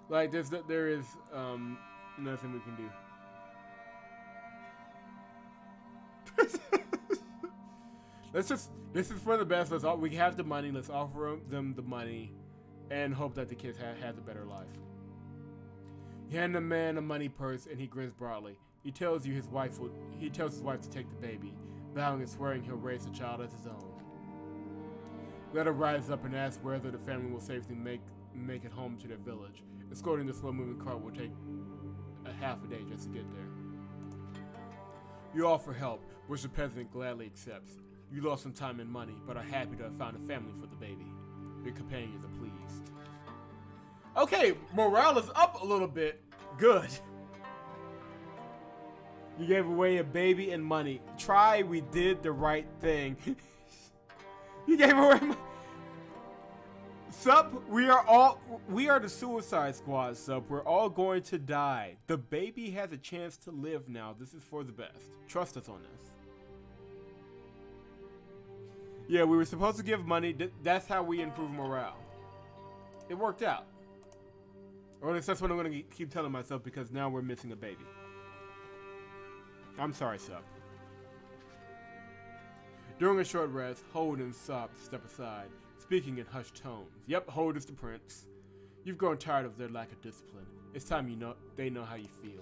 Like, there is nothing we can do. This is for the best. We have the money. Let's offer them the money and hope that the kids has a better life. You hand the man a money purse and he grins broadly. He tells his wife to take the baby, vowing and swearing he'll raise the child as his own. Gleda rises up and asks whether the family will safely make it home to their village. Escorting the slow-moving cart will take a half a day just to get there. You offer help, which the peasant gladly accepts. You lost some time and money, but are happy to have found a family for the baby. Your companions are pleased. Okay, morale is up a little bit. Good. You gave away a baby and money. We did the right thing. You gave away my... Sup, we are the Suicide Squad, Sup. We're all going to die. The baby has a chance to live now. This is for the best. Trust us on this. Yeah, we were supposed to give money. That's how we improve morale. It worked out. Or at least that's what I'm going to keep telling myself, because now we're missing a baby. I'm sorry, Sup. During a short rest, Hold and Sop step aside, speaking in hushed tones. Yep, Hold is the prince. You've grown tired of their lack of discipline. It's time they know how you feel.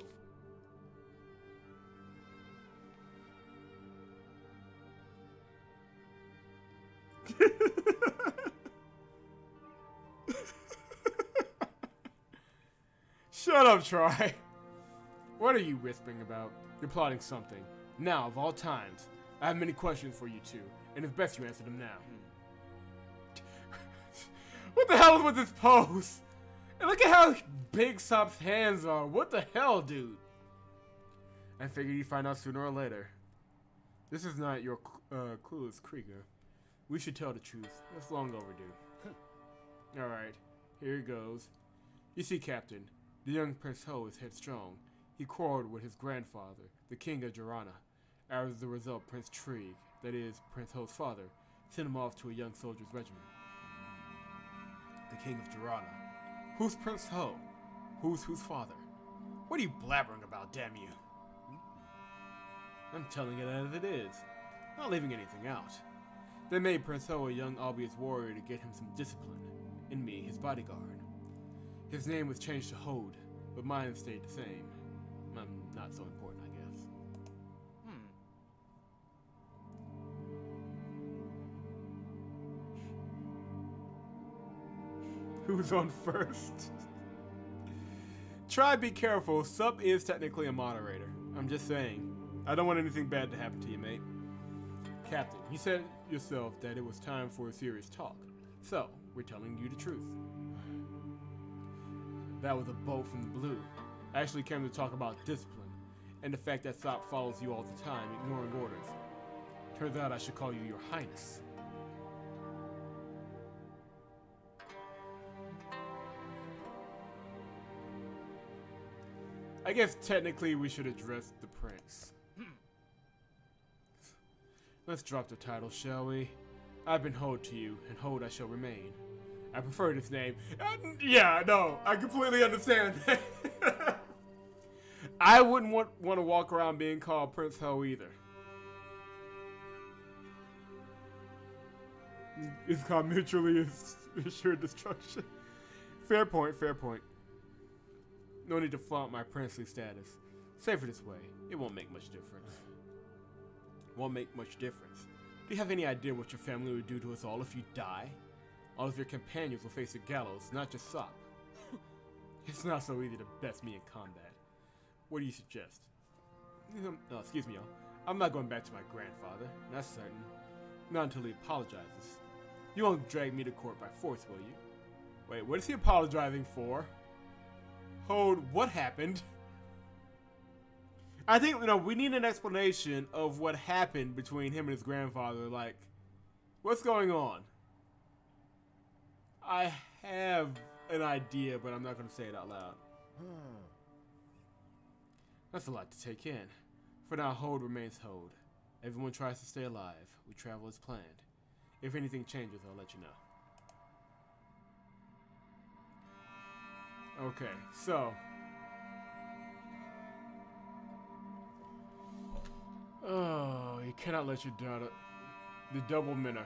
Shut up, Troy. What are you whispering about? You're plotting something. Now, of all times, I have many questions for you two, and it's best you answer them now. What the hell is with this pose? And look at how big Sop's hands are. What the hell, dude? I figured you'd find out sooner or later. This is not your clueless Krieger. We should tell the truth. It's long overdue. Alright, here it goes. You see, Captain, the young Prince Ho is headstrong. He quarreled with his grandfather, the King of Jarana. As a result, Prince Trig, that is, Prince Ho's father, sent him off to a young soldier's regiment. The King of Jarana. Who's Prince Ho? Who's father? What are you blabbering about, damn you? I'm telling it as it is, not leaving anything out. They made Prince Ho a young obvious warrior to get him some discipline, and me, his bodyguard. His name was changed to Hode, but mine stayed the same. I'm not so important, I guess. Who's on first? Try be careful. Sup is technically a moderator. I'm just saying. I don't want anything bad to happen to you, mate. Captain, you said yourself that it was time for a serious talk. So, we're telling you the truth. That was a bolt from the blue. I actually came to talk about discipline, and the fact that Sop follows you all the time, ignoring orders. Turns out I should call you Your Highness. I guess technically we should address the prince. Let's drop the title, shall we? I've been Hode to you, and Hode I shall remain. I prefer this name. Yeah, no, I completely understand. I wouldn't want to walk around being called Prince Ho either. It's called mutually assured destruction. Fair point, fair point. No need to flaunt my princely status. Safer this way. It won't make much difference. Won't make much difference. Do you have any idea what your family would do to us all if you die? All of your companions will face the gallows, not just Sop. It's not so easy to best me in combat. What do you suggest? Oh, excuse me, y'all. I'm not going back to my grandfather, that's certain. Not until he apologizes. You won't drag me to court by force, will you? Wait, what is he apologizing for? Hold, what happened? I think, we need an explanation of what happened between him and his grandfather. Like, what's going on? I have an idea, but I'm not going to say it out loud. That's a lot to take in. For now, Hode remains Hode. Everyone tries to stay alive. We travel as planned. If anything changes, I'll let you know. Okay, so... Oh, you cannot let your daughter... The double minnow.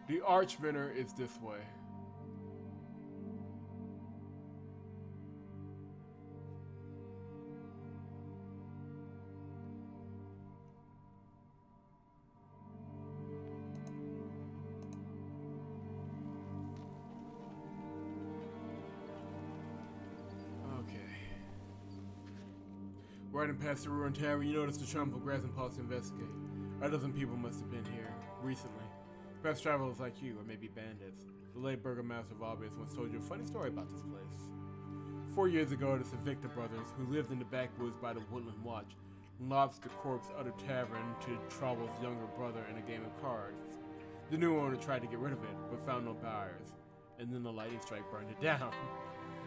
The Archvinner is this way. Riding past the ruined tavern, you notice the trample grass and pause to investigate. A dozen people must have been here recently. Perhaps travelers like you, or maybe bandits. The late Burgomaster of Obvious once told you a funny story about this place. 4 years ago, the Savicta brothers, who lived in the backwoods by the Woodland Watch, and lobs the corpse out of tavern to Trouble's younger brother in a game of cards. The new owner tried to get rid of it, but found no buyers, and then the lightning strike burned it down.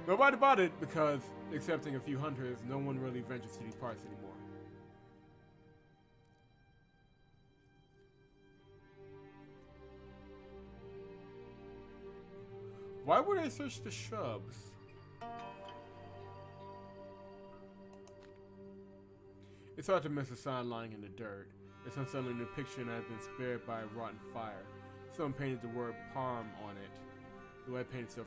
Nobody bought it because, excepting a few hunters, no one really ventures to these parts anymore. Why would I search the shrubs? It's hard to miss a sign lying in the dirt. It's unsettling depiction has been spared by a rotten fire. Someone painted the word palm on it. The white paint is so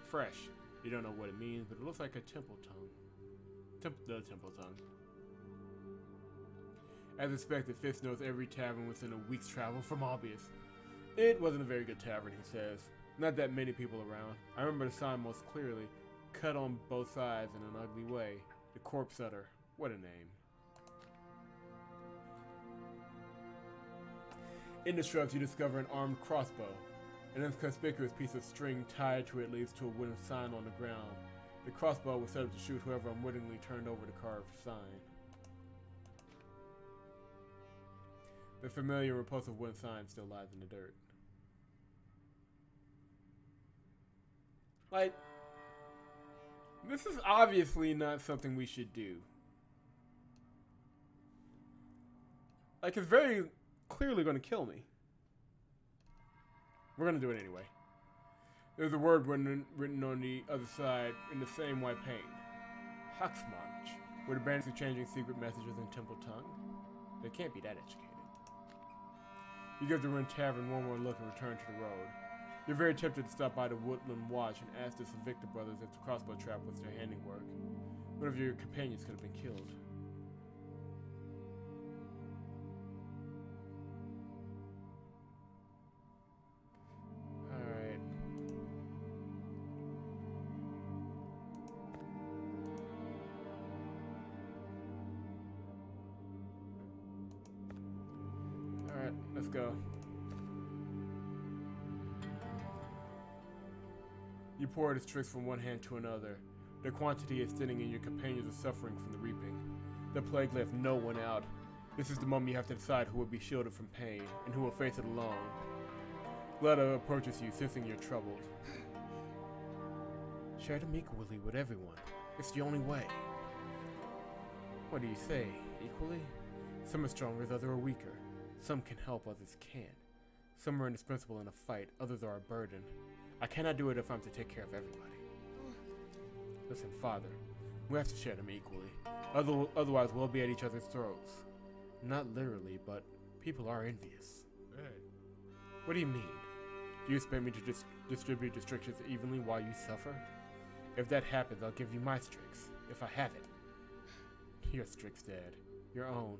fresh. You don't know what it means, but it looks like a temple tongue. The temple tongue. As expected, Fitz knows every tavern within a week's travel from Albius. It wasn't a very good tavern, he says. Not that many people around. I remember the sign most clearly. Cut on both sides in an ugly way. The Corpse Setter. What a name. In the shrubs, you discover an armed crossbow. An inconspicuous piece of string tied to it leads to a wooden sign on the ground. The crossbow was set up to shoot whoever unwittingly turned over the carved sign. The familiar and repulsive wooden sign still lies in the dirt. Like, this is obviously not something we should do. Like, it's very clearly going to kill me. We're going to do it anyway. There's a word written on the other side in the same white paint. Haxmanch. Were the bandits exchanging secret messages in Temple tongue? They can't be that educated. You give the Ruined Tavern one more look and return to the road. You're very tempted to stop by the Woodland Watch and ask the Victor brothers if the crossbow trap was their handiwork. One of your companions could have been killed. Alright. Alright, let's go. You pour the tricks from one hand to another. The quantity is thinning and your companions are suffering from the reaping. The plague left no one out. This is the moment you have to decide who will be shielded from pain, and who will face it alone. Gletta approaches you, sensing you're troubled. Share them equally with everyone. It's the only way. What do you say? Equally? Some are stronger, others are weaker. Some can help, others can't. Some are indispensable in a fight, others are a burden. I cannot do it if I'm to take care of everybody. Listen, Father, we have to share them equally. Otherwise, we'll be at each other's throats. Not literally, but people are envious. Right. What do you mean? Do you expect me to distribute the strixes evenly while you suffer? If that happens, I'll give you my strix, if I have it. Your strix, Dad. Your own.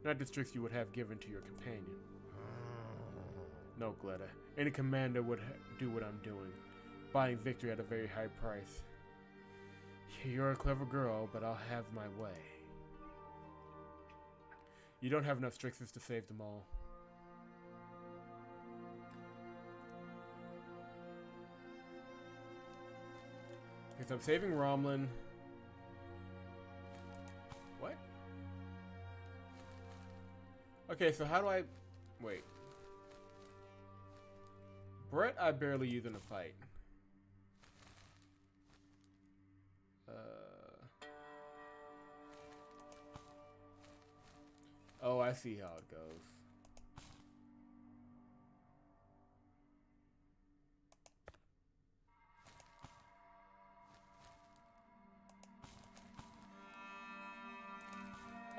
Not the strix you would have given to your companion. No, Gletta. Any commander would do what I'm doing. Buying victory at a very high price. You're a clever girl, but I'll have my way. You don't have enough strixes to save them all. Because I'm saving Romlin. What? Okay, so how do I... Wait. Brett, I barely use in a fight. Oh, I see how it goes.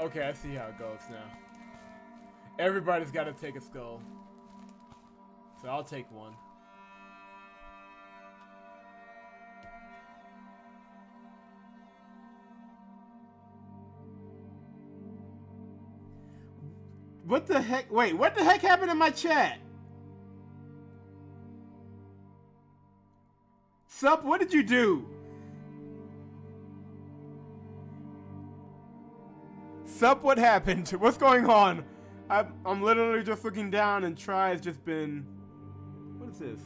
Okay, I see how it goes now. Everybody's got to take a skull. So I'll take one. What the heck? Wait, what the heck happened in my chat? Sup, what did you do? Sup, what happened? What's going on? I'm literally just looking down and Try has just been... What is this?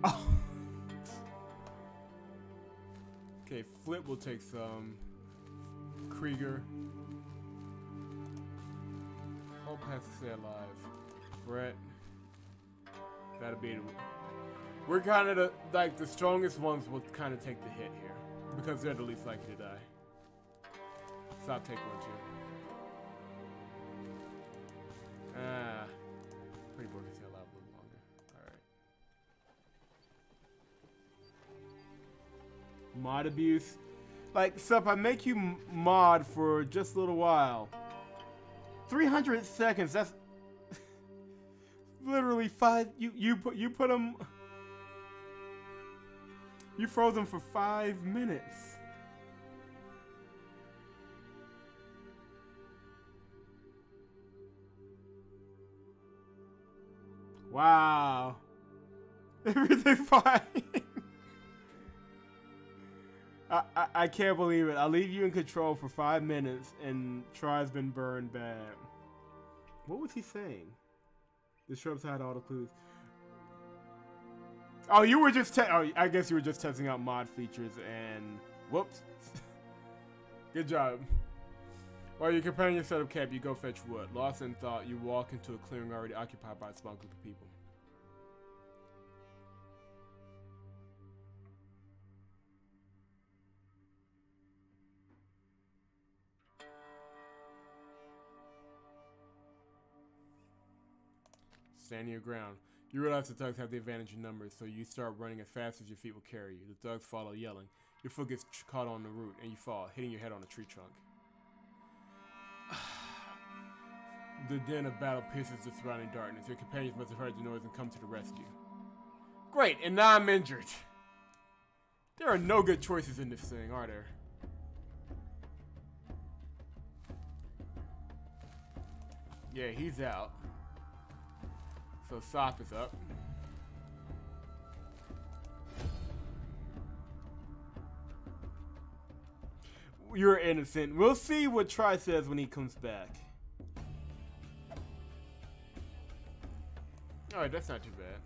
Oh. Okay, Flip will take some. Krieger. Hope has to stay alive. Brett. That'll be it. We're kind of the strongest ones will kind of take the hit here because they're the least likely to die. Stop, take one too. Pretty boy can stay alive a little longer. All right. Mod abuse. Like, sup, I make you mod for just a little while. 300 seconds. That's literally 5. You put them. You froze them for 5 minutes. Wow. Everything fine. I can't believe it. I'll leave you in control for 5 minutes and Try's been burned bad. What was he saying? The shrubs had all the clues. Oh, you were just I guess you were just testing out mod features and whoops. Good job. While you're preparing your setup camp, you go fetch wood. Lost in thought, you walk into a clearing already occupied by a small group of people. Stand your ground. You realize the thugs have the advantage in numbers, so you start running as fast as your feet will carry you. The thugs follow, yelling. Your foot gets caught on the root, and you fall, hitting your head on a tree trunk. The din of battle pierces the surrounding darkness. Your companions must have heard the noise and come to the rescue. Great, and now I'm injured. There are no good choices in this thing, are there? Yeah, he's out. So Sop is up. You're innocent. We'll see what Try says when he comes back. Alright, that's not too bad.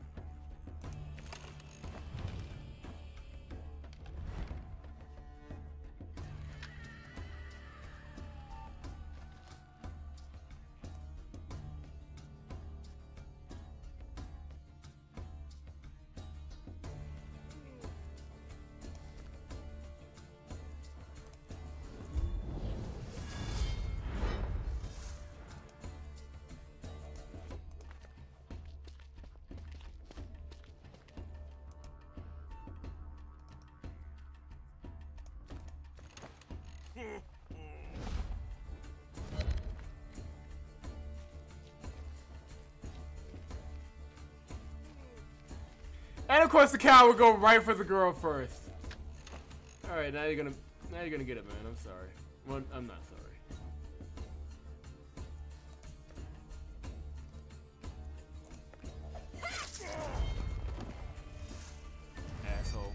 And of course the cow will go right for the girl first. Alright, now you're gonna get it, man. I'm sorry. Well, I'm not sorry. Asshole.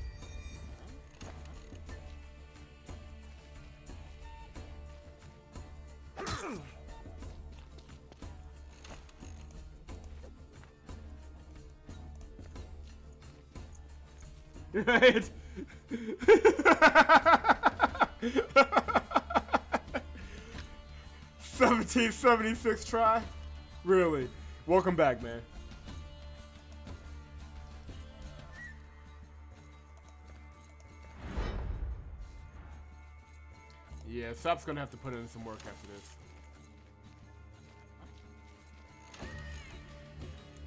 Right? 1776 try? Really? Welcome back, man. Yeah, Sop's gonna have to put in some work after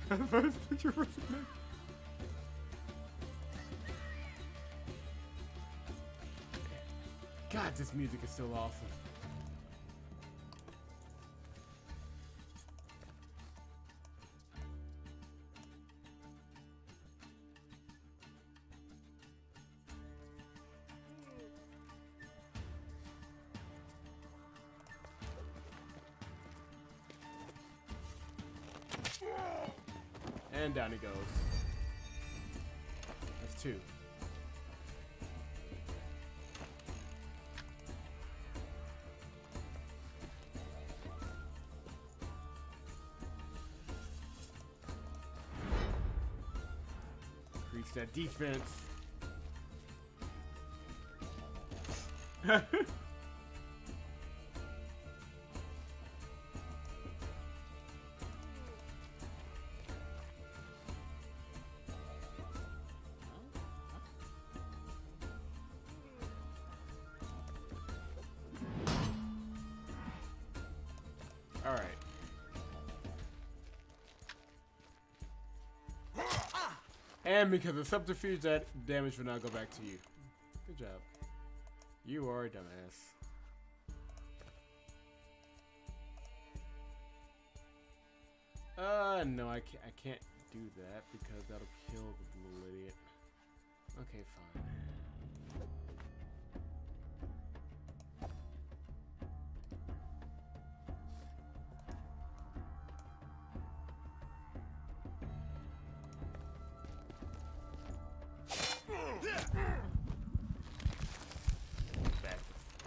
this. First picture was God, this music is still awesome. And down he goes. That's 2. Increase that defense. And because of subterfuge, that damage will now go back to you. Good job. You are a dumbass. No, I can't do that because that'll kill the little idiot. Okay, fine.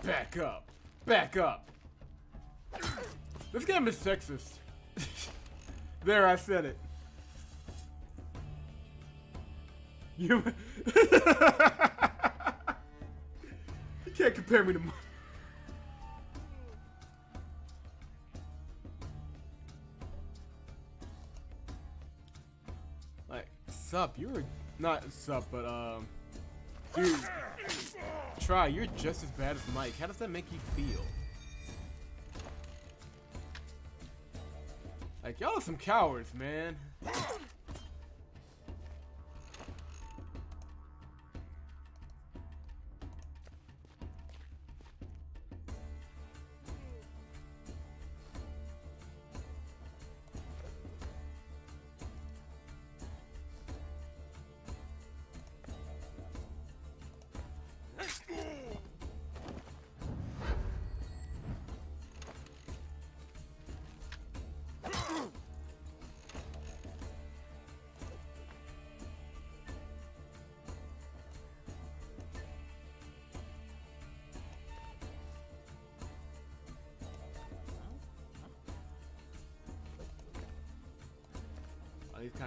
Back up. Back up. This game is sexist. There, I said it. You can't compare me to like sup, you're not sup, but dude, try, you're just as bad as Mike. How does that make you feel? Like, y'all are some cowards, man.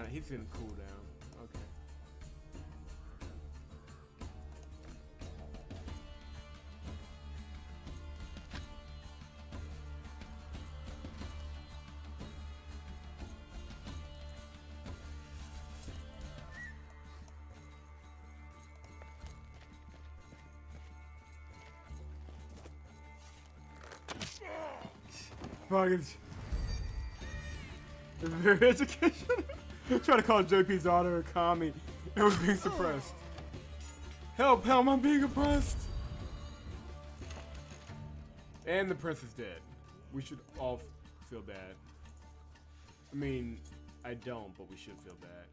He's gonna cool down. Okay. Fuck it. It's very educational. Trying to call JP's daughter a commie. It was being suppressed. Help, help, I'm being oppressed. And the prince is dead. We should all feel bad. I mean, I don't, but we should feel bad.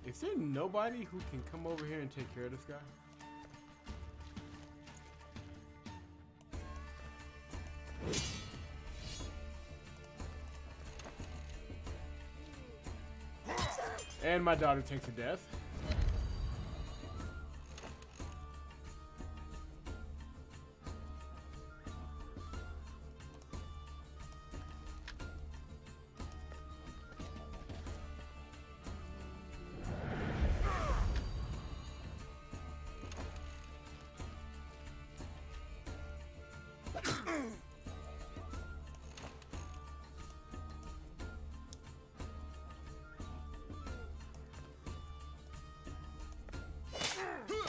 Is there nobody who can come over here and take care of this guy? And my daughter takes a death.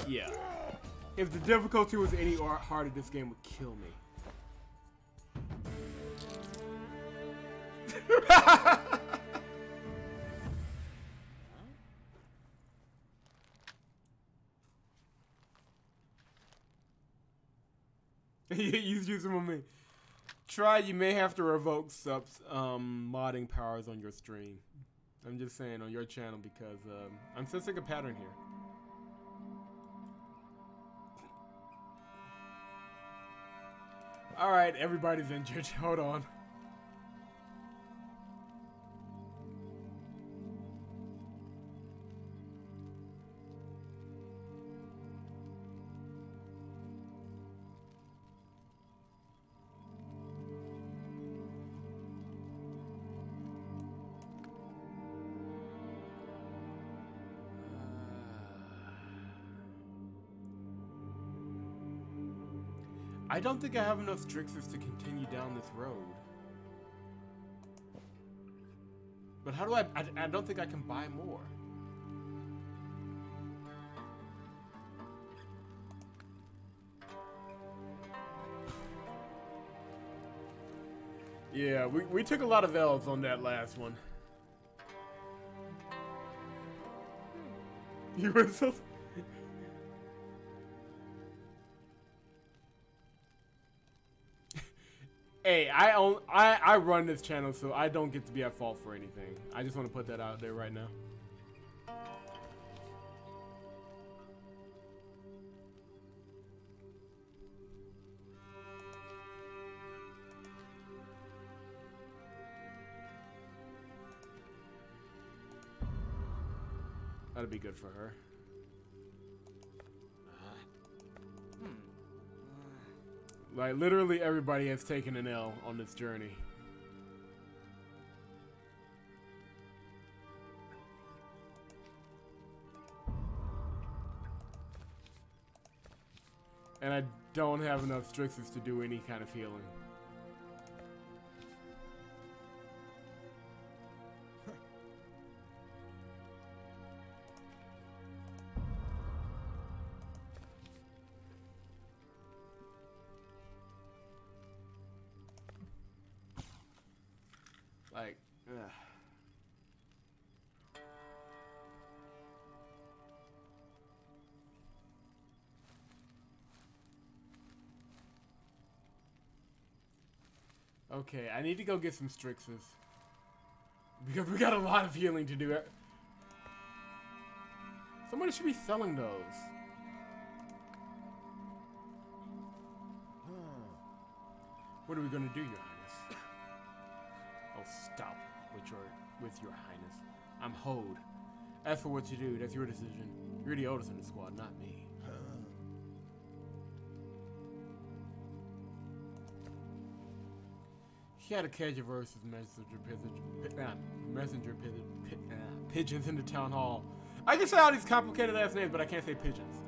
Yeah. If the difficulty was any harder, this game would kill me. Use them on me. Try, you may have to revoke subs modding powers on your stream. I'm just saying on your channel because I'm sensing a pattern here. Alright, everybody's injured. Hold on. I don't think I have enough Strixes to continue down this road. But how do I don't think I can buy more. Yeah, we took a lot of L's on that last one. You were so... Hey, I run this channel, so I don't get to be at fault for anything. I just want to put that out there right now. That'd be good for her. Like, literally everybody has taken an L on this journey. And I don't have enough Strixes to do any kind of healing. Like, ugh. Okay, I need to go get some Strixes. Because we got a lot of healing to do. Somebody should be selling those. What are we gonna do, Your Highness? Oh, stop with your Highness. I'm Hode. As for what you do, that's your decision. You're the oldest in the squad, not me. He had a cage of versus pigeons in the town hall. I can say all these complicated ass names, but I can't say pigeons.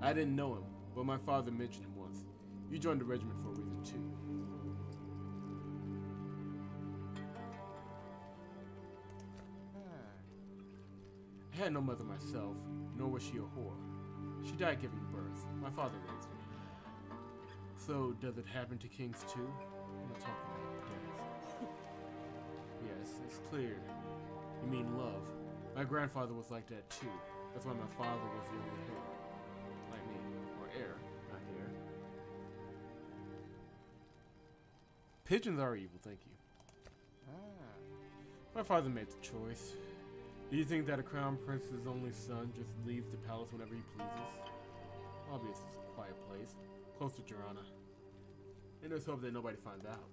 I didn't know him, but my father mentioned him once. You joined the regiment for a reason too. I had no mother myself, nor was she a whore. She died giving birth. My father raised me. So, does it happen to kings too? I'm not talking about death. Yes, it's clear. You mean love. My grandfather was like that too. That's why my father was the only heir. Like me. Or heir, not heir. Pigeons are evil, thank you. My father made the choice. Do you think that a crown prince's only son just leaves the palace whenever he pleases? Obviously, it's a quiet place, close to Tirana. And let's hope that nobody finds out.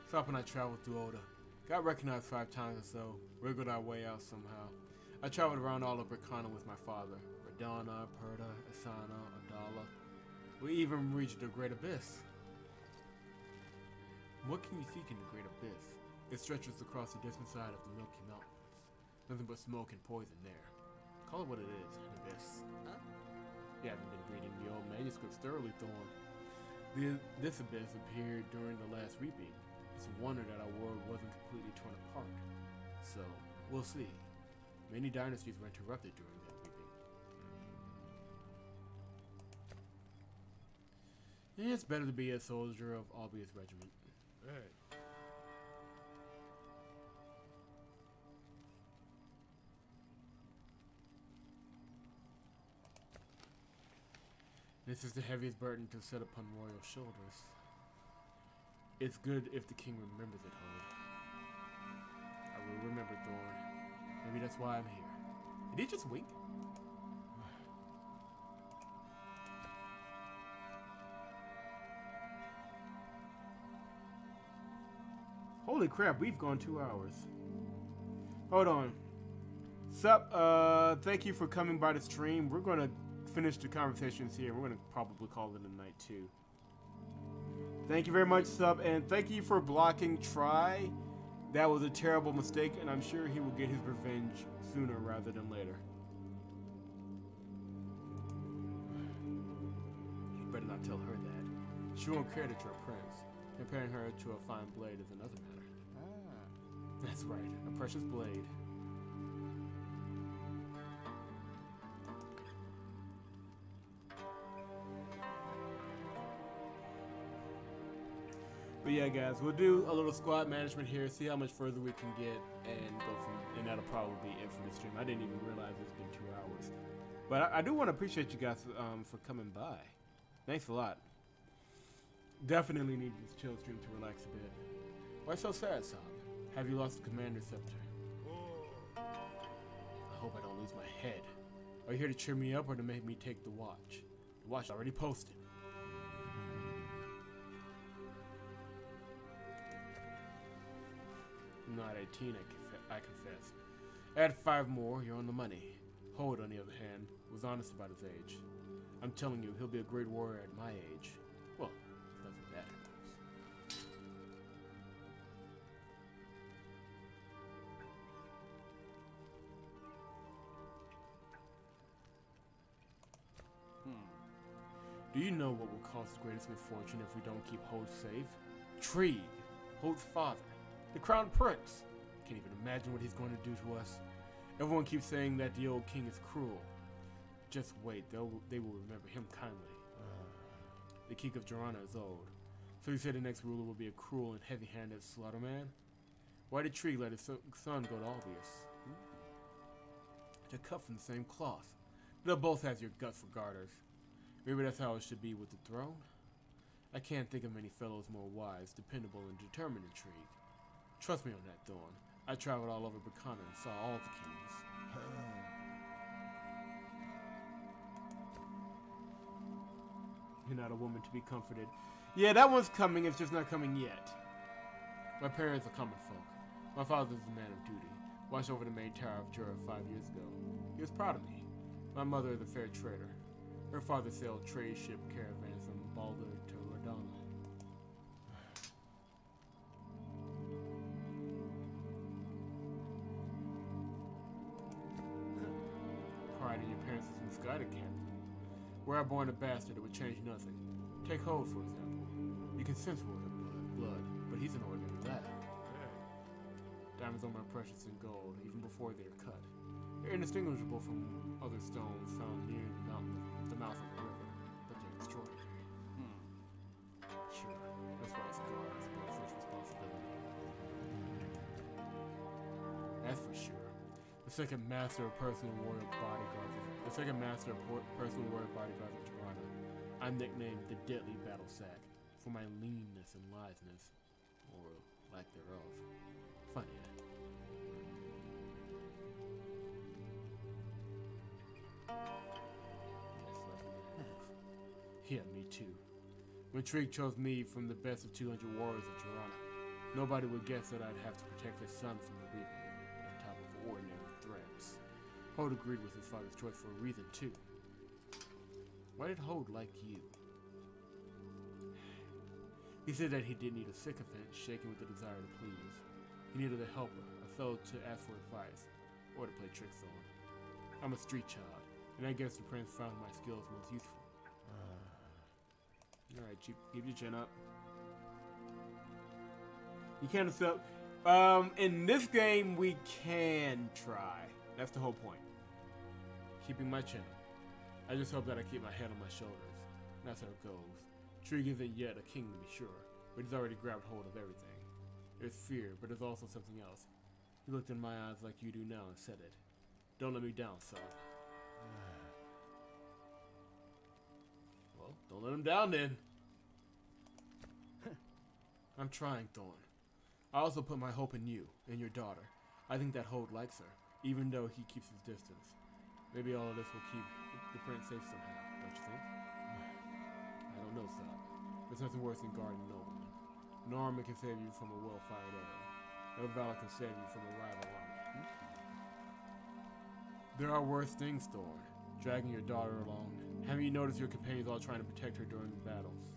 Sop and I traveled through Oda. Got recognized 5 times or so, wriggled our way out somehow. I traveled around all of Rakana with my father. Radana, Perda, Asana, Adala. We even reached the Great Abyss. What can you seek in the Great Abyss? It stretches across the distant side of the Milky Mountains. Nothing but smoke and poison there. Call it what it is, an abyss. Huh? You haven't been reading the old manuscripts thoroughly, Thorn. This abyss appeared during the last reaping. It's a wonder that our world wasn't completely torn apart. So, we'll see. Many dynasties were interrupted during that reaping. It's better to be a soldier of Albius Regiment. Right. This is the heaviest burden to set upon royal shoulders. It's good if the king remembers it, Hode. I will remember, Thorn. Maybe that's why I'm here. Did he just wink? Holy crap, we've gone 2 hours. Hold on. Sup, thank you for coming by the stream. We're gonna finish the conversations here. We're gonna probably call it a night too. Thank you very much, Sup, and thank you for blocking Try. That was a terrible mistake, and I'm sure he will get his revenge sooner rather than later. You better not tell her that. She won't care that you're a prince. Comparing her to a fine blade is another matter. That's right, a precious blade. But yeah, guys, we'll do a little squad management here, see how much further we can get, and go from. And that'll probably be it for the stream. I didn't even realize it's been 2 hours. But I do want to appreciate you guys for coming by. Thanks a lot. Definitely need this chill stream to relax a bit. Why so sad, Saab? Have you lost the commander scepter? I hope I don't lose my head. Are you here to cheer me up or to make me take the watch? The watch already posted. I'm not 18, I confess. Add 5 more, you're on the money. Hode, on the other hand, was honest about his age. I'm telling you, he'll be a great warrior at my age. Well, it doesn't matter. Do you know what will cause the greatest misfortune if we don't keep Hode safe? Trigue, Hode's father, the crown prince. Can't even imagine what he's going to do to us. Everyone keeps saying that the old king is cruel. Just wait, they will remember him kindly. The king of Jirana is old, so you say the next ruler will be a cruel and heavy-handed slaughterman? Why did Trigue let his son go to Albius? They're cut from the same cloth. They'll both have your guts for garters. Maybe that's how it should be with the throne. I can't think of many fellows more wise, dependable, and determined than Trigue. Trust me on that, Thorn. I traveled all over Bracana and saw all the kings. You're not a woman to be comforted. Yeah, that one's coming, it's just not coming yet. My parents are common folk. My father is a man of duty. Watched over the main tower of Jura 5 years ago. He was proud of me. My mother is a fair trader. Her father sailed trade ship caravans from Balder to Radana. Pride in your parents is misguided, Captain. Were I born a bastard, it would change nothing. Take Hode, for example. You can sense royal blood, but he's an ordinary lad. Diamonds are more precious than gold, even before they're cut. They're indistinguishable from other stones found near the mouth of the river, but they're extraordinary. Sure, that's why it's guards bear such responsibility. That's for sure. The second master of personal warrior bodyguards of Jirana. I'm nicknamed the Deadly Battle Sack for my leanness and litheness, or lack thereof. Funny, eh? Yeah, me too. When Trigue chose me from the best of 200 warriors of Jirana, nobody would guess that I'd have to protect his son from the Reaping, on top of ordinary threats. Hode agreed with his father's choice for a reason, too. Why did Hode like you? He said that he didn't need a sycophant shaken with the desire to please. He needed a helper, a fellow to ask for advice, or to play tricks on. I'm a street child, and I guess the prince found my skills most useful. Alright, keep your chin up. You can't accept. In this game, we can try. That's the whole point. Keeping my chin up. I just hope that I keep my head on my shoulders. That's how it goes. Trigue isn't yet a king to be sure, but he's already grabbed hold of everything. There's fear, but there's also something else. He looked in my eyes like you do now and said it. Don't let me down, son. Well, don't let him down then. I'm trying, Thorn. I also put my hope in you, and your daughter. I think that Hode likes her, even though he keeps his distance. Maybe all of this will keep the prince safe somehow, don't you think? I don't know, Saab. There's nothing worse than guarding a nobleman. No armor can save you from a well-fired arrow. No valor can save you from a rival army. There are worse things, Thorn. Dragging your daughter along. Haven't you noticed your companions all trying to protect her during the battles?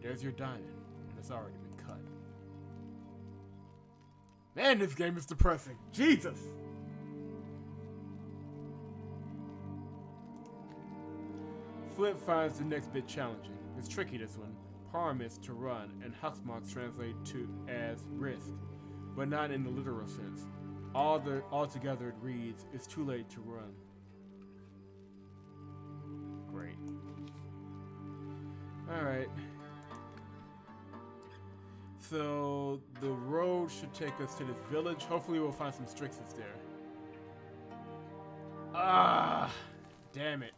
There's your diamond, and it's already been cut. Man, this game is depressing. Jesus! Flip finds the next bit challenging. It's tricky, this one. Parm is to run, and Huxmarks translate to as risk, but not in the literal sense. Altogether it reads, it's too late to run. Great. Alright. So the road should take us to this village. Hopefully we'll find some Strixes there. Ah, damn it.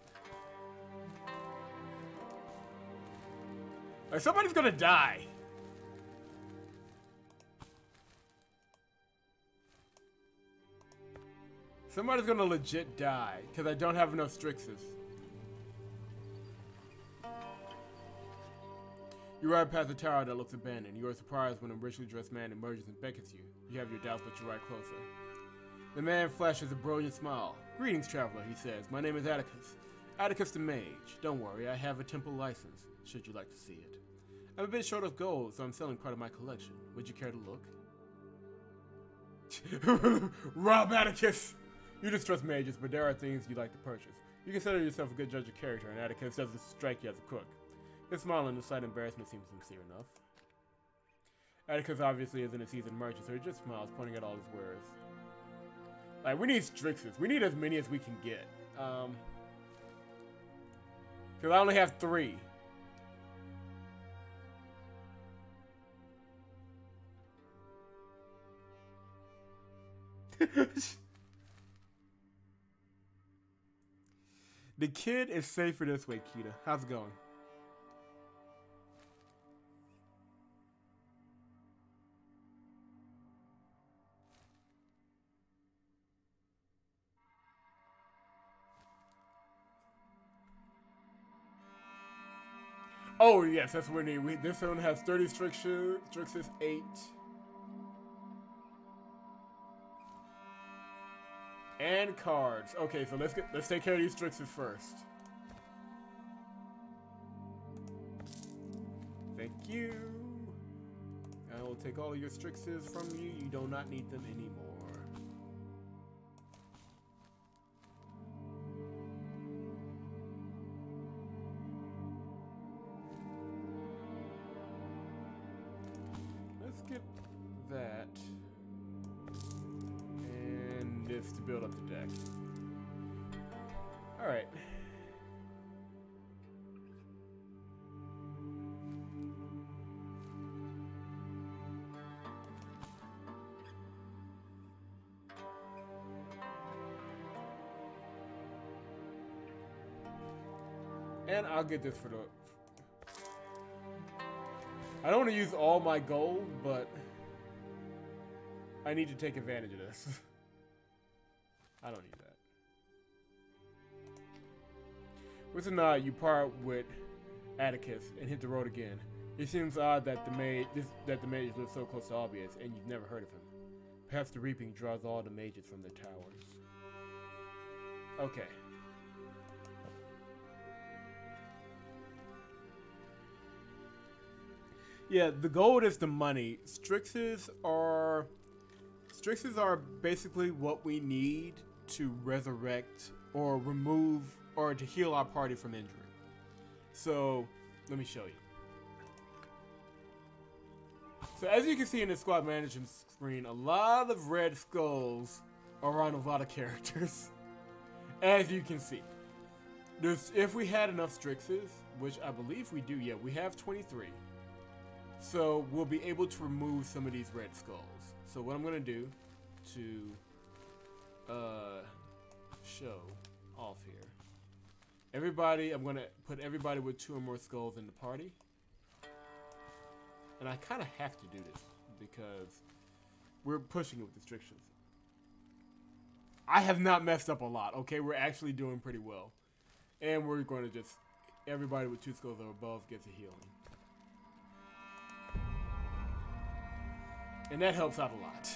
Like, somebody's gonna die. Somebody's gonna legit die because I don't have enough Strixes. You ride past a tower that looks abandoned. You are surprised when a richly dressed man emerges and beckons you. You have your doubts, but you ride closer. The man flashes a brilliant smile. Greetings, traveler, he says. My name is Atticus. Atticus the Mage. Don't worry, I have a temple license, should you like to see it. I'm a bit short of gold, so I'm selling part of my collection. Would you care to look? Rob Atticus! You distrust mages, but there are things you like to purchase. You consider yourself a good judge of character, and Atticus doesn't strike you as a crook. His smile and the slight embarrassment seems sincere enough. Atticus obviously isn't a seasoned merchant, so he just smiles, pointing at all his wares. Like, we need Strixes. We need as many as we can get. Because I only have 3. The kid is safer this way, Kita. How's it going? Oh, yes, that's what we need. This one has 30 Strixes, 8. And cards. Okay, so let's take care of these Strixes first. Thank you. I will take all of your Strixes from you. You do not need them anymore. Let's get that. And this to build up the deck. Alright. And I'll get this for the... I don't want to use all my gold, but I need to take advantage of this. I don't need that. With a nod, you part with Atticus and hit the road again. It seems odd that the mage lives so close to Albius, and you've never heard of him. Perhaps the reaping draws all the mages from their towers. Okay. Yeah, the gold is the money. Strixes are basically what we need to resurrect or remove or to heal our party from injury. So, let me show you. So as you can see in the squad management screen, a lot of red skulls are on a lot of characters. As you can see. If we had enough Strixes, which I believe we do, yeah, we have 23. So we'll be able to remove some of these red skulls. So what I'm going to do to show off here. Everybody, I'm going to put everybody with 2 or more skulls in the party. And I kind of have to do this because we're pushing it with restrictions. I have not messed up a lot, okay? We're actually doing pretty well. And we're going to just, everybody with 2 skulls or above gets a healing. And that helps out a lot.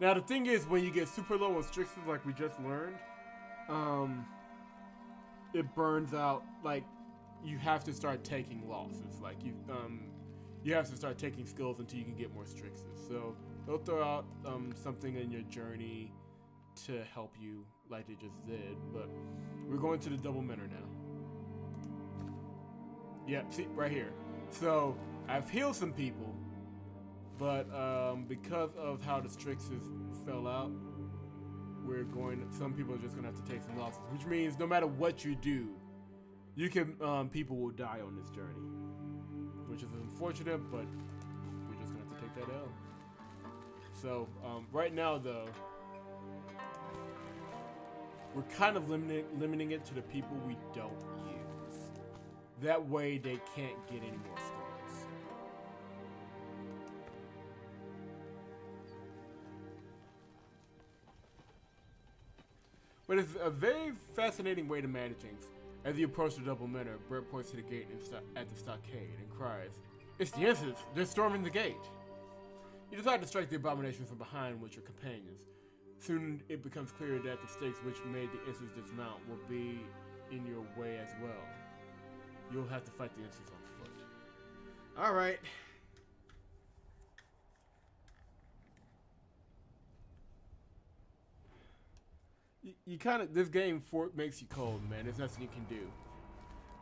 Now the thing is, when you get super low on Strixes like we just learned, it burns out, like, you have to start taking losses. Like, you have to start taking skills until you can get more Strixes. So they'll throw out something in your journey to help you, like they just did. But we're going to the double mentor now. Yep, see, right here. So I've healed some people, but because of how the Strixes fell out, some people are just gonna have to take some losses. Which means no matter what you do, You can, people will die on this journey, which is unfortunate, but we're just gonna have to take that L. So, right now though, we're kind of limiting it to the people we don't use. That way they can't get any more scores. But it's a very fascinating way to manage things. As you approach the double manor, Brett points to the gate at the stockade and cries, "It's the Instants! They're storming the gate!" You decide to strike the abomination from behind with your companions. Soon it becomes clear that the stakes which made the Instants dismount will be in your way as well. You'll have to fight the Instants on foot. Alright. You kind of, this game makes you cold, man. There's nothing you can do.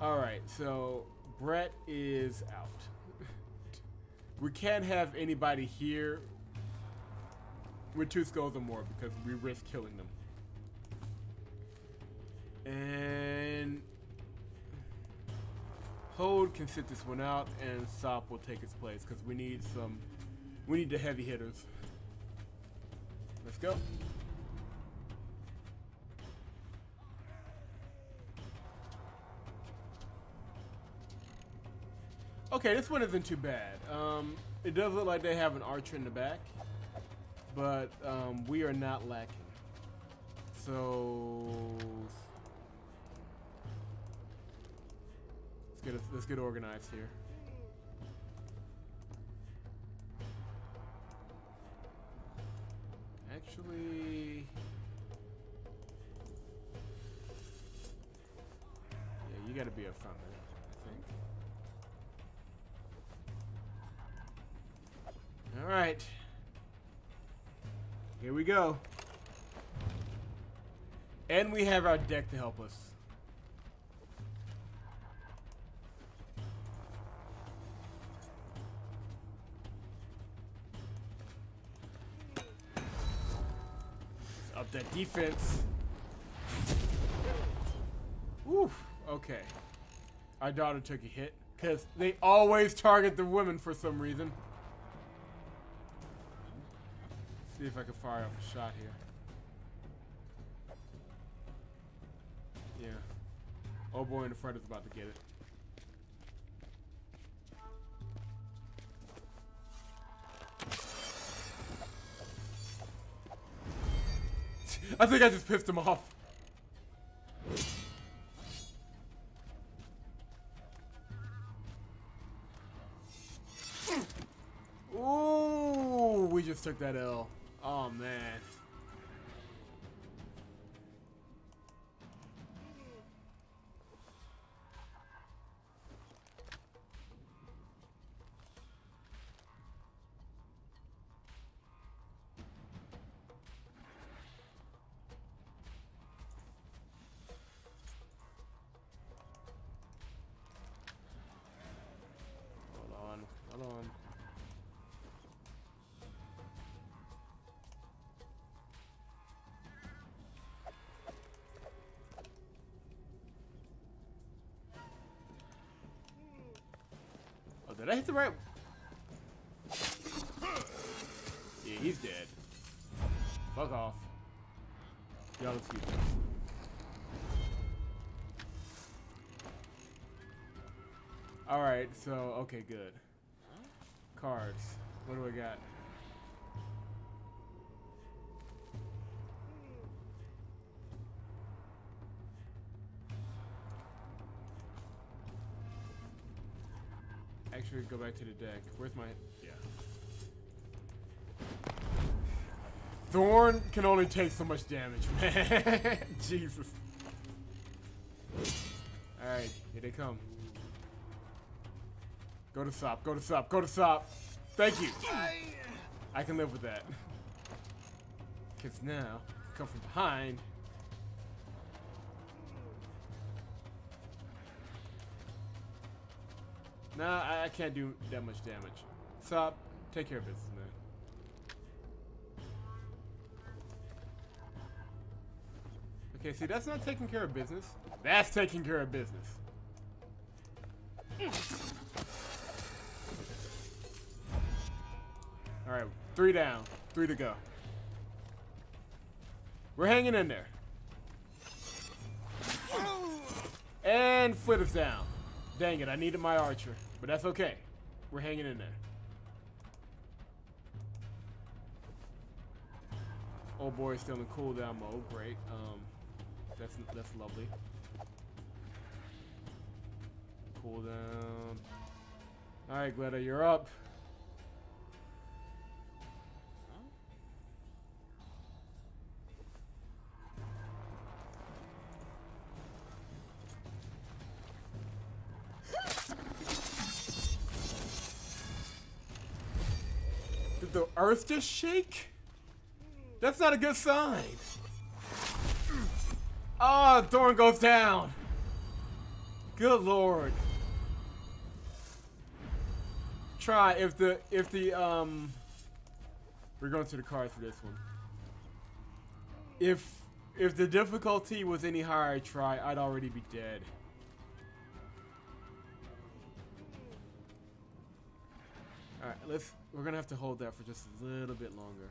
Alright, so Brett is out. We can't have anybody here with 2 skulls or more because we risk killing them. And Hold can sit this one out, and Sop will take its place because we need the heavy hitters. Let's go. Okay, this one isn't too bad. It does look like they have an archer in the back, but we are not lacking. So let's get organized here. Actually, yeah, you gotta be up front, man, I think. All right, here we go. And we have our deck to help us. Let's up that defense. Oof, okay. Our daughter took a hit because they always target the women for some reason. See if I can fire off a shot here. Yeah. Oh boy in the front is about to get it. I think I just pissed him off. Ooh, we just took that L. Oh man. Hold on. Oh, did I hit the right? Yeah, he's dead. Fuck off. Y'all excuse me. Alright, so, okay, good. Cards. What do I got? Actually, go back to the deck. Where's my... Yeah. Thorn can only take so much damage, man. Jesus. Alright, here they come. Go to Sop, go to Sop, go to Sop. Thank you. I can live with that. Because now, come from behind. Nah, I can't do that much damage. Sop, take care of business, man. Okay, see, that's not taking care of business. That's taking care of business. Alright, 3 down. 3 to go. We're hanging in there. And Flit is down. Dang it, I needed my archer. But that's okay. We're hanging in there. Old boy is still in cooldown mode. Great. That's lovely. Cooldown. Alright, Gletta, you're up. Did the earth just shake? That's not a good sign. Ah, Thorn goes down. Good lord. Try if the we're going to the cards for this one. If the difficulty was any higher, try, I'd already be dead. Alright, we're gonna have to hold that for just a little bit longer.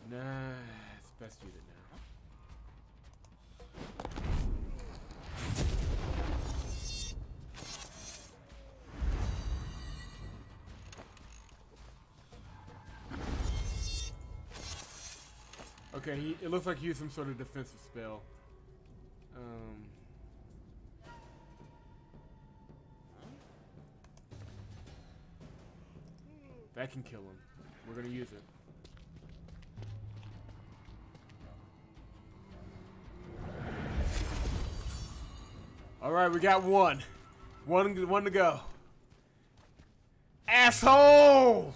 Nah, it's best unit now. Okay, it looks like he used some sort of defensive spell. That can kill him. We're gonna use it. Alright, we got one. One to go. Asshole!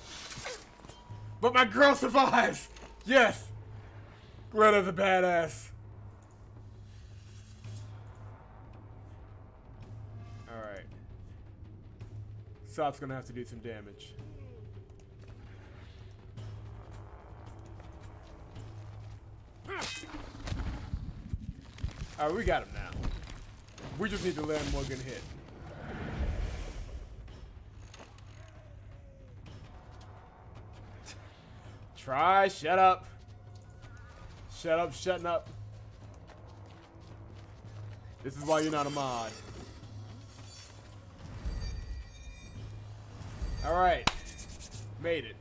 But my girl survives! Yes! Greta the badass. Alright. Sop's gonna have to do some damage. Alright, we got him now. We just need to land one good hit. Try, shut up. Shut up, shutting up. This is why you're not a mod. Alright. Made it.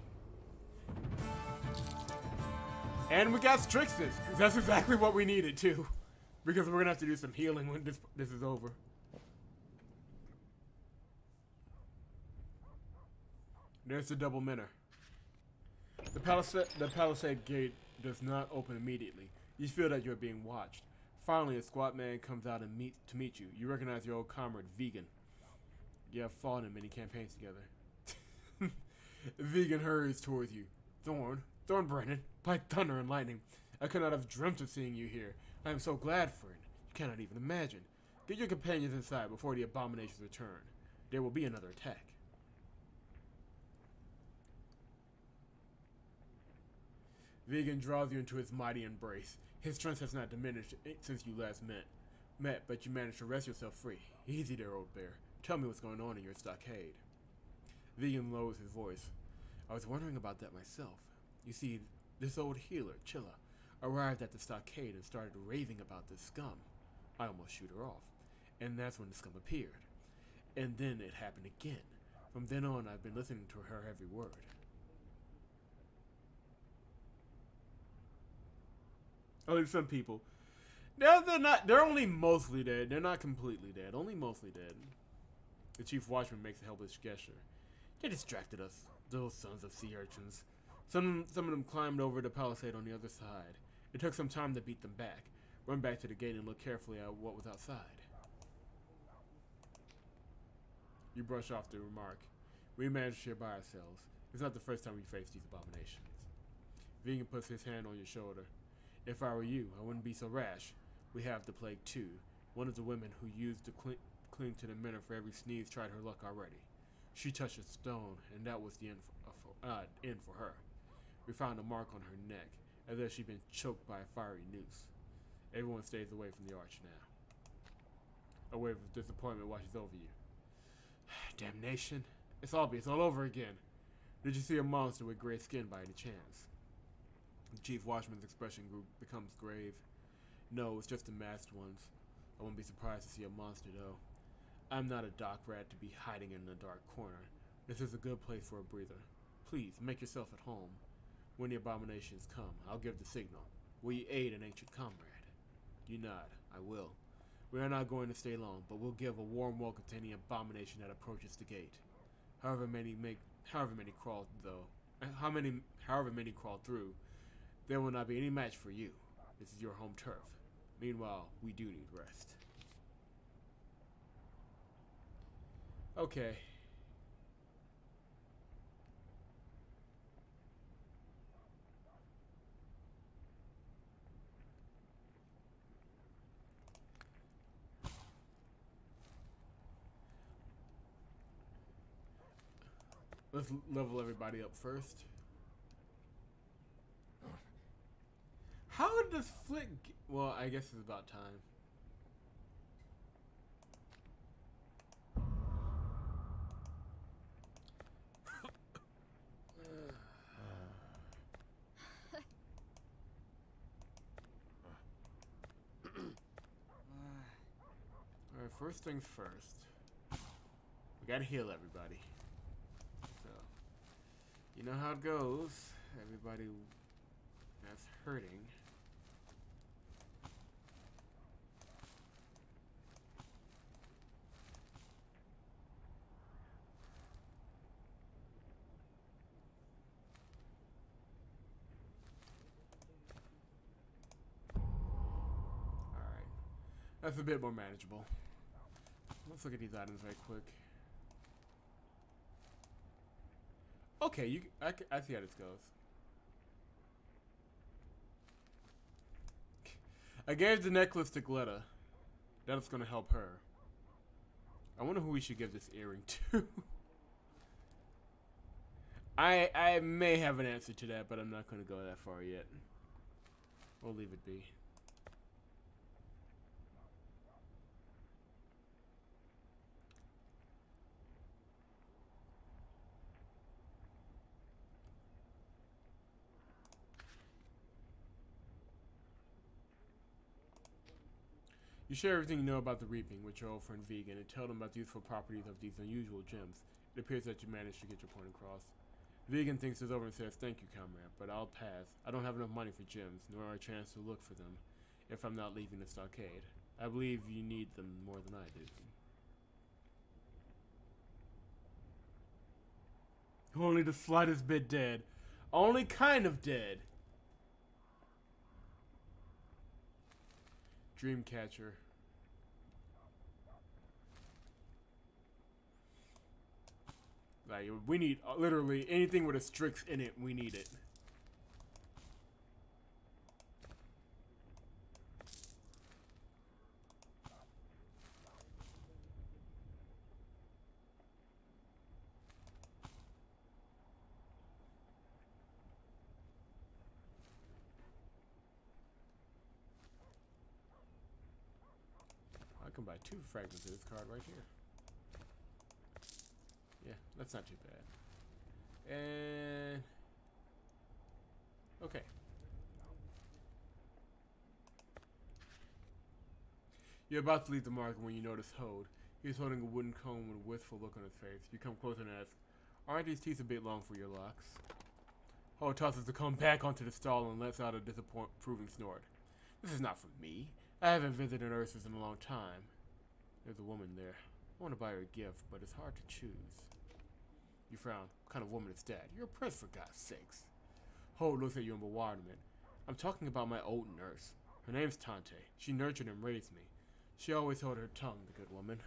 And we got Strixus. That's exactly what we needed too. Because we're gonna have to do some healing when this is over. There's the double minner. The palisade gate does not open immediately. You feel that you're being watched. Finally, a squat man comes out and to meet you. You recognize your old comrade, Vegan. You have fought in many campaigns together. Vegan hurries towards you. Thorn Brennan, by thunder and lightning, I could not have dreamt of seeing you here. I am so glad for it. You cannot even imagine. Get your companions inside before the abominations return. There will be another attack. Vegan draws you into his mighty embrace. His strength has not diminished since you last met, but you managed to wrest yourself free. Easy there, old bear. Tell me what's going on in your stockade. Vegan lowers his voice. I was wondering about that myself. You see, this old healer, Chilla, arrived at the stockade and started raving about this scum. I almost shoot her off. And that's when the scum appeared. And then it happened again. From then on, I've been listening to her every word. Only some people. They're only mostly dead. They're not completely dead. Only mostly dead. The chief watchman makes a helpless gesture. They distracted us, those sons of sea urchins. Some of them climbed over the palisade on the other side. It took some time to beat them back. Run back to the gate and look carefully at what was outside. You brush off the remark. We managed here by ourselves. It's not the first time we faced these abominations. Vegan puts his hand on your shoulder. If I were you, I wouldn't be so rash. We have the plague too. One of the women who used to cling to the minnow for every sneeze tried her luck already. She touched a stone, and that was the end for her. We found a mark on her neck, as if she'd been choked by a fiery noose. Everyone stays away from the arch now. A wave of disappointment washes over you. Damnation. It's obvious all over again. Did you see a monster with gray skin by any chance? The chief watchman's expression becomes grave. No, it's just the masked ones. I wouldn't be surprised to see a monster, though. I'm not a dock rat to be hiding in a dark corner. This is a good place for a breather. Please, make yourself at home. When the abominations come, I'll give the signal. Will you aid an ancient comrade? You nod. I will. We are not going to stay long, but we'll give a warm welcome to any abomination that approaches the gate. However many crawl through, there will not be any match for you. This is your home turf. Meanwhile, we do need rest. Okay. Let's level everybody up first. How does Flick... Well, I guess it's about time. Alright, first things first. We gotta heal everybody. So, you know how it goes. Everybody that's hurting. That's a bit more manageable. Let's look at these items right quick. Okay, I see how this goes. I gave the necklace to Gletta. That's gonna help her. I wonder who we should give this earring to. I may have an answer to that, but I'm not gonna go that far yet. We'll leave it be. You share everything you know about the Reaping with your old friend Vegan and tell them about the useful properties of these unusual gems. It appears that you managed to get your point across. Vegan thinks it's over and says, "Thank you, comrade, but I'll pass. I don't have enough money for gems, nor a chance to look for them if I'm not leaving the stockade. I believe you need them more than I do." Only the slightest bit dead. Only kind of dead. Dreamcatcher. Like, we need literally anything with a Strix in it, we need it. I can buy 2 fragments of this card right here. Yeah, that's not too bad. And okay. You're about to leave the market when you notice Hode. He's holding a wooden comb with a wistful look on his face. You come closer and ask, "Aren't these teeth a bit long for your locks?" Hode tosses the comb back onto the stall and lets out a disapproving snort. "This is not for me. I haven't visited Ursus in a long time." There's a woman there. I want to buy her a gift, but it's hard to choose. You frown. What kind of woman is that? You're a prince, for God's sakes. Hode looks at you in bewilderment. I'm talking about my old nurse. Her name's Tante. She nurtured and raised me. She always held her tongue, the good woman.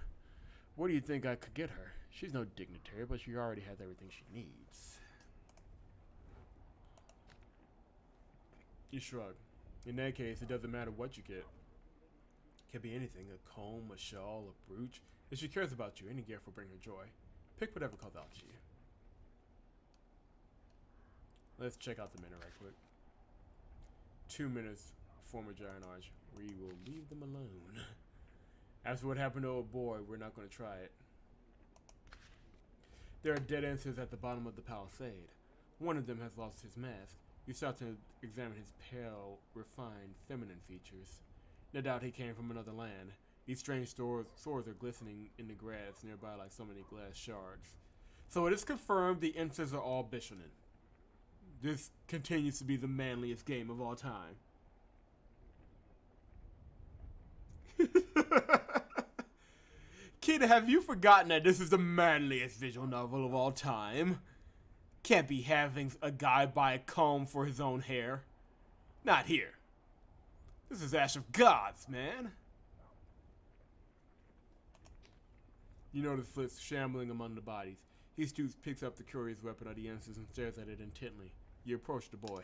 What do you think I could get her? She's no dignitary, but she already has everything she needs. You shrug. In that case, it doesn't matter what you get. It could be anything, a comb, a shawl, a brooch. If she cares about you, any gift will bring her joy. Pick whatever calls out to you. Let's check out the menu right quick. 2 minutes form a giant arch. We will leave them alone. As for what happened to old boy, we're not going to try it. There are dead ends at the bottom of the palisade. One of them has lost his mask. You start to examine his pale, refined, feminine features. No doubt he came from another land. These strange swords are glistening in the grass nearby like so many glass shards. So it is confirmed the Enses are all Bishonen. This continues to be the manliest game of all time. Kid, have you forgotten that this is the manliest visual novel of all time? Can't be having a guy buy a comb for his own hair. Not here. This is Ash of Gods, man. You notice Fritz shambling among the bodies. He stoops, picks up the curious weapon of the Enses and stares at it intently. You approach the boy.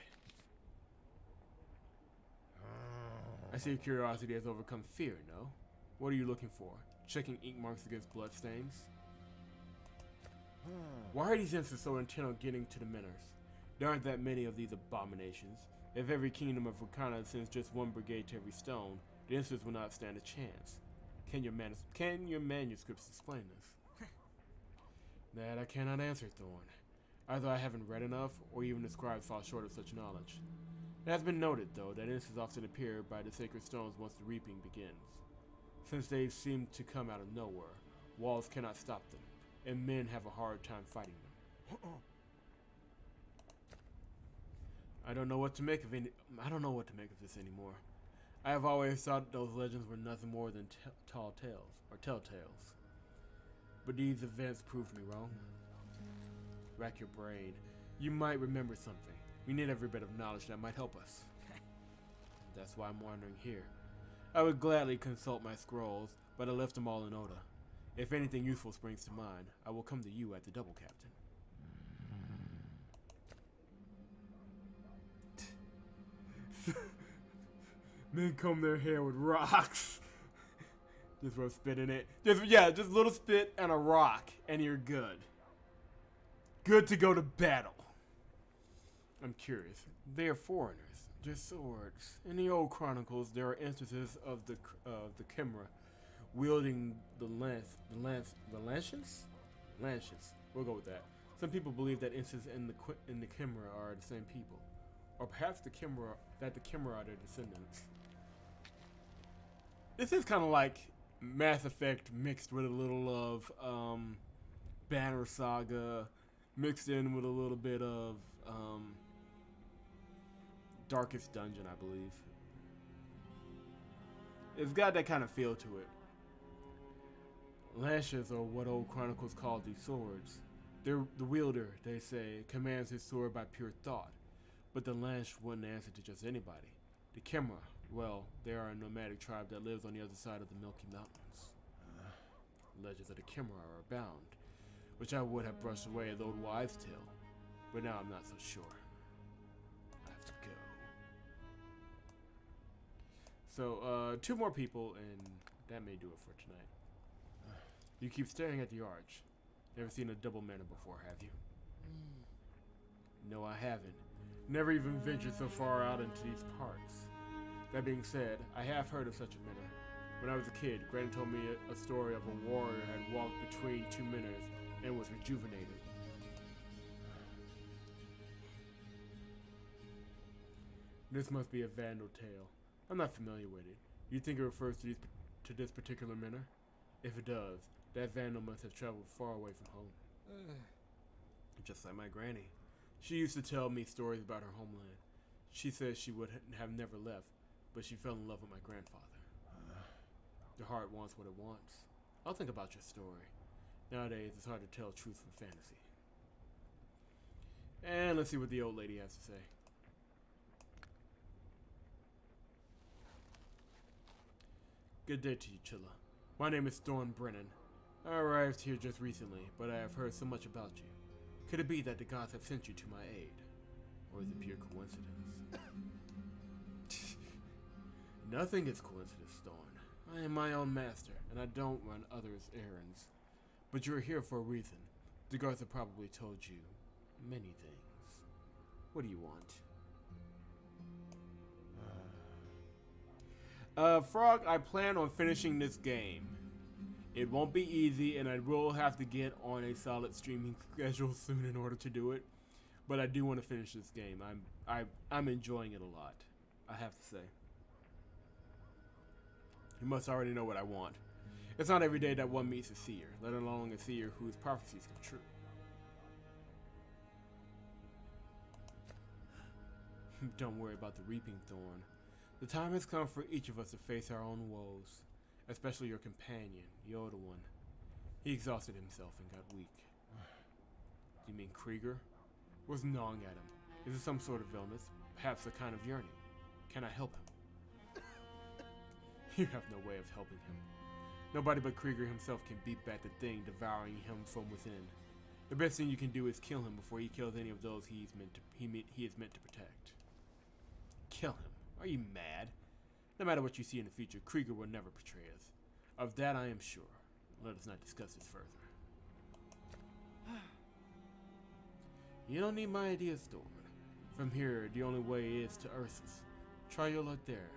I see your curiosity has overcome fear, no? What are you looking for? Checking ink marks against bloodstains? Why are these Enses so intent on getting to the Miners? There aren't that many of these abominations. If every kingdom of Rakana sends just one brigade to every stone, the Enses will not stand a chance. Can your manuscripts explain this? That I cannot answer, Thorn. Either I haven't read enough, or even the scribes fall short of such knowledge. It has been noted, though, that Enses often appear by the sacred stones once the reaping begins. Since they seem to come out of nowhere, walls cannot stop them, and men have a hard time fighting them. I don't know what to make of this anymore. I have always thought those legends were nothing more than tall tales, or telltales. But these events proved me wrong. Rack your brain. You might remember something. We need every bit of knowledge that might help us. That's why I'm wandering here. I would gladly consult my scrolls, but I left them all in Oda. If anything useful springs to mind, I will come to you at the Double Captain. Men comb their hair with rocks. Just throw spit in it. Just little spit and a rock, and you're good. Good to go to battle. I'm curious. They are foreigners. Their swords. In the old chronicles, there are instances of the Chimera wielding the lances. We'll go with that. Some people believe that Enses and the Chimera are the same people, or perhaps the Chimera are their descendants. This is kind of like Mass Effect mixed with a little of Banner Saga, mixed in with a little bit of Darkest Dungeon, I believe. It's got that kind of feel to it. Lashes are what old chronicles call these swords. The wielder, they say, commands his sword by pure thought, but the lash wouldn't answer to just anybody. The Chimera, well, they are a nomadic tribe that lives on the other side of the Milky Mountains. Legends of the Chimera are abound, which I would have brushed away as old wives' tale, but now I'm not so sure. I have to go. So, 2 more people, and that may do it for tonight. You keep staring at the arch. Never seen a double manor before, have you? No, I haven't. Never even ventured so far out into these parts. That being said, I have heard of such a manor. When I was a kid, Granny told me a story of a warrior had walked between 2 manors and was rejuvenated. This must be a Vandal tale. I'm not familiar with it. You think it refers to this particular manor? If it does, that Vandal must have traveled far away from home. Just like my granny. She used to tell me stories about her homeland. She says she would have never left, but she fell in love with my grandfather. The heart wants what it wants. I'll think about your story. Nowadays, it's hard to tell truth from fantasy. And let's see what the old lady has to say. Good day to you, Chilla. My name is Thorn Brennan. I arrived here just recently, but I have heard so much about you. Could it be that the gods have sent you to my aid? Or is it pure coincidence? Nothing is coincidence, Thorn. I am my own master, and I don't run others' errands. But you're here for a reason. The guards have probably told you many things. What do you want? Frog, I plan on finishing this game. It won't be easy, and I will have to get on a solid streaming schedule soon in order to do it. But I do want to finish this game. I'm enjoying it a lot, I have to say. You must already know what I want. It's not every day that one meets a seer, let alone a seer whose prophecies come true. Don't worry about the reaping thorn. The time has come for each of us to face our own woes, especially your companion, the older one. He exhausted himself and got weak. You mean Krieger? What's gnawing at him? Is it some sort of illness? Perhaps a kind of yearning? Can I help him? You have no way of helping him. Nobody but Krieger himself can beat back the thing devouring him from within. The best thing you can do is kill him before he kills any of those he is meant to protect. Kill him? Are you mad? No matter what you see in the future, Krieger will never betray us. Of that I am sure. Let us not discuss this further. You don't need my ideas, Thorn. From here, the only way is to Ursus. Try your luck there,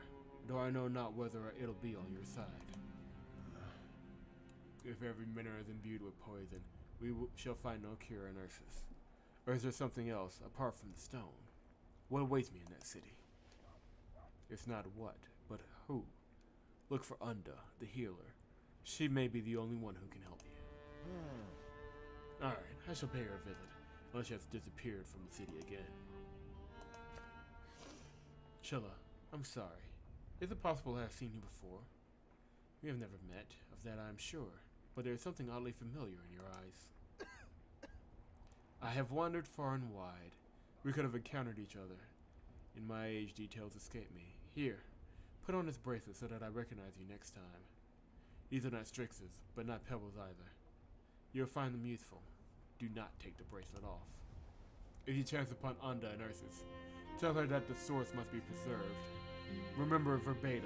though I know not whether it'll be on your side. If every mineral is imbued with poison, we shall find no cure in Ursus. Or is there something else, apart from the stone? What awaits me in that city? It's not what, but who. Look for Unda, the healer. She may be the only one who can help you. Alright, I shall pay her a visit, unless she has disappeared from the city again. Chilla, I'm sorry. Is it possible I have seen you before? We have never met, of that I am sure, but there is something oddly familiar in your eyes. I have wandered far and wide. We could have encountered each other. In my age, details escape me. Here, put on this bracelet so that I recognize you next time. These are not Strixes, but not pebbles either. You'll find them useful. Do not take the bracelet off. If you chance upon Unda and Ursus, tell her that the source must be preserved. Remember verbatim,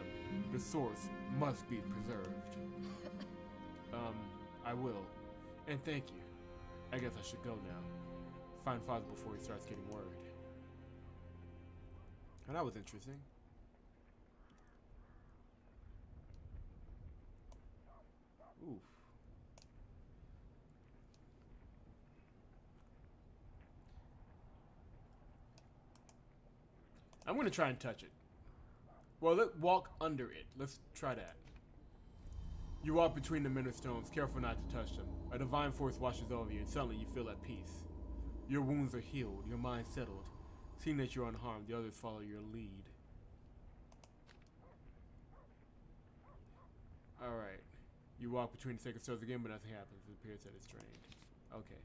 the source must be preserved. I will. And thank you. I guess I should go now. Find Father before he starts getting worried. And that was interesting. Oof. I'm gonna try and touch it. Well, let's walk under it. Let's try that. You walk between the minor stones, careful not to touch them. A divine force washes over you, and suddenly you feel at peace. Your wounds are healed, your mind settled. Seeing that you're unharmed, the others follow your lead. Alright. You walk between the sacred stones again, but nothing happens. It appears that it's drained. Okay.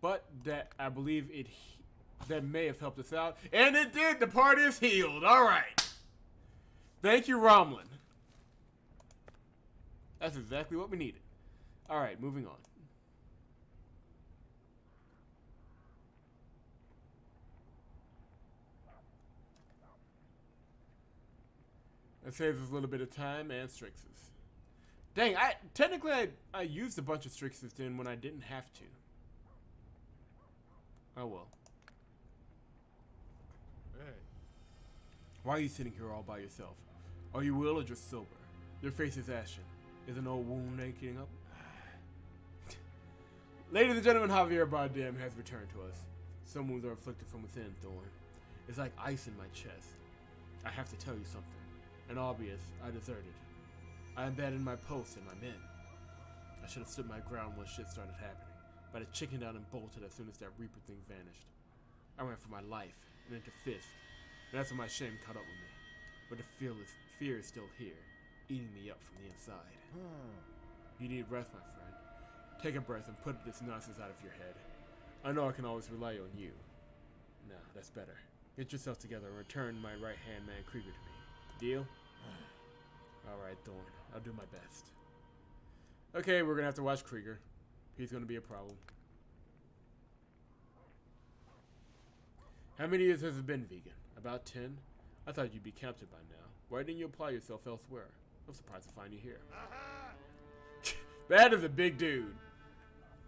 But that, I believe that may have helped us out. And it did! The part is healed! Alright! Thank you, Romlin. That's exactly what we needed. Alright, moving on. That saves us a little bit of time and Strixes. Dang, technically I used a bunch of Strixes then when I didn't have to. Oh well. Hey. Why are you sitting here all by yourself? Are you ill or just sober? Your face is ashen. Is an old wound aching up? Ladies and gentlemen, Javier Bardem has returned to us. Some wounds are afflicted from within, Thorn. It's like ice in my chest. I have to tell you something. And obvious, I deserted. I abandoned my post and my men. I should have stood my ground when shit started happening, but I chickened out and bolted as soon as that Reaper thing vanished. I ran for my life and into Fisk, and that's when my shame caught up with me. But the fear is still here, eating me up from the inside. You need rest, my friend. Take a breath and put this nonsense out of your head. I know I can always rely on you. Nah, that's better. Get yourself together and return my right-hand man Krieger to me. Deal? Alright, Thorn. I'll do my best. Okay, we're gonna have to watch Krieger. He's gonna be a problem. How many years has it been, vegan? About 10? I thought you'd be captured by now. Why didn't you apply yourself elsewhere? I'm surprised to find you here. That is a big dude.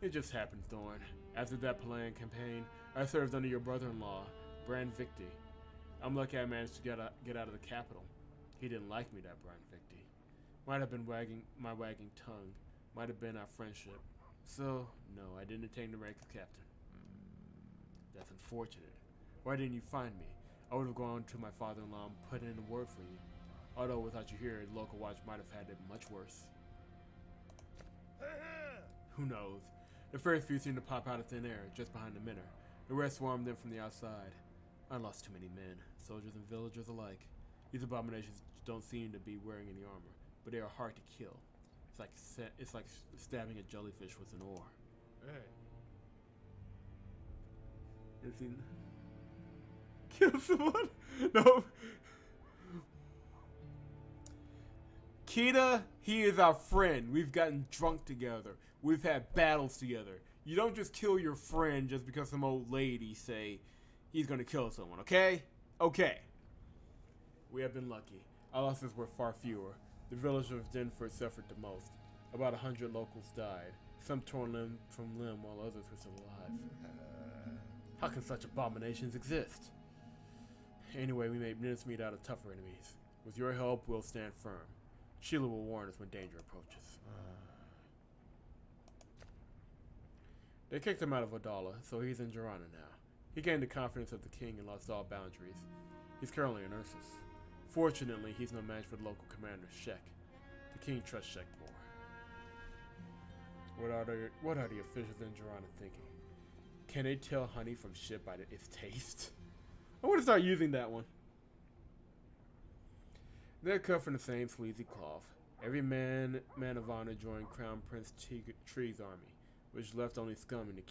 It just happened, Thorn. After that Palayan campaign, I served under your brother-in-law, Brand Victi. I'm lucky I managed to get out of the capital. He didn't like me, that Brian Victi. Might have been my wagging tongue. Might have been our friendship. So, no, I didn't attain the rank of captain. That's unfortunate. Why didn't you find me? I would have gone to my father-in-law and put in a word for you. Although without you here, the local watch might have had it much worse. Who knows? The first few seemed to pop out of thin air, just behind the minnow. The rest swarmed in from the outside. I lost too many men, soldiers and villagers alike. These abominations don't seem to be wearing any armor, but they are hard to kill. It's like stabbing a jellyfish with an oar.
Hey.
You seen? Kill someone? No. Kita, he is our friend. We've gotten drunk together. We've had battles together. You don't just kill your friend just because some old lady say he's gonna kill someone, okay? Okay. We have been lucky. Our losses were far fewer. The village of Denford suffered the most. About 100 locals died. Some torn limb from limb while others were still alive. How can such abominations exist? Anyway, we made mincemeat out of tougher enemies. With your help, we'll stand firm. Sheila will warn us when danger approaches. They kicked him out of Odala, so he's in Jirana now. He gained the confidence of the king and lost all boundaries. He's currently in Ursus. Fortunately, he's no match for the local commander, Shek. The king trusts Shek more. What are the officials in Jirana thinking? Can they tell honey from shit by its taste? I want to start using that one. They're cut from the same sleazy cloth. Every man of honor joined Crown Prince Tree's army, which left only scum in the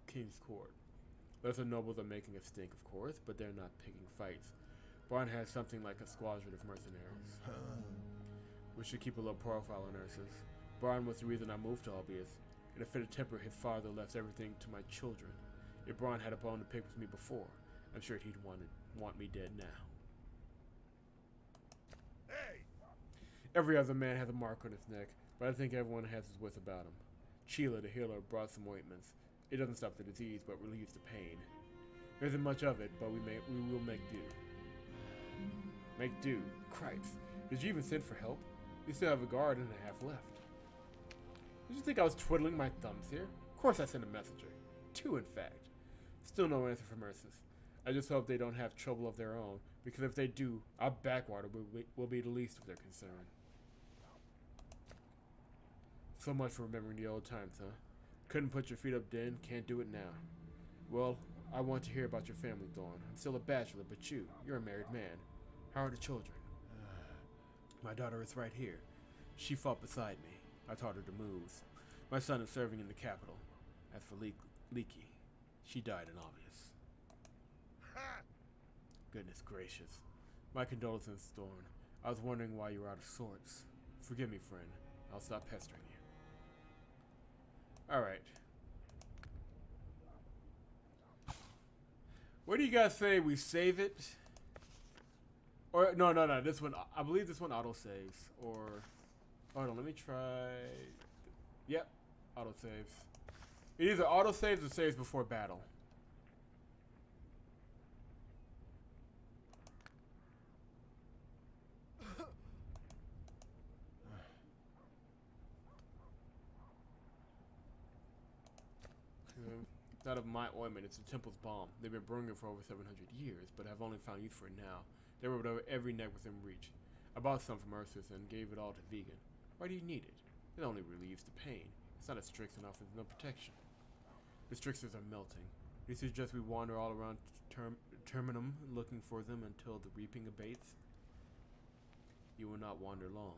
king's court. Lesser nobles are making a stink, of course, but they're not picking fights. Barn has something like a squadron of mercenaries. We should keep a low profile on Ursus. Barn was the reason I moved to Albius. In a fit of temper, his father left everything to my children. If Braun had a bone to pick with me before, I'm sure he'd want me dead now.
Hey!
Every other man has a mark on his neck, but I think everyone has his wits about him. Sheila, the healer, brought some ointments. It doesn't stop the disease, but relieves the pain. There isn't much of it, but we will make do. Make do? Cripes. Did you even send for help? You still have a guard and a half left. Did you think I was twiddling my thumbs here? Of course I sent a messenger. 2, in fact. Still no answer from Ursus. I just hope they don't have trouble of their own, because if they do, our backwater will be the least of their concern. So much for remembering the old times, huh? Couldn't put your feet up then, can't do it now. Well, I want to hear about your family, Thorn. I'm still a bachelor, but you're a married man. How are the children? My daughter is right here. She fought beside me. I taught her the moves. My son is serving in the capital. As for Leaky, she died in Albius. Goodness gracious. My condolences, Thorn. I was wondering why you were out of sorts. Forgive me, friend. I'll stop pestering you. Alright. What do you guys say we save it? Or, no, this one, I believe this one auto-saves. Or, hold on, let me try. Yep, auto-saves. It either auto-saves or saves before battle. It's out of my ointment. It's the Temple's balm. They've been brewing it for over 700 years, but have only found use for it now. They rubbed over every neck within reach. I bought some from Ursus and gave it all to Vegan. Why do you need it? It only relieves the pain. It's not as strict enough with no protection. The strixers are melting. You suggest we wander all around Terminum looking for them until the reaping abates? You will not wander long.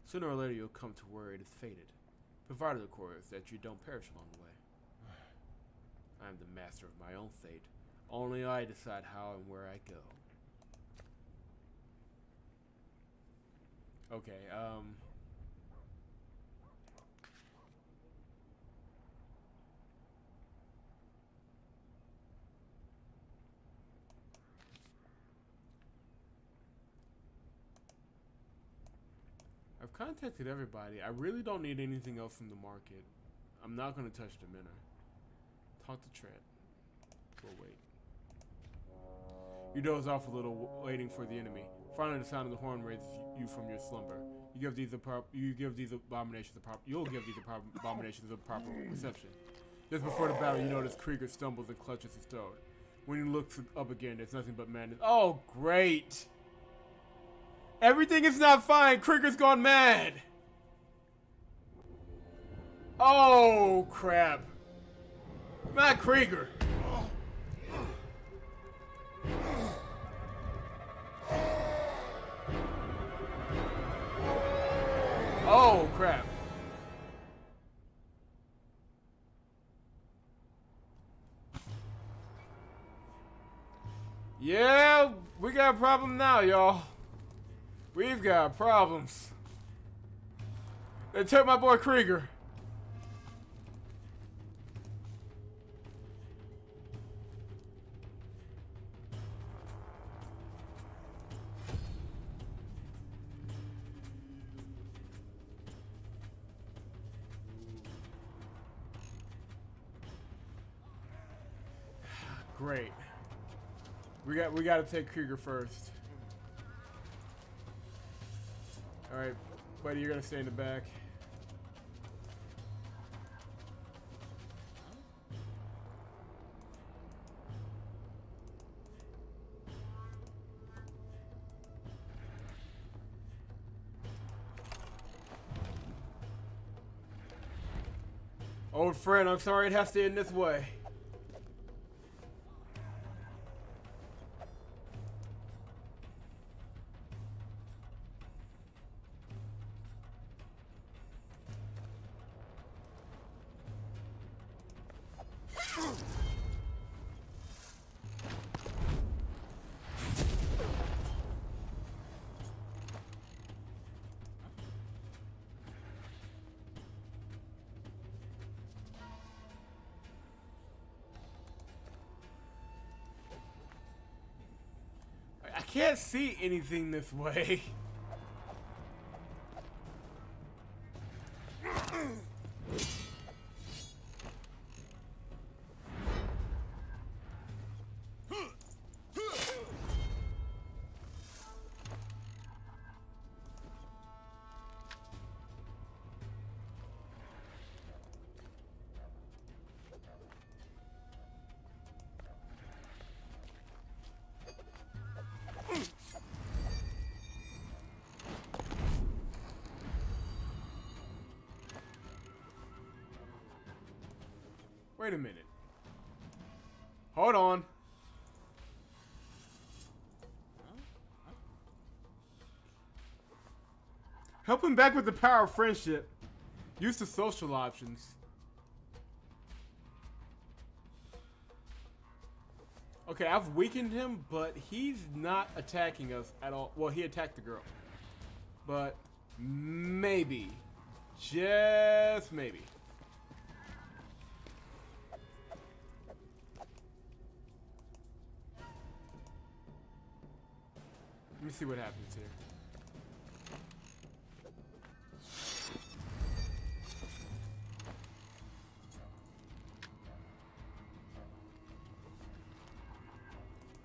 Sooner or later you'll come to where it is fated. Provided, of course, that you don't perish along the way. I am the master of my own fate. Only I decide how and where I go. Okay, I've contacted everybody. I really don't need anything else from the market. I'm not going to touch the minnow. Talk to Trent. We'll wait. You doze off a little, waiting for the enemy. Finally, the sound of the horn raises you from your slumber. You'll give these abominations a proper reception. Just before the battle, you notice Krieger stumbles and clutches his throat. When he looks up again, there's nothing but madness. Oh, great! Everything is not fine. Krieger's gone mad. Oh, crap. Not Krieger. Oh, crap. Yeah, we got a problem now, y'all. We've got problems. They took my boy Krieger. Great. We got to take Krieger first. All right, buddy, you're gonna stay in the back. Old friend, I'm sorry it has to end this way. I can't see anything this way. Wait a minute. Hold on. Help him back with the power of friendship. Use the social options. Okay, I've weakened him, but he's not attacking us at all. Well, he attacked the girl. But maybe. Just maybe. Let me see what happens here.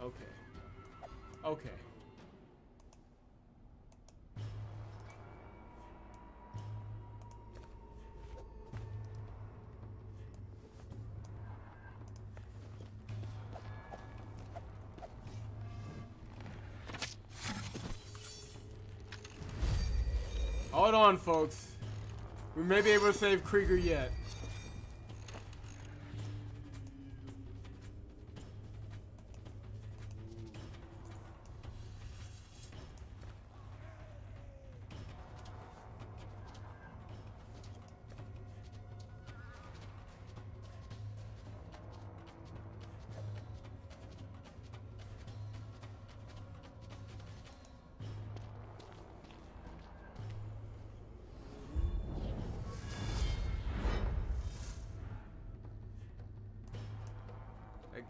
Okay. Okay. Hold on, folks. We may be able to save Krieger yet.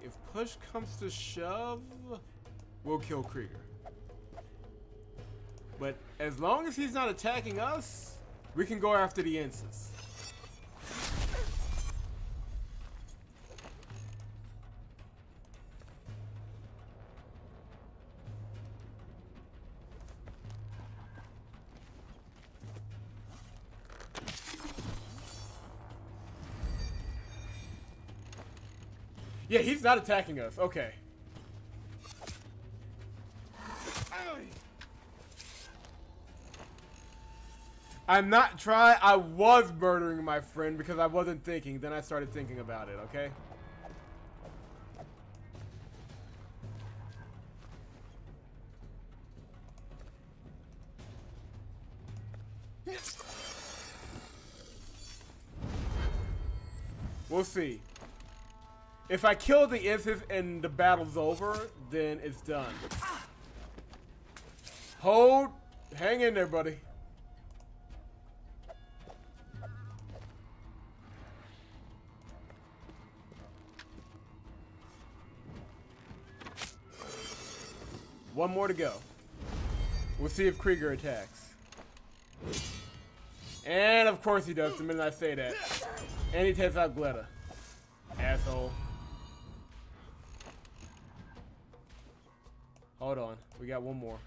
If push comes to shove, we'll kill Krieger. But as long as he's not attacking us, we can go after the Ensis. Yeah, he's not attacking us. Okay. I'm not trying. I was murdering my friend because I wasn't thinking. Then I started thinking about it, okay? We'll see. If I kill the instance and the battle's over, then it's done. Hold. Hang in there, buddy. One more to go. We'll see if Krieger attacks. And of course he does, the minute I say that. And he takes out Gletta. Asshole. Hold on. We got one more.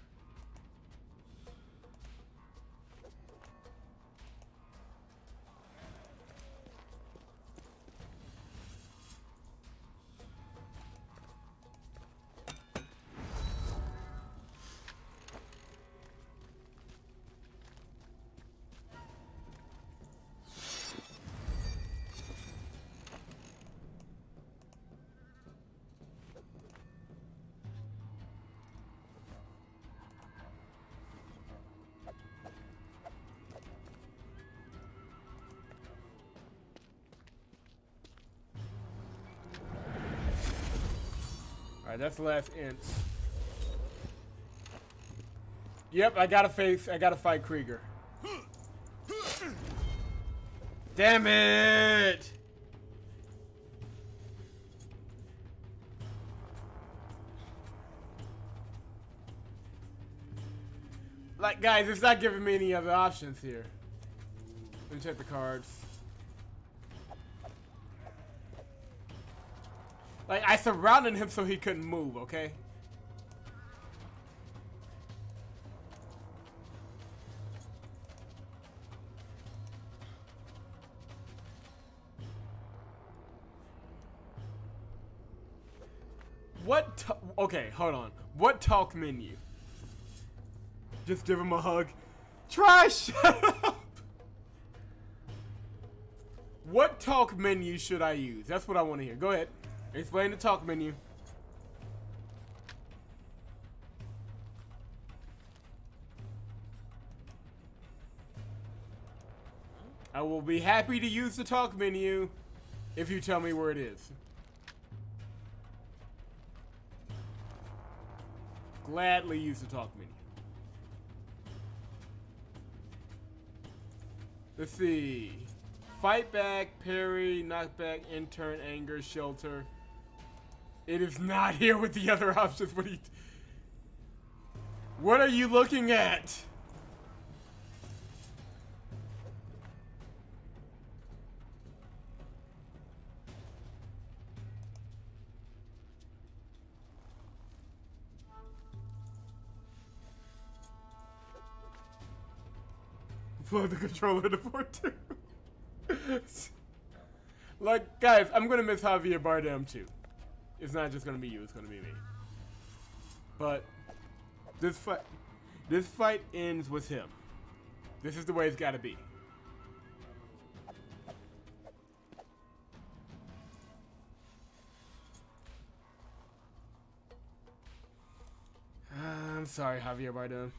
Alright, that's the last inch. Yep, I gotta fight Krieger. Damn it! Like, guys, it's not giving me any other options here. Let me check the cards. Like, I surrounded him so he couldn't move, okay? Okay, hold on. What talk menu? Just give him a hug. Try shut up! What talk menu should I use? That's what I want to hear. Go ahead. Explain the talk menu. I will be happy to use the talk menu if you tell me where it is. Gladly use the talk menu. Let's see. Fight back, parry, knockback, intern, anger, shelter. It is not here with the other options. What are you looking at? Plug the controller to port 2. Like, guys, I'm gonna miss Javier Bardem too. It's not just gonna be you, it's gonna be me. But this fight ends with him. This is the way it's gotta be. I'm sorry, Javier Bardem.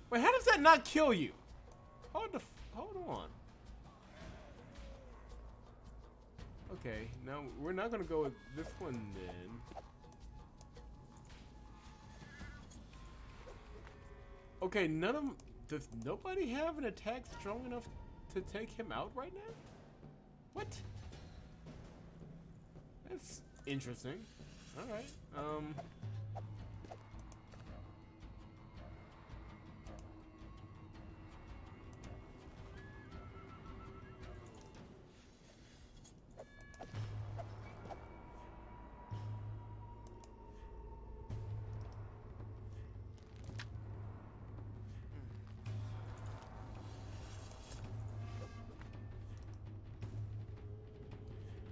Wait, how does that not kill you? Hold on. Okay, now we're not gonna go with this one then. Okay, does nobody have an attack strong enough to take him out right now? What? That's interesting. Alright,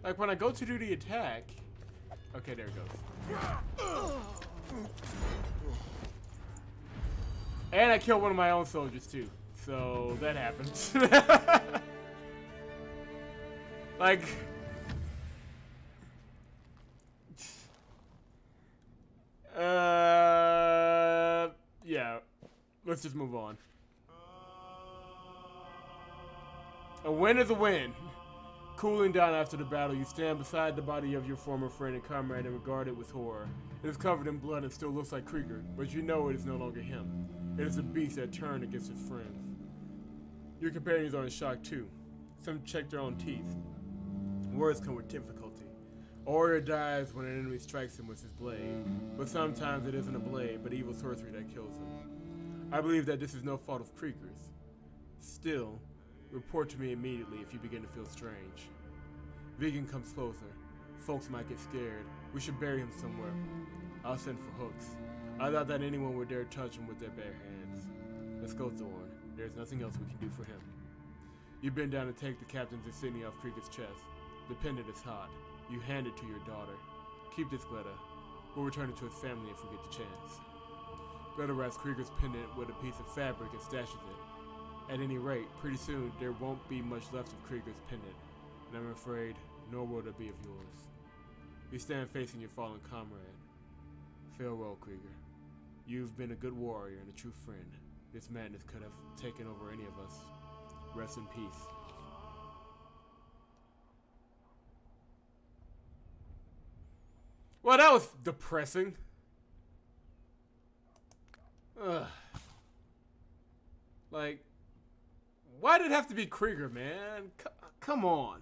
Like when I go to do the attack. Okay, there it goes. And I killed one of my own soldiers too. So that happens. Like. Yeah. Let's just move on. A win is a win. Cooling down after the battle, you stand beside the body of your former friend and comrade and regard it with horror. It is covered in blood and still looks like Krieger, but you know it is no longer him. It is a beast that turned against his friends. Your companions are in shock too. Some check their own teeth. Words come with difficulty. A warrior dies when an enemy strikes him with his blade, but sometimes it isn't a blade, but evil sorcery that kills him. I believe that this is no fault of Krieger's. Still, report to me immediately if you begin to feel strange. Vegan comes closer. Folks might get scared. We should bury him somewhere. I'll send for hooks. I doubt that anyone would dare touch him with their bare hands. Let's go, Thorn. There's nothing else we can do for him. You bend down to take the captain's insignia off Krieger's chest. The pendant is hot. You hand it to your daughter. Keep this, Greta. We'll return it to his family if we get the chance. Greta wraps Krieger's pendant with a piece of fabric and stashes it. At any rate, pretty soon there won't be much left of Krieger's pendant, and I'm afraid nor will there be of yours. You stand facing your fallen comrade. Farewell, Krieger. You've been a good warrior and a true friend. This madness could have taken over any of us. Rest in peace. Well, that was depressing. Ugh. Like, why did it have to be Krieger, man? Come on.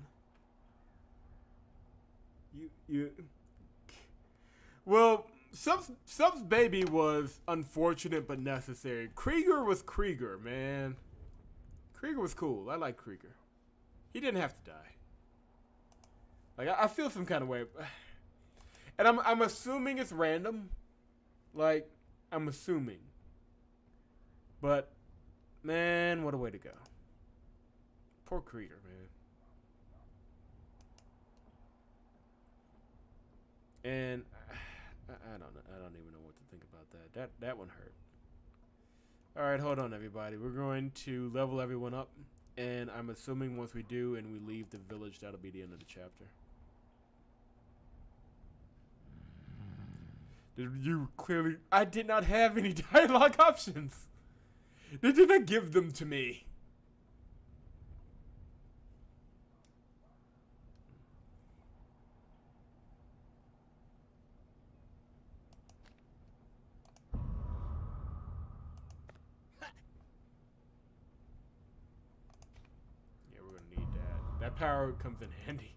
Well, Sub's baby was unfortunate but necessary. Krieger was Krieger, man. Krieger was cool. I like Krieger. He didn't have to die. Like, I feel some kind of way. And I'm assuming it's random. Like, I'm assuming. But, man, what a way to go. Poor Krieger, man. And I don't even know what to think about that. That one hurt. All right, hold on, everybody. We're going to level everyone up, and I'm assuming once we do and we leave the village, that'll be the end of the chapter. You clearly... I did not have any dialogue options. They did not give them to me. Yeah, we're gonna need that. That power comes in handy.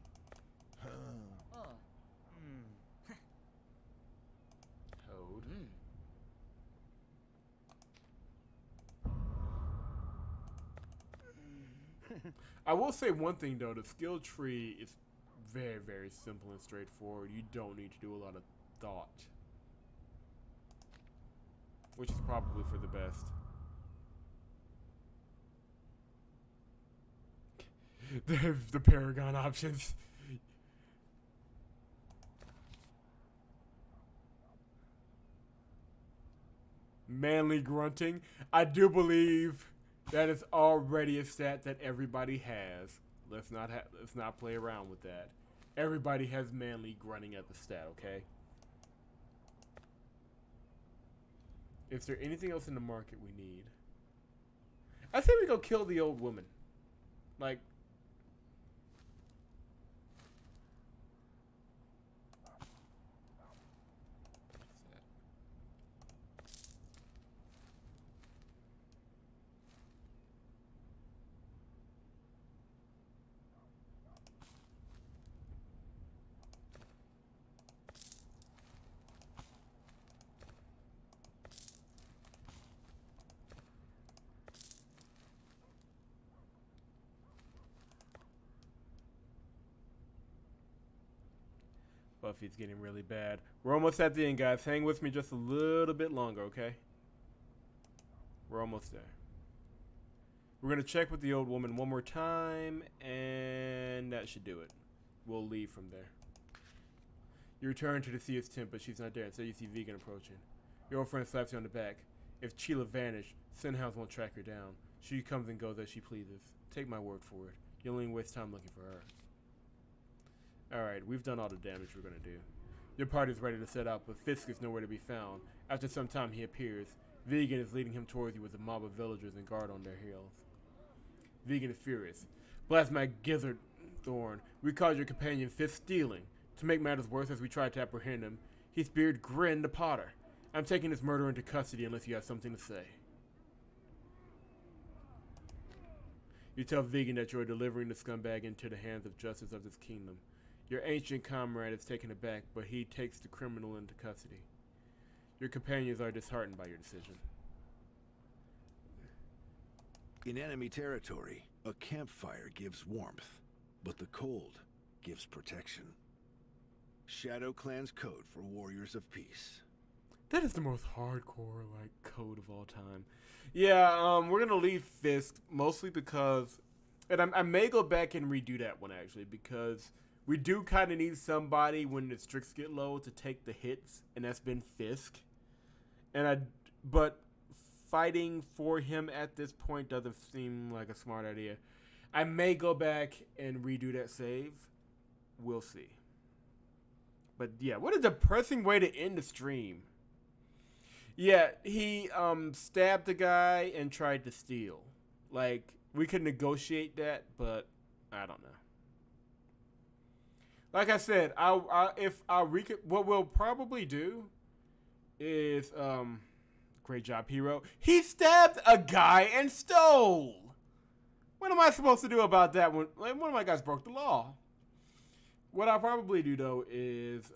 I will say one thing though, the skill tree is very, very simple and straightforward. You don't need to do a lot of thought. Which is probably for the best. The Paragon options. Manly grunting. I do believe that is already a stat that everybody has. Let's not play around with that. Everybody has manly grunting as a stat, okay? Is there anything else in the market we need? I say we go kill the old woman. Like... Buffy's getting really bad. We're almost at the end, guys. Hang with me just a little bit longer, okay? We're almost there. We're going to check with the old woman one more time, and that should do it. we'll leave from there. You return to the Seer's tent, but she's not there. Instead, you see Vegan approaching. Your old friend slaps you on the back. If Sheila vanished, Sinhouse won't track her down. She comes and goes as she pleases. Take my word for it. You'll only waste time looking for her. Alright, we've done all the damage we're going to do. Your party's ready to set out, but Fisk is nowhere to be found. After some time, he appears. Vegan is leading him towards you with a mob of villagers and guard on their heels. Vegan is furious. Blast my gizzard, Thorn. We caught your companion Fisk stealing. To make matters worse, as we tried to apprehend him, he speared Grin the Potter. I'm taking this murderer into custody unless you have something to say. You tell Vegan that you are delivering the scumbag into the hands of justice of this kingdom. Your ancient comrade is taken aback, but he takes the criminal into custody. Your companions are disheartened by your decision.
In enemy territory, a campfire gives warmth, but the cold gives protection. Shadow Clan's code for warriors of peace.
That is the most hardcore, like, code of all time. Yeah, we're gonna leave Fisk mostly because, and I may go back and redo that one actually, because we do kind of need somebody when the strix get low to take the hits, and that's been Fisk. But fighting for him at this point doesn't seem like a smart idea. I may go back and redo that save. We'll see. But yeah, what a depressing way to end the stream. Yeah, he stabbed the guy and tried to steal. Like, we could negotiate that, but I don't know. Like I said, what we'll probably do is great job, hero. He stabbed a guy and stole. What am I supposed to do about that when one of my guys broke the law? What I'll probably do though is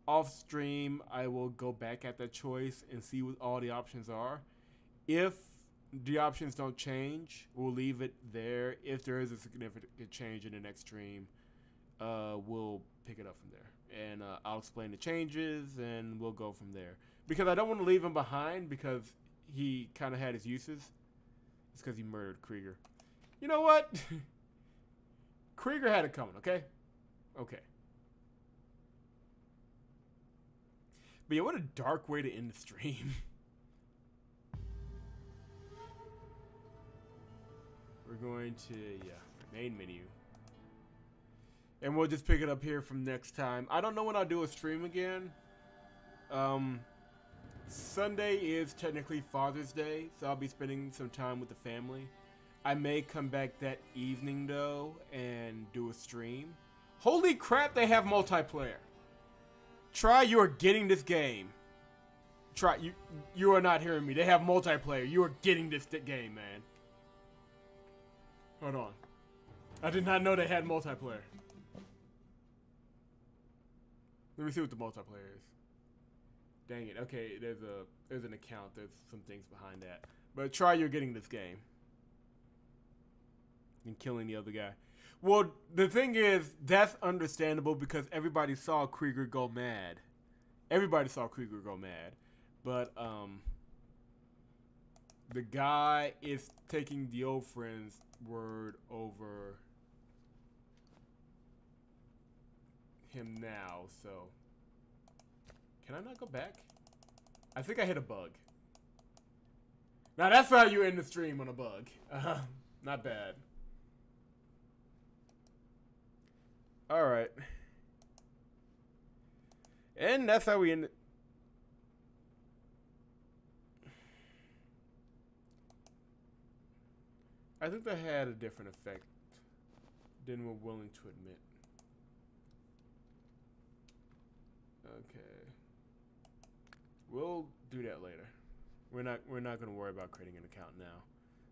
off stream, I will go back at that choice and see what all the options are. If the options don't change, we'll leave it there. If there is a significant change in the next stream, we'll pick it up from there. And I'll explain the changes and we'll go from there. Because I don't want to leave him behind because he kind of had his uses. It's because he murdered Krieger. You know what? Krieger had it coming, okay? Okay. But yeah, what a dark way to end the stream. We're going to, main menu. And we'll just pick it up here from next time. I don't know when I'll do a stream again. Sunday is technically Father's Day, so I'll be spending some time with the family. I may come back that evening, though, and do a stream. Holy crap, they have multiplayer. Try, you are getting this game. Try, you are not hearing me. They have multiplayer. You are getting this game, man. Hold on. I did not know they had multiplayer. Let me see what the multiplayer is. Dang it. Okay, there's an account. There's some things behind that. But try, you're getting this game. And killing the other guy. Well, the thing is, that's understandable because everybody saw Krieger go mad. Everybody saw Krieger go mad. But, the guy is taking the old friend's word over him now, so. Can I not go back? I think I hit a bug. Now, that's how you end the stream on a bug. Not bad. Alright. And that's how we end it. I think that had a different effect than we're willing to admit. Okay. We'll do that later. We're not gonna worry about creating an account now.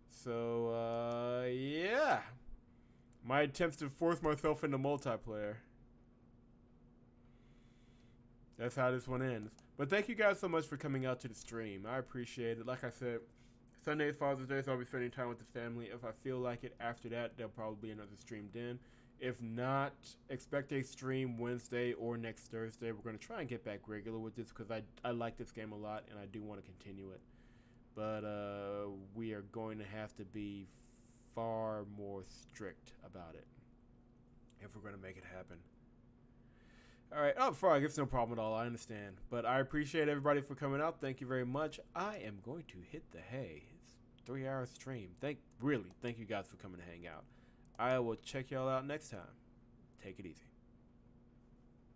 So yeah. My attempts to force myself into multiplayer. That's how this one ends. But thank you guys so much for coming out to the stream. I appreciate it. Like I said, Sunday is Father's Day, so I'll be spending time with the family. If I feel like it after that, there'll probably be another stream then. If not, expect a stream Wednesday or next Thursday. We're going to try and get back regular with this because I like this game a lot and I do want to continue it. But we are going to have to be far more strict about it. if we're gonna make it happen. All right. Oh, Frog, it's no problem at all. I understand, but I appreciate everybody for coming out. Thank you very much. I am going to hit the hay. It's 3-hour stream. Thank you guys for coming to hang out. I will check y'all out next time. Take it easy.